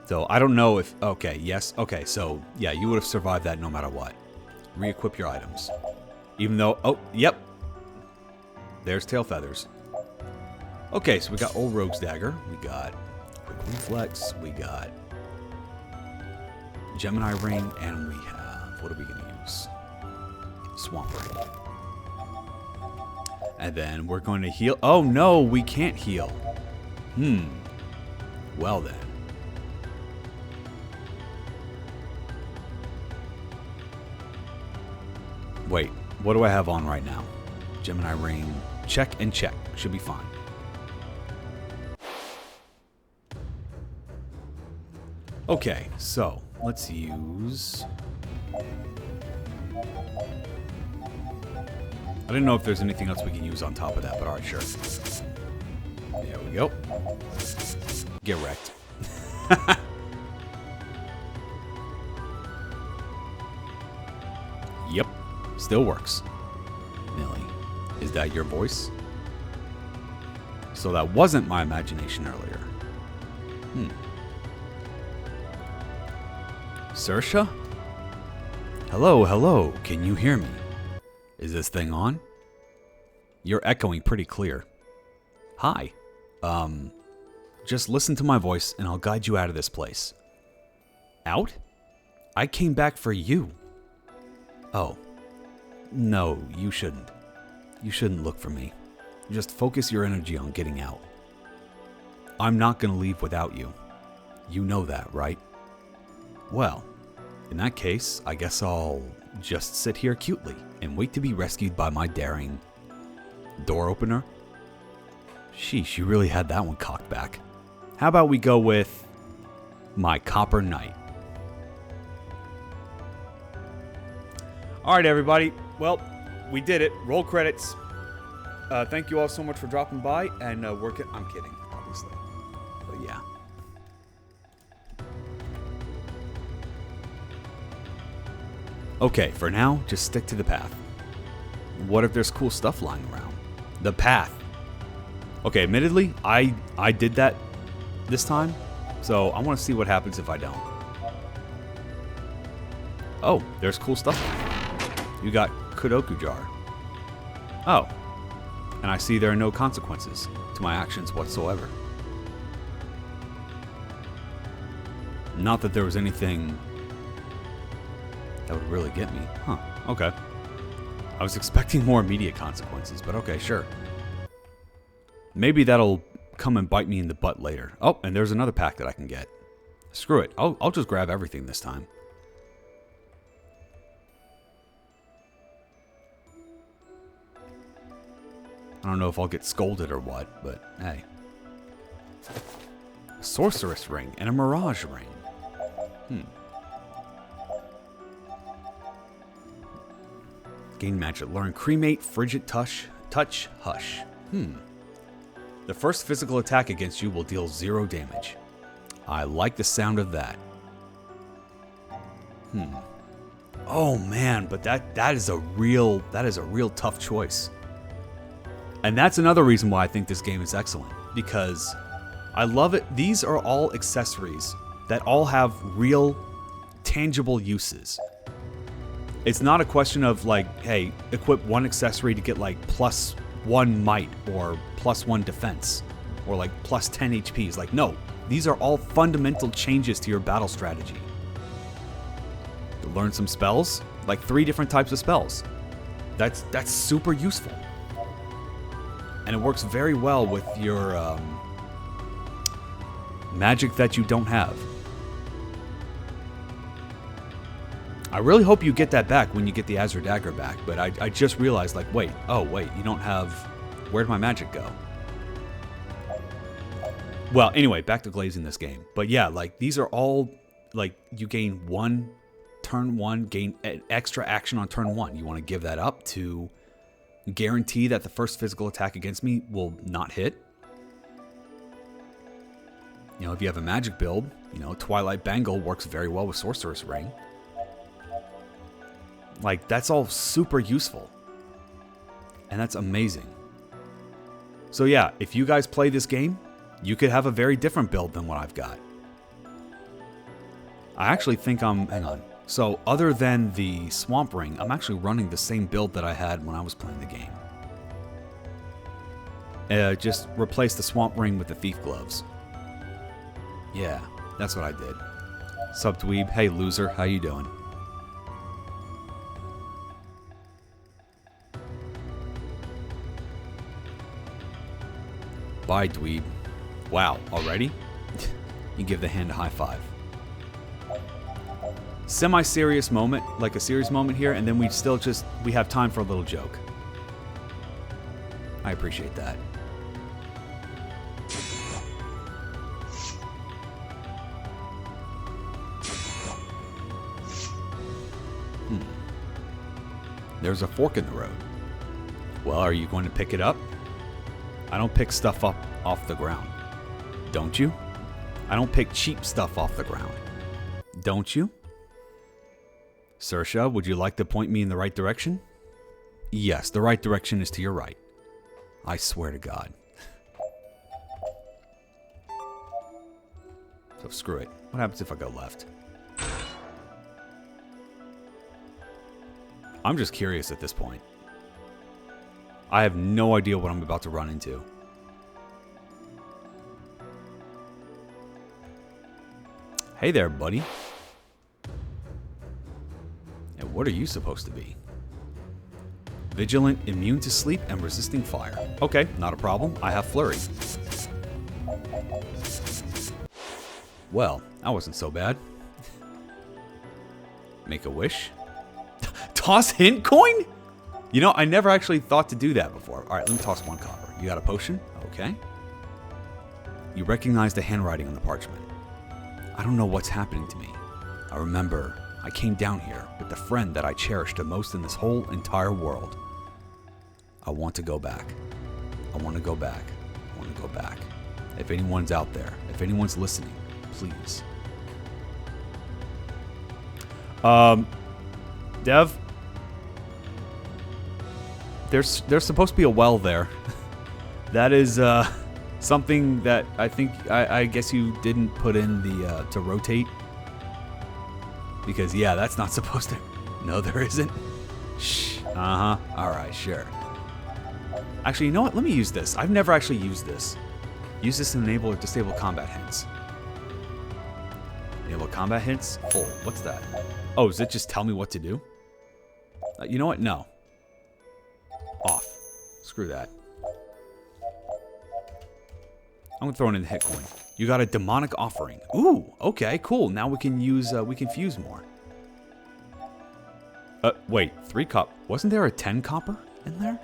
So I don't know if... Okay, yes. Okay, so yeah, you would have survived that no matter what. Re-equip your items. Even though... Oh, yep. There's tail feathers. Okay, so we got Old Rogue's Dagger. We got Quick Reflex. We got Gemini Ring. And we have... What are we going to use? Swamp Ring. And then we're going to heal... Oh, no, we can't heal. Well, then. Wait, what do I have on right now? Gemini Ring. Check and check. Should be fine. Okay, so let's use... I didn't know if there's anything else we can use on top of that, but alright, sure. There we go. Get wrecked. Yep, still works. Millie, is that your voice? So that wasn't my imagination earlier. Saoirse? Hello, hello, can you hear me? Is this thing on? You're echoing pretty clear. Hi. Just listen to my voice and I'll guide you out of this place. Out? I came back for you. Oh. No, you shouldn't. You shouldn't look for me. Just focus your energy on getting out. I'm not gonna leave without you. You know that, right? Well, in that case, I guess I'll just sit here cutely and wait to be rescued by my daring door opener. Sheesh, you really had that one cocked back. How about we go with my Copper Knight? Alright, everybody. Well, we did it. Roll credits. Thank you all so much for dropping by and working. I'm kidding, obviously. But yeah. Okay, for now, just stick to the path. What if there's cool stuff lying around? The path. Okay, admittedly, I did that this time, so I want to see what happens if I don't. Oh, there's cool stuff. You got Kudoku Jar. Oh, and I see there are no consequences to my actions whatsoever. Not that there was anything that would really get me. Huh, okay. I was expecting more immediate consequences, but okay, sure. Maybe that'll come and bite me in the butt later. Oh, and there's another pack that I can get. Screw it. I'll just grab everything this time. don't know if I'll get scolded or what, but hey. A sorceress ring and a mirage ring. Gain magic. Learn cremate, frigid touch, hush. The first physical attack against you will deal 0 damage. I like the sound of that. Oh man, but that is a real tough choice. And that's another reason why I think this game is excellent, because I love it. These are all accessories that all have real tangible uses. It's not a question of like, hey, equip one accessory to get like +1 might or +1 defense or like +10 HP. It's like, no, these are all fundamental changes to your battle strategy. To learn some spells, like 3 different types of spells. That's super useful. And it works very well with your magic that you don't have. I really hope you get that back when you get the Azure Dagger back, but I just realized, like, wait, you don't have... Where'd my magic go? Well, anyway, back to glazing this game. But yeah, like, these are all, like, you gain turn 1, gain an extra action on turn 1. You want to give that up to guarantee that the first physical attack against me will not hit. You know, if you have a magic build, you know, Twilight Bangle works very well with Sorceress Ring. Like, that's all super useful. And that's amazing. So yeah, if you guys play this game, you could have a very different build than what I've got. I actually think hang on. So other than the Swamp Ring, I'm actually running the same build that I had when I was playing the game. Just replace the Swamp Ring with the Thief Gloves. Yeah, that's what I did. Sup, dweeb? Hey, loser. How you doing? Bye, dweeb. Wow, already? You give the hand a high five. Semi-serious moment, like a serious moment here, and then we have time for a little joke. I appreciate that. There's a fork in the road. Well, are you going to pick it up? I don't pick stuff up off the ground. Don't you? I don't pick cheap stuff off the ground. Don't you? Saoirse, would you like to point me in the right direction? Yes, the right direction is to your right. I swear to God. So screw it. What happens if I go left? I'm just curious at this point. I have no idea what I'm about to run into. Hey there, buddy. And what are you supposed to be? Vigilant, immune to sleep, and resisting fire. Okay, not a problem. I have flurry. Well, that wasn't so bad. Make a wish. Toss hint coin? You know, I never actually thought to do that before. All right, let me toss 1 copper. You got a potion? Okay. You recognize the handwriting on the parchment. I don't know what's happening to me. I remember I came down here with the friend that I cherished the most in this whole entire world. I want to go back. I want to go back. I want to go back. If anyone's out there, if anyone's listening, please. Dev? There's supposed to be a well there. That is something that I guess you didn't put in the to rotate. Because yeah, that's not supposed to. No, there isn't. Shh. All right, sure. Actually, you know what? Let me use this. I've never actually used this. Use this to enable or disable combat hints. Enable combat hints. Full. What's that? Oh, does it just tell me what to do? You know what? No. Off. Screw that. I'm gonna throw it in the hit coin. You got a demonic offering. Ooh, okay, cool. Now we can use, we can fuse more. Wait, 3 copper. Wasn't there a 10 copper in there?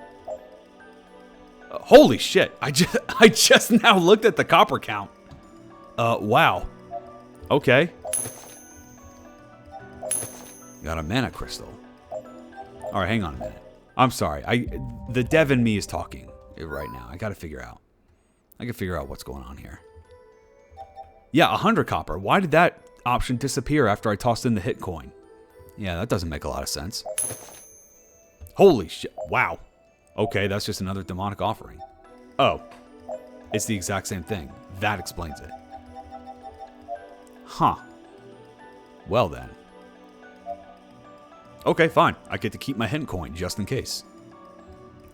Holy shit. I just now looked at the copper count. Wow. Okay. Got a mana crystal. All right, hang on a minute. I'm sorry. The dev in me is talking right now. I got to figure out. I can figure out what's going on here. Yeah, 100 copper. Why did that option disappear after I tossed in the hit coin? Yeah, that doesn't make a lot of sense. Holy shit. Wow. Okay, that's just another demonic offering. Oh. It's the exact same thing. That explains it. Huh. Well then. Okay, fine. I get to keep my hint coin just in case.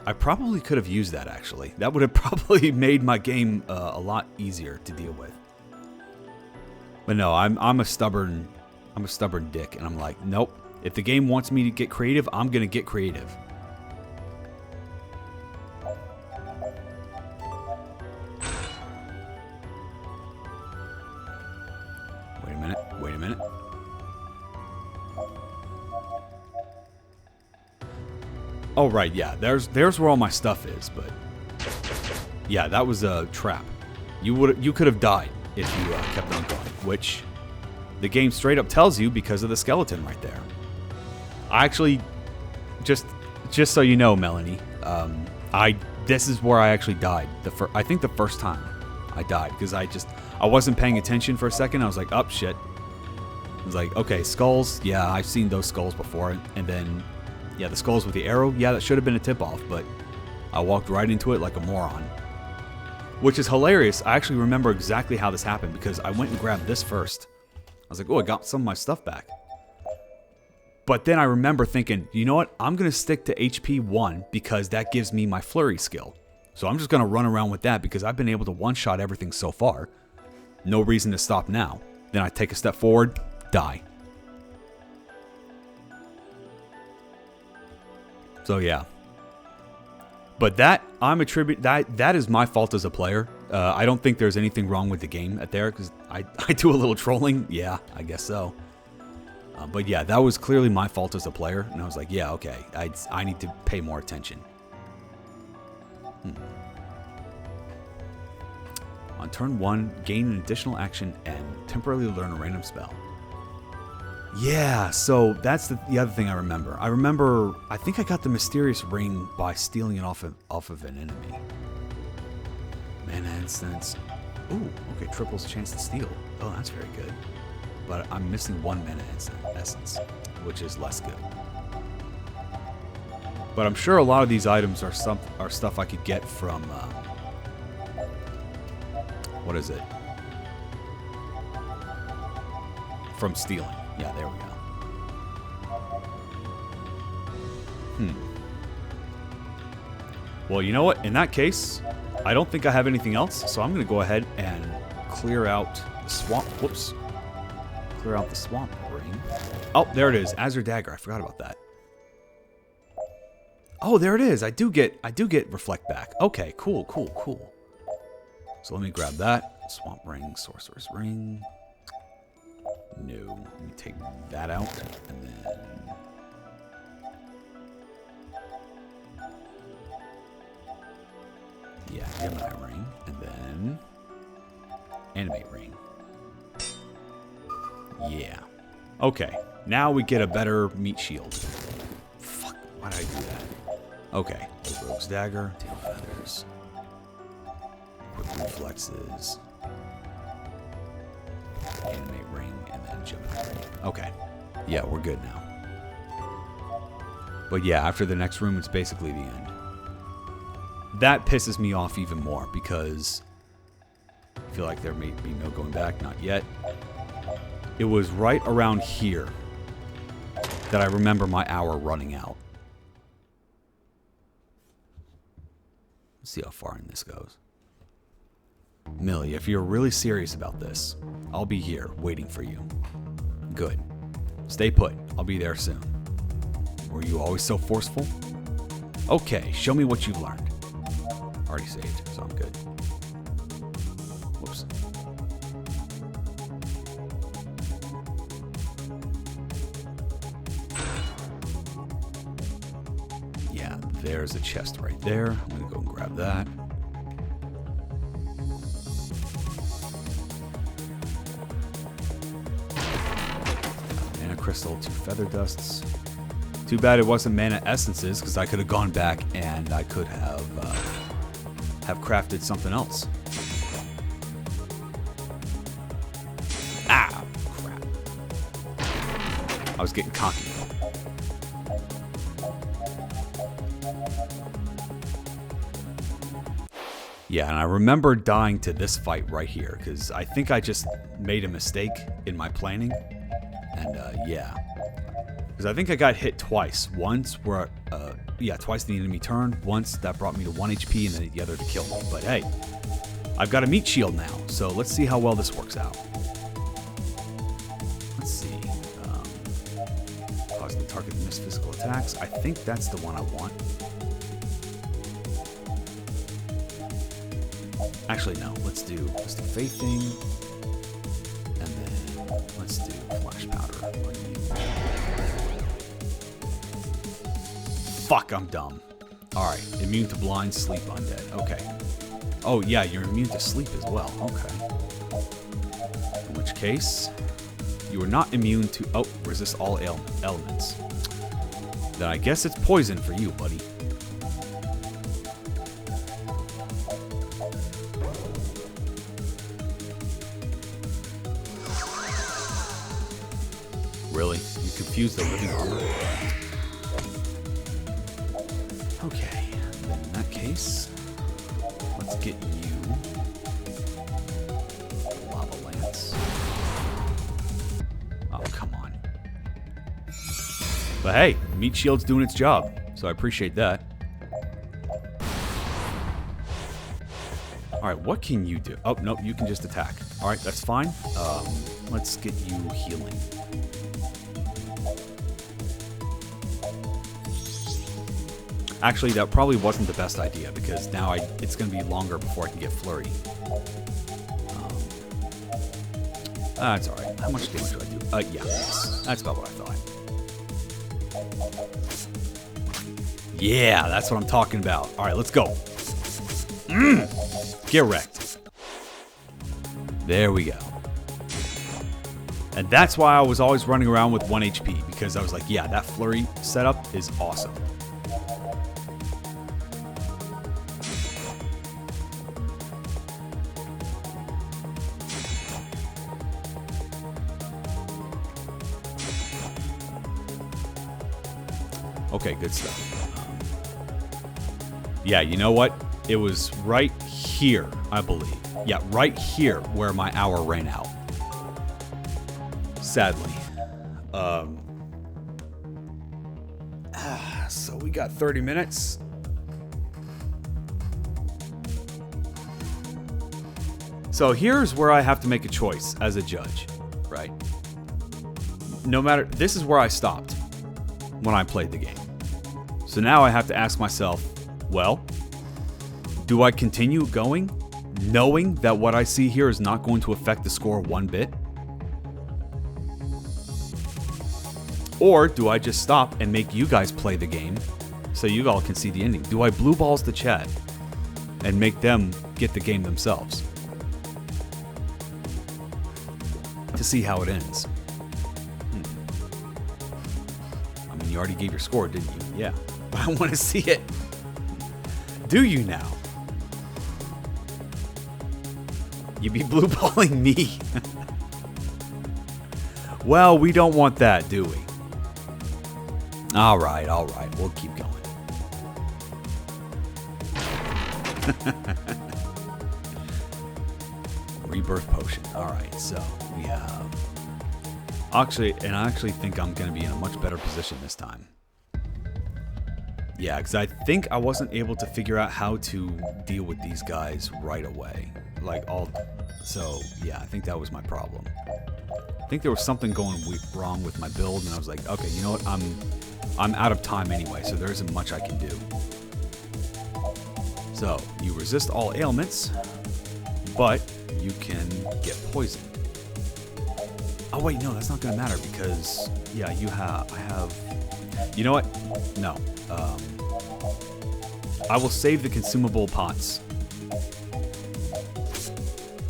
I probably could have used that, actually. That would have probably made my game a lot easier to deal with. But no, I'm a stubborn dick, and I'm like, nope. If the game wants me to get creative, I'm gonna get creative. Wait a minute. Oh right, yeah. There's where all my stuff is, but yeah, that was a trap. You could have died if you kept on going, which the game straight up tells you because of the skeleton right there. I actually, just so you know, Melanie, this is where I actually died. I think the first time I died because I wasn't paying attention for a second. I was like, oh shit. I was like, okay, skulls. Yeah, I've seen those skulls before, and then yeah, the skulls with the arrow. Yeah, that should have been a tip off, but I walked right into it like a moron. Which is hilarious. I actually remember exactly how this happened because I went and grabbed this first. I was like, oh, I got some of my stuff back. But then I remember thinking, you know what? I'm going to stick to HP 1 because that gives me my flurry skill. So I'm just going to run around with that because I've been able to one-shot everything so far. No reason to stop now. Then I take a step forward, die. So yeah. But that, that is my fault as a player. I don't think there's anything wrong with the game at there, because I do a little trolling. Yeah, I guess so. But yeah, that was clearly my fault as a player, and I was like, yeah, okay, I need to pay more attention. On turn 1, gain an additional action and temporarily learn a random spell. Yeah, so that's the other thing I remember. I think I got the mysterious ring by stealing it off of an enemy. Mana instance. Ooh, okay, triples chance to steal. Oh, that's very good. But I'm missing 1 mana essence, which is less good. But I'm sure a lot of these items are stuff I could get from, what is it? From stealing. Yeah, there we go. Well, you know what? In that case, I don't think I have anything else, so I'm going to go ahead and clear out the swamp. Whoops. Clear out the swamp ring. Oh, there it is. Azure Dagger. I forgot about that. Oh, there it is. I do get reflect back. Okay, cool. So let me grab that. Swamp ring, sorcerer's ring. No, let me take that out, and then yeah, Gemini ring, and then animate ring. Yeah. Okay, now we get a better meat shield. Fuck, why did I do that? Okay, Rogue's Dagger, tail feathers, quick reflexes. Animate ring, and then Gemini ring. Okay. Yeah, we're good now. But yeah, after the next room, it's basically the end. That pisses me off even more, because I feel like there may be no going back. Not yet. It was right around here that I remember my hour running out. Let's see how far in this goes. Millie, if you're really serious about this, I'll be here waiting for you. Good. Stay put. I'll be there soon. Were you always so forceful? Okay, show me what you've learned. Already saved, so I'm good. Whoops. Yeah, there's a chest right there. I'm gonna go and grab Grab that. Mana crystal, 2 feather dusts. Too bad it wasn't mana essences, because I could have gone back and I could have crafted something else. Ah, crap. I was getting cocky. Yeah, and I remember dying to this fight right here, because I think I just made a mistake in my planning. And, yeah. Because I think I got hit twice. Once where, twice the enemy turned. Once that brought me to 1 HP, and then the other to kill me. But hey, I've got a meat shield now, so let's see how well this works out. Let's see. Cause the target to miss physical attacks. I think that's the one I want. Actually, no. Let's do faithing, and then let's do flash powder on you. Fuck, I'm dumb. All right, immune to blind, sleep, undead. Okay. Oh yeah, you're immune to sleep as well. Okay. In which case, you are not immune to resist all elements. Then I guess it's poison for you, buddy. Really? You confused the living armor? Okay, then in that case, let's get you lava lance. Oh, come on. But hey, meat shield's doing its job, so I appreciate that. Alright, what can you do? Oh, no, you can just attack. Alright, that's fine. Let's get you healing. Actually, that probably wasn't the best idea, because now it's going to be longer before I can get Flurry. That's alright. How much damage do I do? Yeah, that's about what I thought. Yeah, that's what I'm talking about. Alright, let's go. Get wrecked. There we go. And that's why I was always running around with 1 HP, because I was like, yeah, that Flurry setup is awesome. Okay, good stuff. Yeah, you know what? It was right here, I believe. Yeah, right here where my hour ran out. Sadly. So we got 30 minutes. So here's where I have to make a choice as a judge, right? No matter, this is where I stopped when I played the game. So now I have to ask myself, well, do I continue going, knowing that what I see here is not going to affect the score one bit? Or do I just stop and make you guys play the game so you all can see the ending? Do I blue balls the chat and make them get the game themselves to see how it ends? I mean, you already gave your score, didn't you? Yeah. But I want to see it. Do you now? You be blue balling me. Well, we don't want that, do we? All right, we'll keep going. Rebirth potion. All right, so we have I actually think I'm going to be in a much better position this time. Yeah, because I think I wasn't able to figure out how to deal with these guys right away. So yeah, I think that was my problem. I think there was something going wrong with my build, and I was like, okay, you know what? I'm out of time anyway, so there isn't much I can do. So you resist all ailments, but you can get poisoned. Oh wait, no, that's not gonna matter because yeah, I have. You know what? No. I will save the consumable pots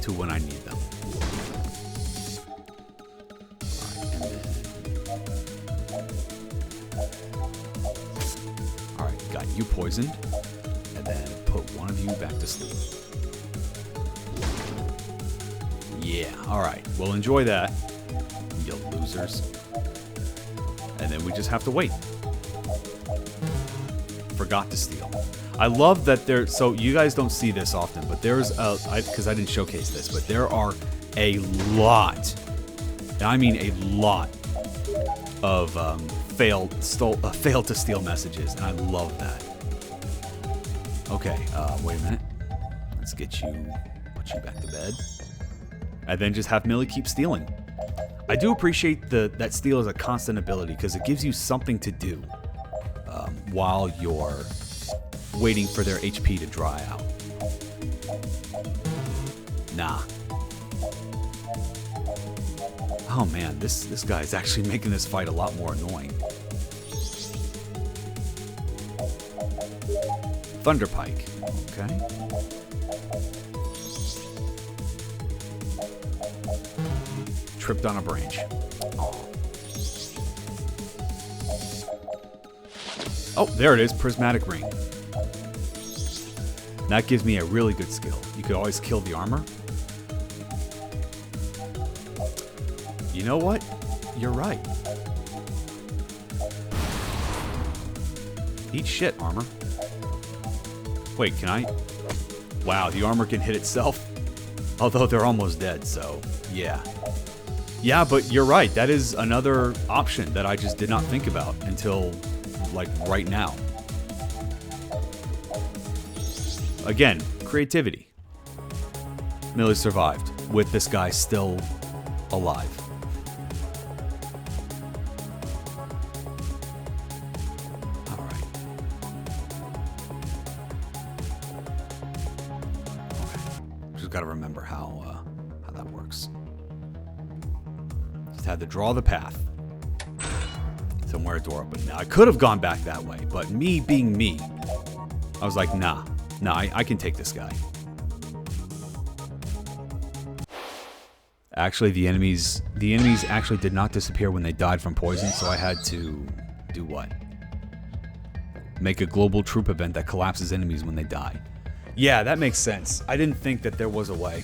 to when I need them. Alright, got you poisoned. And then put one of you back to sleep. Yeah, alright. Well, enjoy that, you losers. And then we just have to wait. Forgot to steal. I love that there, so you guys don't see this often, but there's because I didn't showcase this, but there are a lot, and I mean a lot, of failed to steal messages, and I love that. Okay, wait a minute. Let's put you back to bed. And then just have Millie keep stealing. I do appreciate that steal is a constant ability, because it gives you something to do while you're waiting for their HP to dry out. Nah. Oh man, this guy is actually making this fight a lot more annoying. Thunder Pike. Okay. Tripped on a branch. Oh, there it is, Prismatic Ring. That gives me a really good skill. You could always kill the armor. You know what? You're right. Eat shit, armor. Wait, can I? Wow, the armor can hit itself. Although they're almost dead, so yeah. Yeah, but you're right. That is another option that I just did not think about until, like, right now. Again, creativity. Millie survived with this guy still alive. Alright. Okay. Just gotta remember how that works. Just had to draw the path. Somewhere a door open. Now, I could have gone back that way, but me being me, I was like, nah, I can take this guy. Actually, the enemies actually did not disappear when they died from poison, so I had to do what? Make a global troop event that collapses enemies when they die. Yeah, that makes sense. I didn't think that there was a way.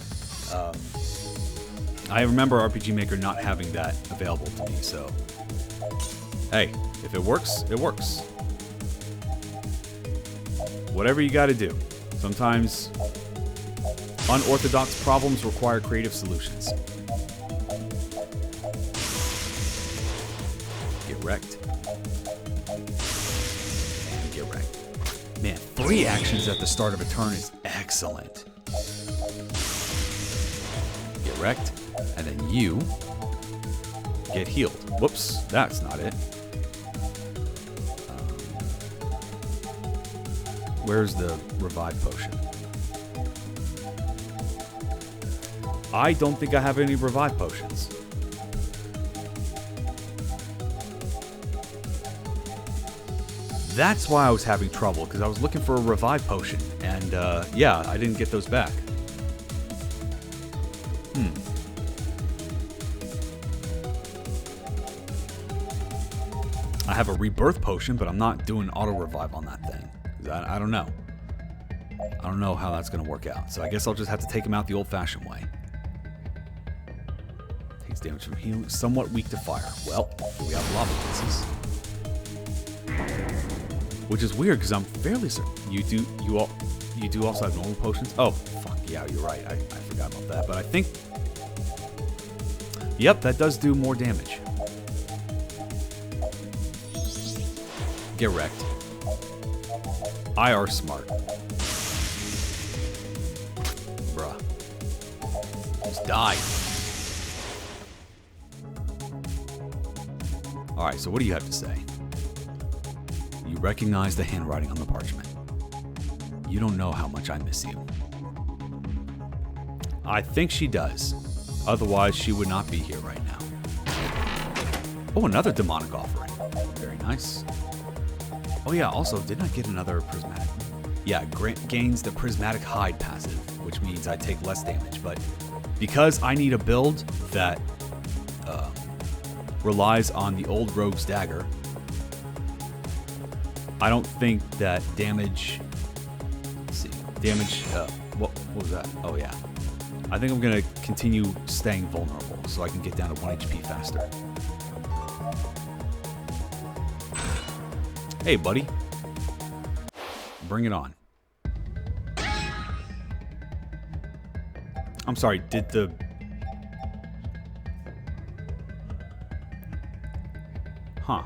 I remember RPG Maker not having that available to me, so... Hey, if it works, it works. Whatever you gotta do. Sometimes unorthodox problems require creative solutions. Get wrecked. And get wrecked. Man, 3 actions at the start of a turn is excellent. Get wrecked, and then you get healed. Whoops, that's not it. Where's the revive potion? I don't think I have any revive potions. That's why I was having trouble, because I was looking for a revive potion, and yeah, I didn't get those back. I have a rebirth potion, but I'm not doing auto revive on that thing. I don't know. I don't know how that's going to work out. So I guess I'll just have to take him out the old-fashioned way. Takes damage from healing. Somewhat weak to fire. Well, here we have lava pieces. Which is weird because I'm fairly certain you do also have normal potions. Oh, fuck yeah, you're right. I forgot about that. But I think, yep, that does do more damage. Get wrecked. IR smart. Bruh. Just die. Alright, so what do you have to say? You recognize the handwriting on the parchment. You don't know how much I miss you. I think she does. Otherwise, she would not be here right now. Oh, another demonic offering. Very nice. Oh yeah, also, didn't I get another prismatic? Yeah, gains the Prismatic Hide passive, which means I take less damage. But because I need a build that relies on the old Rogue's Dagger, I don't think that damage... Let's see. Damage... what was that? Oh, yeah. I think I'm going to continue staying vulnerable so I can get down to 1 HP faster. Hey, buddy. Bring it on. I'm sorry, did the... Huh.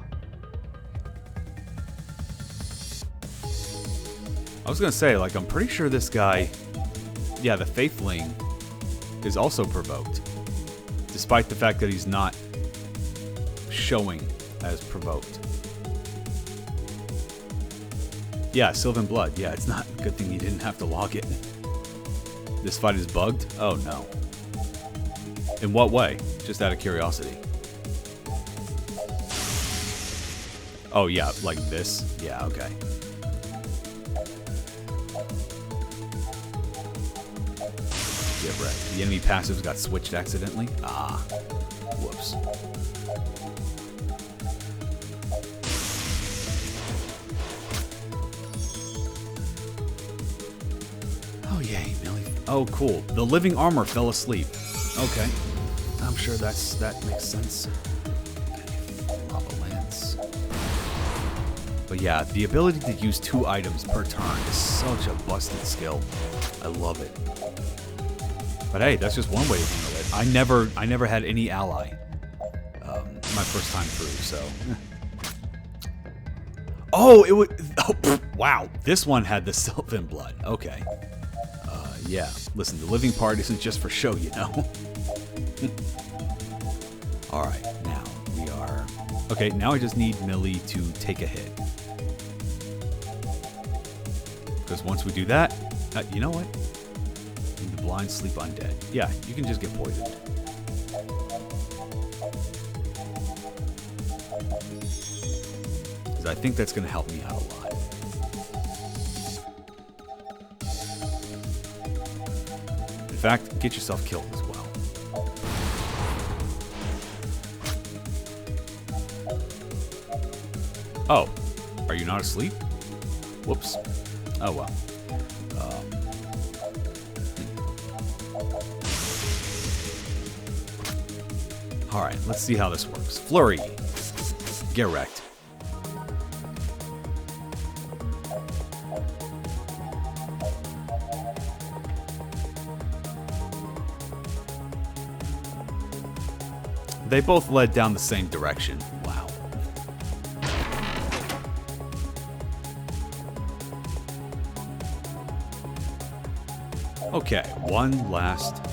I was gonna say, like, I'm pretty sure this guy... Yeah, the Faithling is also provoked. Despite the fact that he's not showing as provoked. Yeah, Sylvan Blood. Yeah, it's not a good thing you didn't have to log it. This fight is bugged? Oh, no. In what way? Just out of curiosity. Oh, yeah, like this? Yeah, okay. Yeah, right. The enemy passives got switched accidentally? Ah. Whoops. Oh, yay, Millie. Oh, cool. The living armor fell asleep. Okay. I'm sure that makes sense. Okay, Lava Lance. But yeah, the ability to use 2 items per turn is such a busted skill. I love it. But hey, that's just one way to handle it. I never had any ally my first time through, so. Oh, it would. Oh, wow, this one had the Sylvan Blood. Okay. Yeah. Listen, the living part isn't just for show, you know. All right, now we are. Okay, now I just need Millie to take a hit. Because once we do that, you know what? The blind sleep undead. Yeah, you can just get poisoned. Because I think that's going to help me out a lot. In fact, get yourself killed as well. Oh, are you not asleep? Whoops. Oh well. Alright, let's see how this works. Flurry. Get wrecked. They both led down the same direction. Wow. Okay, one last.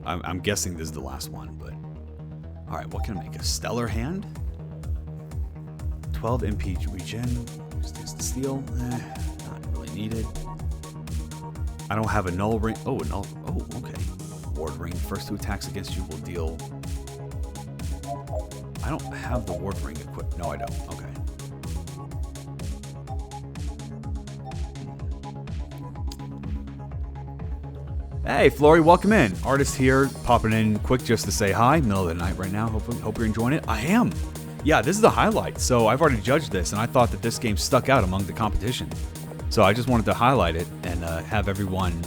I'm guessing this is the last one, but all right. What can I make? A Stellar Hand. 12 MP regen. Just the steel. Not really needed. I don't have a null ring. Oh, a null. Oh, okay. Ward ring. First 2 attacks against you will deal. I don't have the ward ring equipped. No, I don't. Okay. Hey, Flory, welcome in. Artist here, popping in quick just to say hi. Middle of the night right now. Hope you're enjoying it. I am. Yeah, this is the highlight. So I've already judged this, and I thought that this game stuck out among the competition. So I just wanted to highlight it and have everyone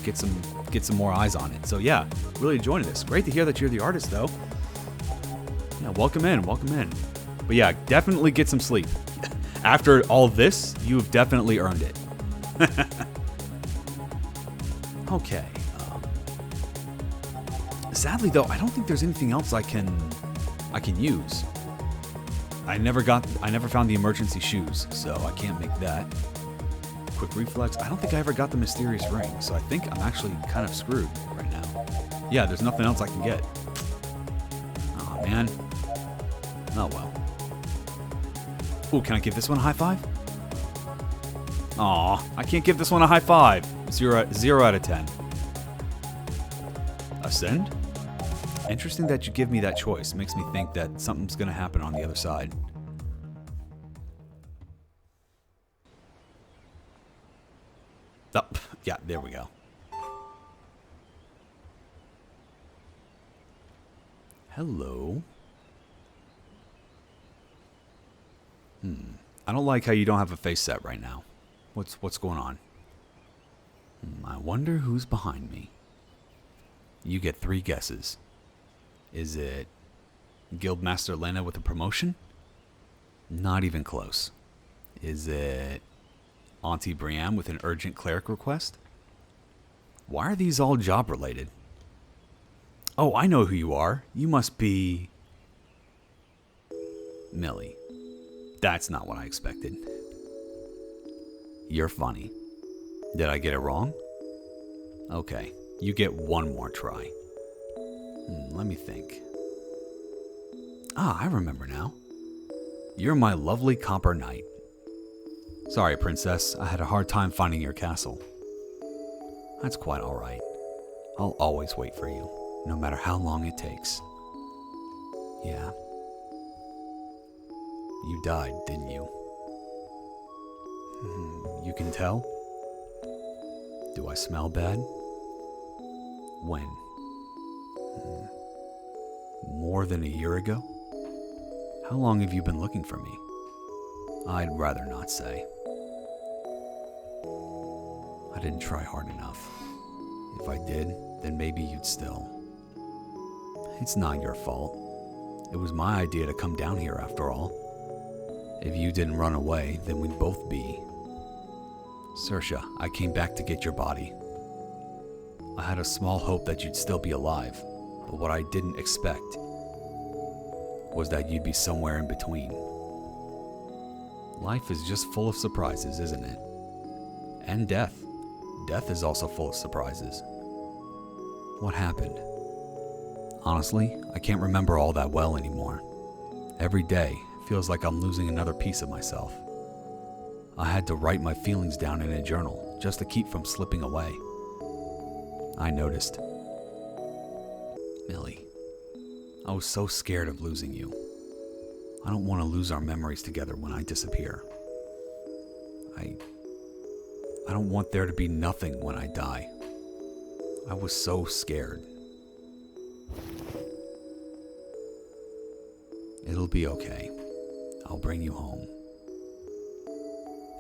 get some more eyes on it. So yeah, really enjoying this. Great to hear that you're the artist, though. Yeah, welcome in, welcome in. But yeah, definitely get some sleep. After all this, you've definitely earned it. Okay. Sadly, though, I don't think there's anything else I can use. I never found the emergency shoes, so I can't make that. Quick reflex. I don't think I ever got the mysterious ring, so I think I'm actually kind of screwed right now. Yeah, there's nothing else I can get. Oh man. Oh well. Ooh, can I give this one a high five? Aw, I can't give this one a high five. 0 out of 10. Ascend? Interesting that you give me that choice. Makes me think that something's gonna happen on the other side. Oh, yeah, there we go. Hello. I don't like how you don't have a face set right now. What's going on? I wonder who's behind me. You get 3 guesses. Is it Guildmaster Lena with a promotion? Not even close. Is it Auntie Brienne with an urgent cleric request? Why are these all job related? Oh, I know who you are. You must be... Millie. That's not what I expected. You're funny. Did I get it wrong? Okay, you get one more try. Let me think. I remember now. You're my lovely copper knight. Sorry, princess, I had a hard time finding your castle. That's quite alright. I'll always wait for you, no matter how long it takes. Yeah. You died, didn't you? You can tell? Do I smell bad? When? More than a year ago? How long have you been looking for me? I'd rather not say. I didn't try hard enough. If I did, then maybe you'd still. It's not your fault. It was my idea to come down here after all. If you didn't run away, then we'd both be. Saoirse, I came back to get your body. I had a small hope that you'd still be alive, but what I didn't expect was that you'd be somewhere in between. Life is just full of surprises, isn't it? And death. Death is also full of surprises. What happened? Honestly, I can't remember all that well anymore. Every day feels like I'm losing another piece of myself. I had to write my feelings down in a journal just to keep from slipping away. I noticed. Millie, I was so scared of losing you. I don't want to lose our memories together when I disappear. I don't want there to be nothing when I die. I was so scared. It'll be okay. I'll bring you home.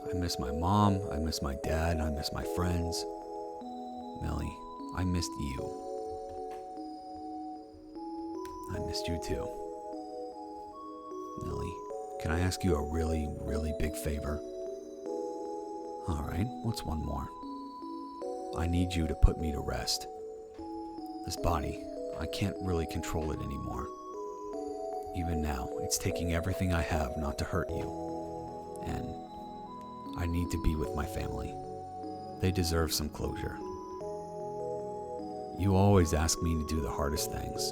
I miss my mom, I miss my dad, I miss my friends. Millie, I missed you. I missed you too. Millie, can I ask you a really, really big favor? Alright, what's one more? I need you to put me to rest. This body, I can't really control it anymore. Even now, it's taking everything I have not to hurt you. And I need to be with my family. They deserve some closure. You always ask me to do the hardest things.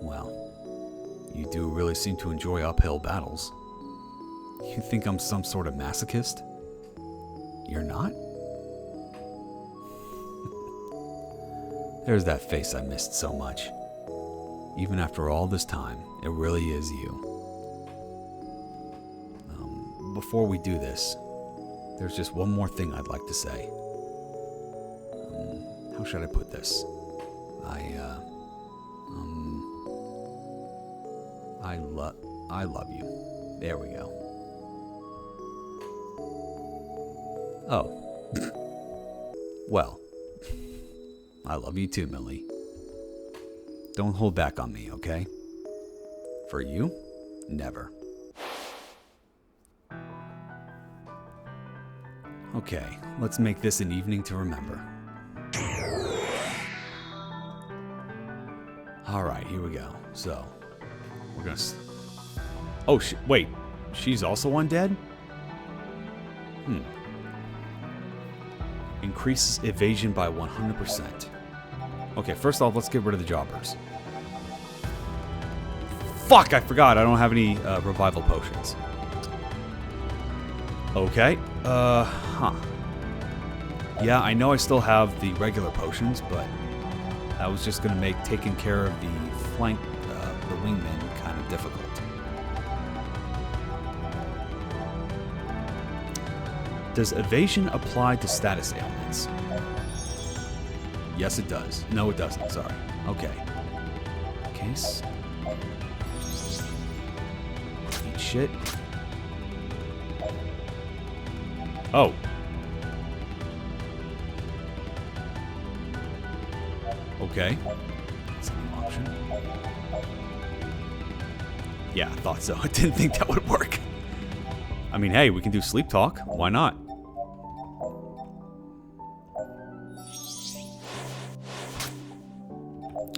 Well, you do really seem to enjoy uphill battles. You think I'm some sort of masochist? You're not? There's that face I missed so much. Even after all this time, it really is you. Before we do this, there's just one more thing I'd like to say. How should I put this? I love you. There we go. Oh. Well, I love you too, Millie. Don't hold back on me, okay? For you, never. Okay, let's make this an evening to remember. Alright, here we go. So, we're gonna... Oh, wait. She's also undead? Increases evasion by 100%. Okay, first off, let's get rid of the jobbers. Fuck, I forgot. I don't have any revival potions. Okay. Yeah, I know I still have the regular potions, but that was just going to make taking care of the flank, the wingmen, kind of difficult. Does evasion apply to status ailments? Yes, it does. No, it doesn't. Sorry. Okay. Case. Eat shit. Oh. Okay. That's a new option. Yeah, I thought so. I didn't think that would work. I mean, hey, we can do sleep talk. Why not?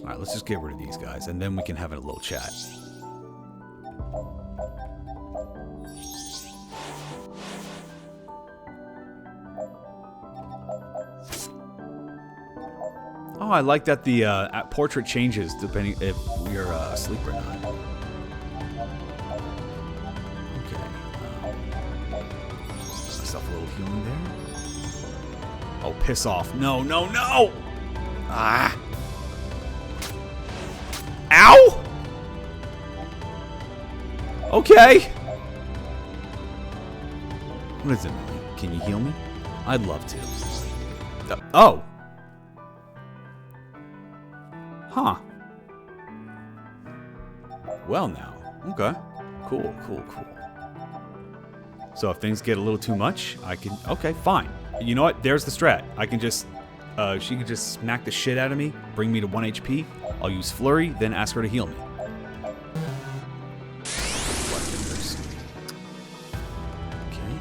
Alright, let's just get rid of these guys, and then we can have a little chat. Oh, I like that the portrait changes depending if you're asleep or not. Okay. Myself a little healing there. Oh, piss off. No, no, no! Ah! Ow! Okay. What is it, Millie? Can you heal me? I'd love to. Oh! Huh. Well now. Okay. Cool, cool, cool. So if things get a little too much, I can... Okay, fine. You know what? There's the strat. I can just... she can just smack the shit out of me, bring me to 1 HP. I'll use Flurry, then ask her to heal me. Okay.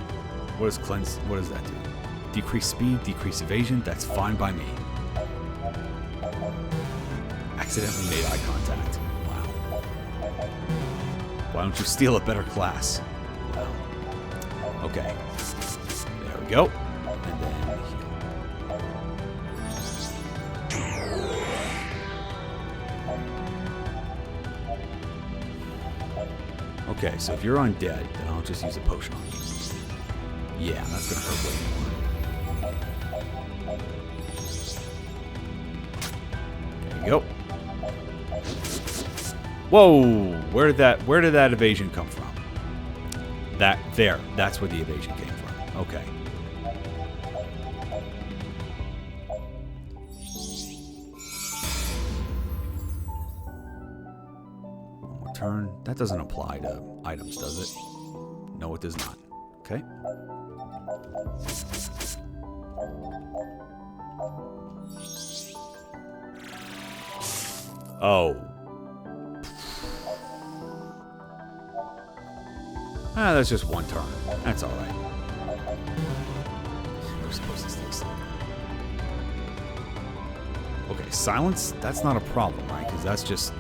What does cleanse... What does that do? Decrease speed, decrease evasion. That's fine by me. Accidentally made eye contact. Wow. Why don't you steal a better class? Wow. Okay. There we go. And then heal. Okay, so if you're undead, then I'll just use a potion on you. Yeah, that's gonna hurt way more. There you go. Whoa! Where did that evasion come from? That's where the evasion came from. Okay. One more turn. That doesn't apply to items, does it? No, it does not. Okay. Oh. Ah, that's just one turn. That's alright. We're supposed to stay asleep. Okay, silence, that's not a problem, right? Because that's just,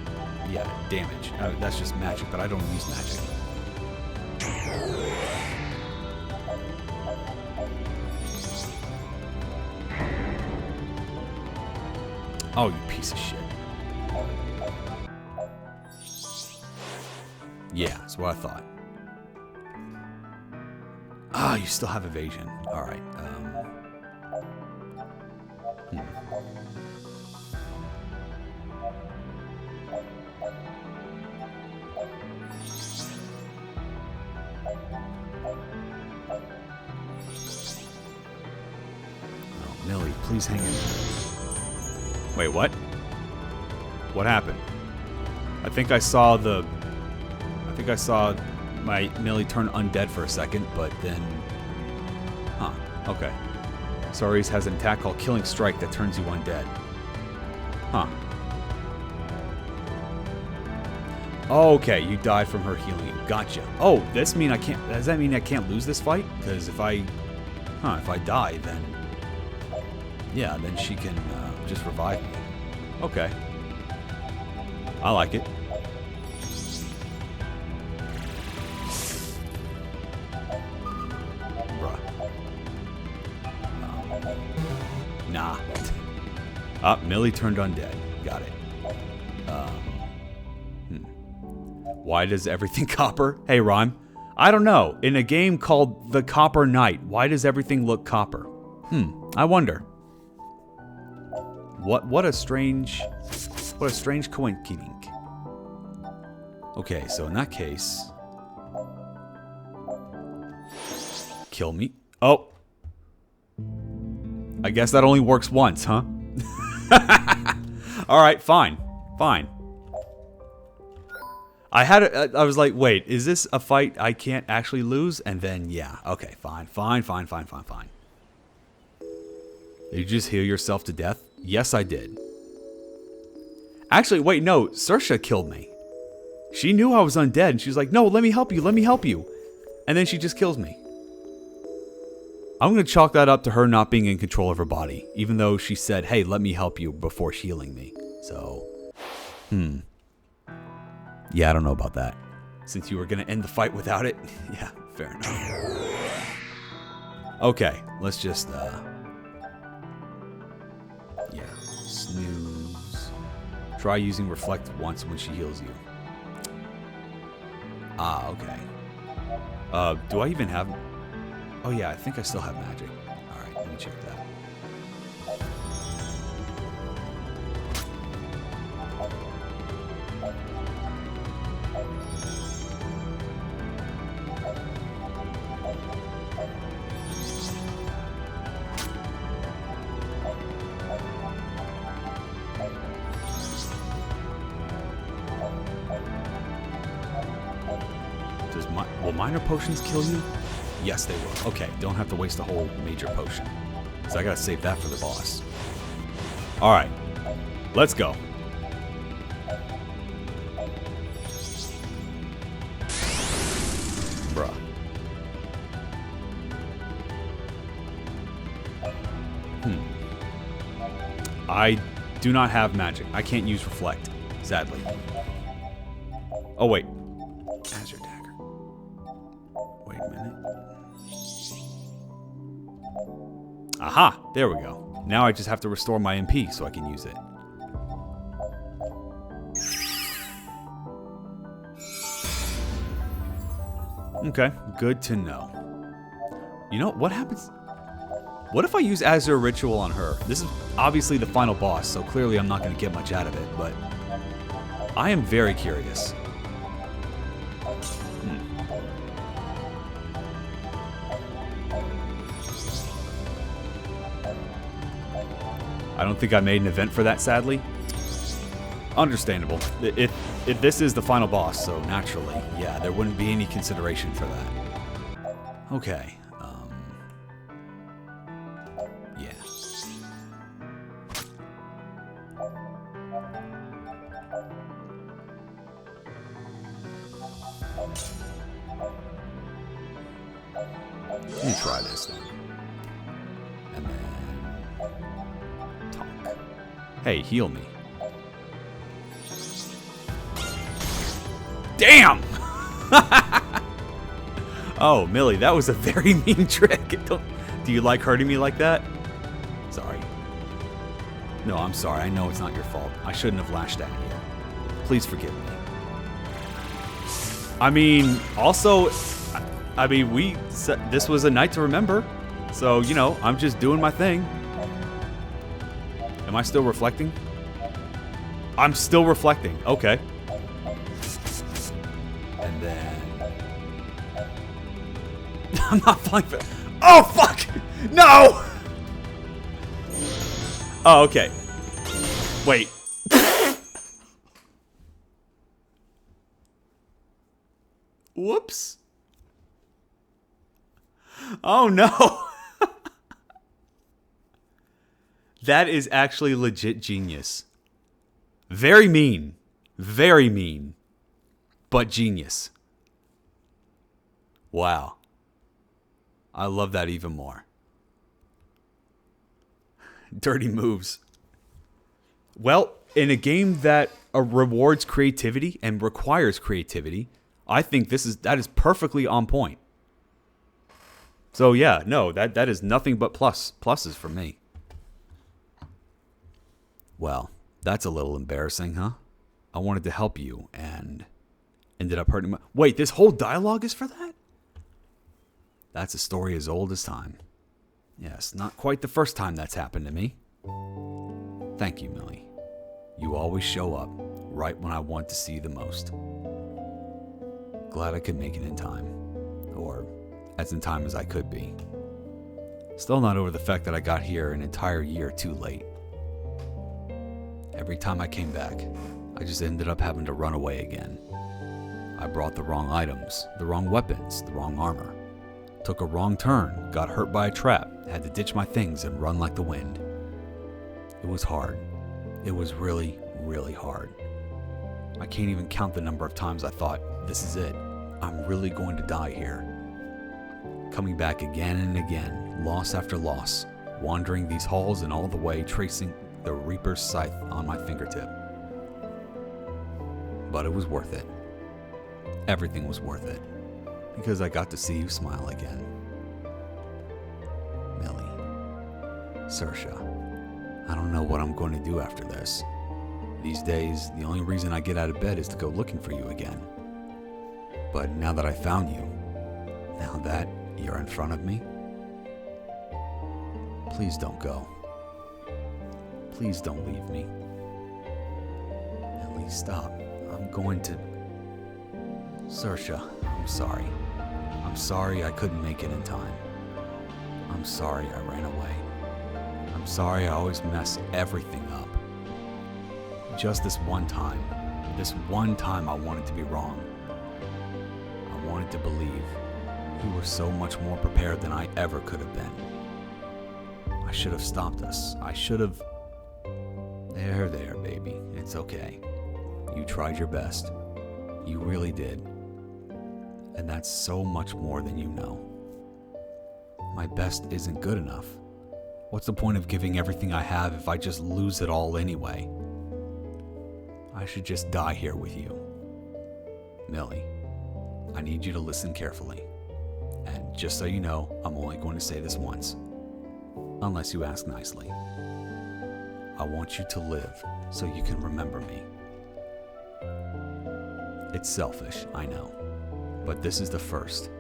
yeah, damage. That's just magic, but I don't use magic. Oh, you piece of shit. Yeah, that's what I thought. Ah, you still have evasion. Alright, Oh, Millie, please hang in. Wait, what? What happened? I think I saw my Millie turn undead for a second, but then... Huh, okay. Saris has an attack called Killing Strike that turns you undead. Huh. Okay, you died from her healing you. Gotcha. Oh, does that mean I can't lose this fight? Because if I die, then... Yeah, then she can just revive me. Okay. I like it. Nah. Millie turned undead. Got it. Why does everything copper? Hey, Rhyme. I don't know. In a game called The Copper Knight, why does everything look copper? I wonder. What a strange coincidence. Okay, so in that case... Kill me. Oh, I guess that only works once, huh? Alright, fine. Fine. I was like, wait, is this a fight I can't actually lose? And then, yeah, okay, fine. Did you just heal yourself to death? Yes, I did. Actually, wait, no, Saoirse killed me. She knew I was undead, and she was like, no, let me help you. And then she just kills me. I'm going to chalk that up to her not being in control of her body, even though she said, hey, let me help you before healing me. So, yeah, I don't know about that. Since you were going to end the fight without it? Yeah, fair enough. Okay, let's just, yeah, snooze. Try using Reflect once when she heals you. Ah, okay. Do I even have... Oh yeah, I think I still have magic. Alright, let me check that. Will minor potions kill you? Yes, they will. Okay, don't have to waste a whole major potion. So I gotta save that for the boss. Alright, let's go. Bruh. I do not have magic. I can't use Reflect, sadly. Oh, wait. Azure Dagger. Wait a minute. Aha! There we go. Now I just have to restore my MP so I can use it. Okay, good to know. You know, what happens... What if I use Azure Ritual on her? This is obviously the final boss, so clearly I'm not going to get much out of it, but... I am very curious. I don't think I made an event for that, sadly. Understandable. If this is the final boss, so naturally, yeah, there wouldn't be any consideration for that. Okay. Yeah. Let me try this then. And then... talk. Hey, heal me. Damn! Oh, Millie, that was a very mean trick. Do you like hurting me like that? Sorry. No, I'm sorry. I know it's not your fault. I shouldn't have lashed at you. Please forgive me. I mean, also, I mean, this was a night to remember. So, you know, I'm just doing my thing. Am I still reflecting? I'm still reflecting. Okay. And then... I'm not flying for... Oh, fuck! No! Oh, okay. Wait. Whoops. Oh, no. That is actually legit genius. Very mean. Very mean. But genius. Wow. I love that even more. Dirty moves. Well, in a game that rewards creativity and requires creativity, I think that is perfectly on point. So yeah, no, that is nothing but pluses for me. Well, that's a little embarrassing, huh? I wanted to help you and ended up hurting my... Wait, this whole dialogue is for that? That's a story as old as time. Yes, not quite the first time that's happened to me. Thank you, Millie. You always show up right when I want to see you the most. Glad I could make it in time. Or as in time as I could be. Still not over the fact that I got here an entire year too late. Every time I came back, I just ended up having to run away again. I brought the wrong items, the wrong weapons, the wrong armor. Took a wrong turn, got hurt by a trap, had to ditch my things and run like the wind. It was hard. It was really, really hard. I can't even count the number of times I thought, this is it. I'm really going to die here. Coming back again and again, loss after loss, wandering these halls and all the way tracing the Reaper's scythe on my fingertip. But it was worth it. Everything was worth it. Because I got to see you smile again. Millie. Saoirse. I don't know what I'm going to do after this. These days, the only reason I get out of bed is to go looking for you again. But now that I found you, now that you're in front of me, please don't go. Please don't leave me. Millie, stop. I'm going to... Saoirse, I'm sorry. I'm sorry I couldn't make it in time. I'm sorry I ran away. I'm sorry I always mess everything up. Just this one time I wanted to be wrong. I wanted to believe you were so much more prepared than I ever could have been. I should have stopped us. I should have... There, baby. It's okay. You tried your best. You really did. And that's so much more than you know. My best isn't good enough. What's the point of giving everything I have if I just lose it all anyway? I should just die here with you. Millie, I need you to listen carefully. And just so you know, I'm only going to say this once. Unless you ask nicely. I want you to live so you can remember me. It's selfish, I know. But this is the first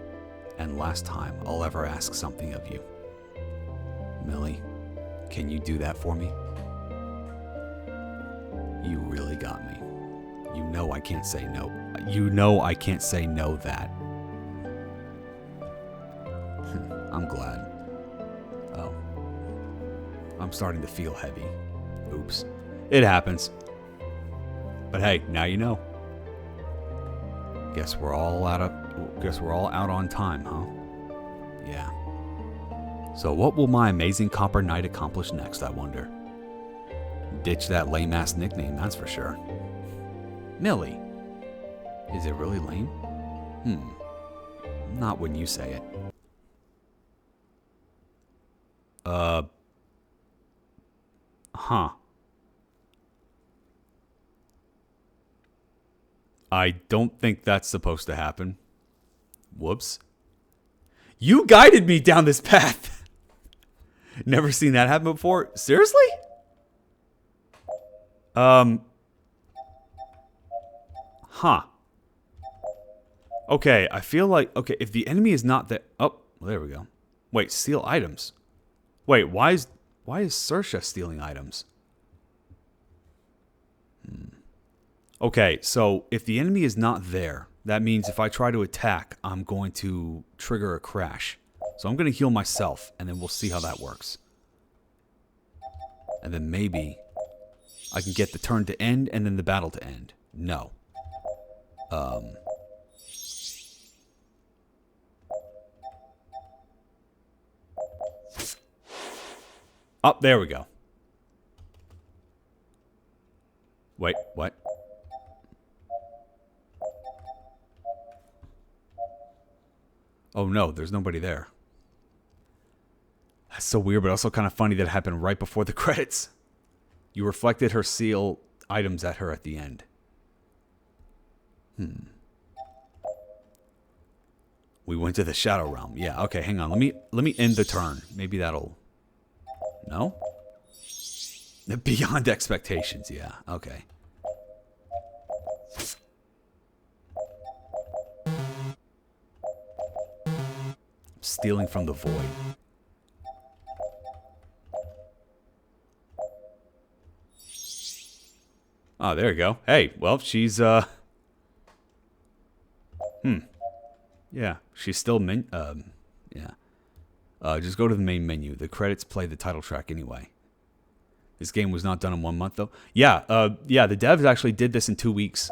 and last time I'll ever ask something of you. Millie, can you do that for me? You really got me. You know I can't say no. You know I can't say no that. I'm glad. Oh. I'm starting to feel heavy. Oops. It happens. But hey, now you know. Guess we're all out on time, huh? Yeah. So what will my amazing copper knight accomplish next, I wonder? Ditch that lame-ass nickname, that's for sure. Millie. Is it really lame? Not when you say it. Huh. I don't think that's supposed to happen. Whoops. You guided me down this path. Never seen that happen before. Seriously? Huh. Okay, I feel like... Okay, if the enemy is not there... Oh, well, there we go. Wait, steal items. Wait, why is Saoirse stealing items? Okay, so if the enemy is not there, that means if I try to attack, I'm going to trigger a crash. So I'm going to heal myself, and then we'll see how that works. And then maybe I can get the turn to end and then the battle to end. No. Oh, there we go. Wait, what? Oh no, there's nobody there. That's so weird, but also kind of funny that it happened right before the credits. You reflected her seal items at her at the end. We went to the Shadow Realm. Yeah, okay, hang on. Let me end the turn. Maybe that'll... No? Beyond expectations, yeah. Okay. Stealing from the void. Oh, there you go. Hey, well, she's, Yeah, she's still yeah. Just go to the main menu. The credits play the title track anyway. This game was not done in 1 month, though. Yeah, the devs actually did this in 2 weeks.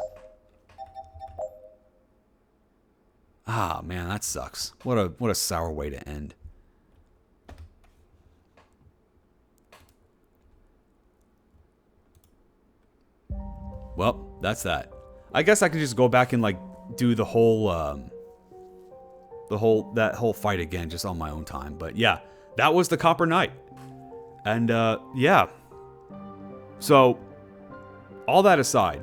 Ah, man, that sucks. What a sour way to end. Well, that's that. I guess I could just go back and like do the whole that whole fight again just on my own time. But yeah, that was the Copper Knight. And yeah. So all that aside,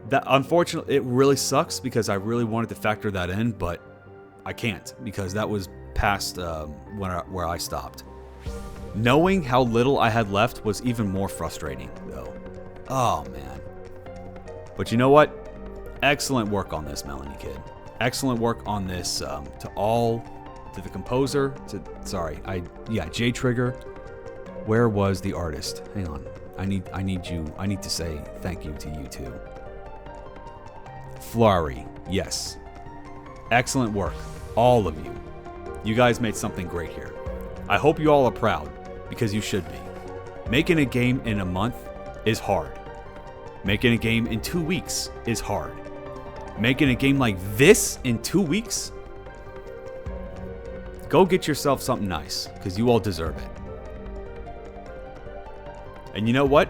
that unfortunately it really sucks because I really wanted to factor that in, but I can't because that was past where I stopped. Knowing how little I had left was even more frustrating, though. Oh man. But you know what? Excellent work on this, Melanie Kid. Excellent work on this to the composer, J Trigger. Where was the artist? Hang on. I need to say thank you to you too. Flurry, yes. Excellent work. All of you. You guys made something great here. I hope you all are proud, because you should be. Making a game in a month is hard. Making a game in 2 weeks is hard. Making a game like this in 2 weeks? Go get yourself something nice, because you all deserve it. And you know what?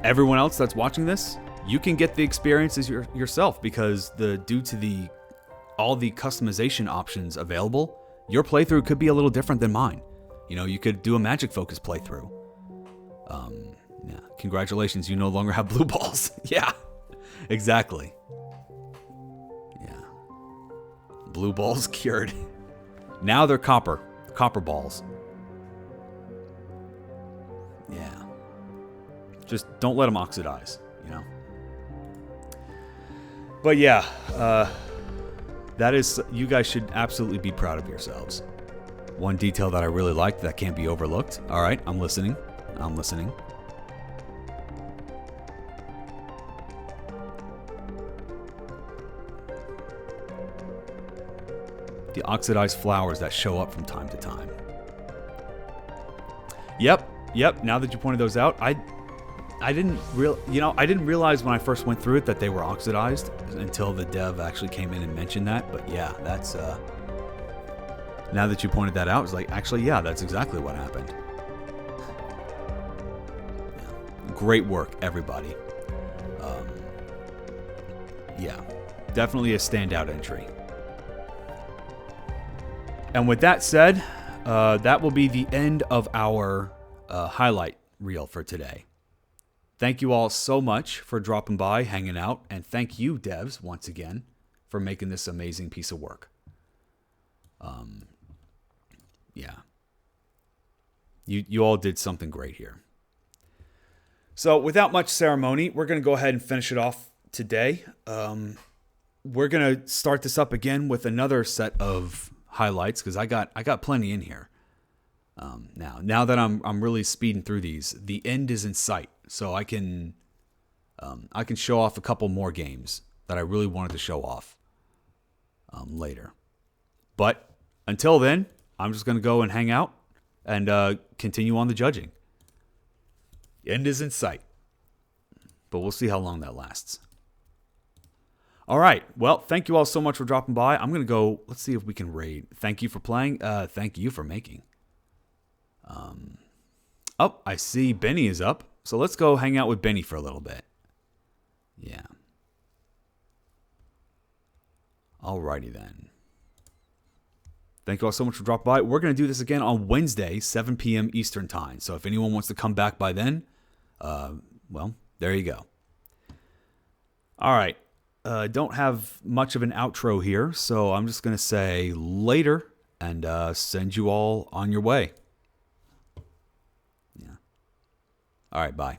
Everyone else that's watching this, you can get the experiences yourself, because due to all the customization options available, your playthrough could be a little different than mine. You know, you could do a Magic Focus playthrough. Yeah, congratulations, you no longer have blue balls. Yeah, exactly. Yeah. Blue balls cured. Now they're copper balls. Yeah. Just don't let them oxidize, you know? But yeah, that is, you guys should absolutely be proud of yourselves. One detail that I really liked that can't be overlooked. All right, I'm listening. The oxidized flowers that show up from time to time. Yep. Now that you pointed those out, I didn't realize when I first went through it that they were oxidized until the dev actually came in and mentioned that. But yeah, that's now that you pointed that out, it's like, actually, yeah, that's exactly what happened. Yeah. Great work, everybody. Yeah, definitely a standout entry. And with that said, that will be the end of our highlight reel for today. Thank you all so much for dropping by, hanging out, and thank you, devs, once again, for making this amazing piece of work. Yeah. You all did something great here. So without much ceremony, we're going to go ahead and finish it off today. We're going to start this up again with another set of highlights because I got plenty in here. Now that I'm really speeding through these, the end is in sight, so I can show off a couple more games that I really wanted to show off later. But until then, I'm just gonna go and hang out and continue on the judging. The end is in sight, but we'll see how long that lasts. All right. Well, thank you all so much for dropping by. I'm gonna go. Let's see if we can raid. Thank you for playing. Thank you for making. Oh, I see Benny is up. So let's go hang out with Benny for a little bit. Yeah. Alrighty then. Thank you all so much for dropping by. We're going to do this again on Wednesday, 7 p.m. Eastern Time. So if anyone wants to come back by then, well, there you go. All right. Don't have much of an outro here, so I'm just going to say later and send you all on your way. Yeah. All right, bye.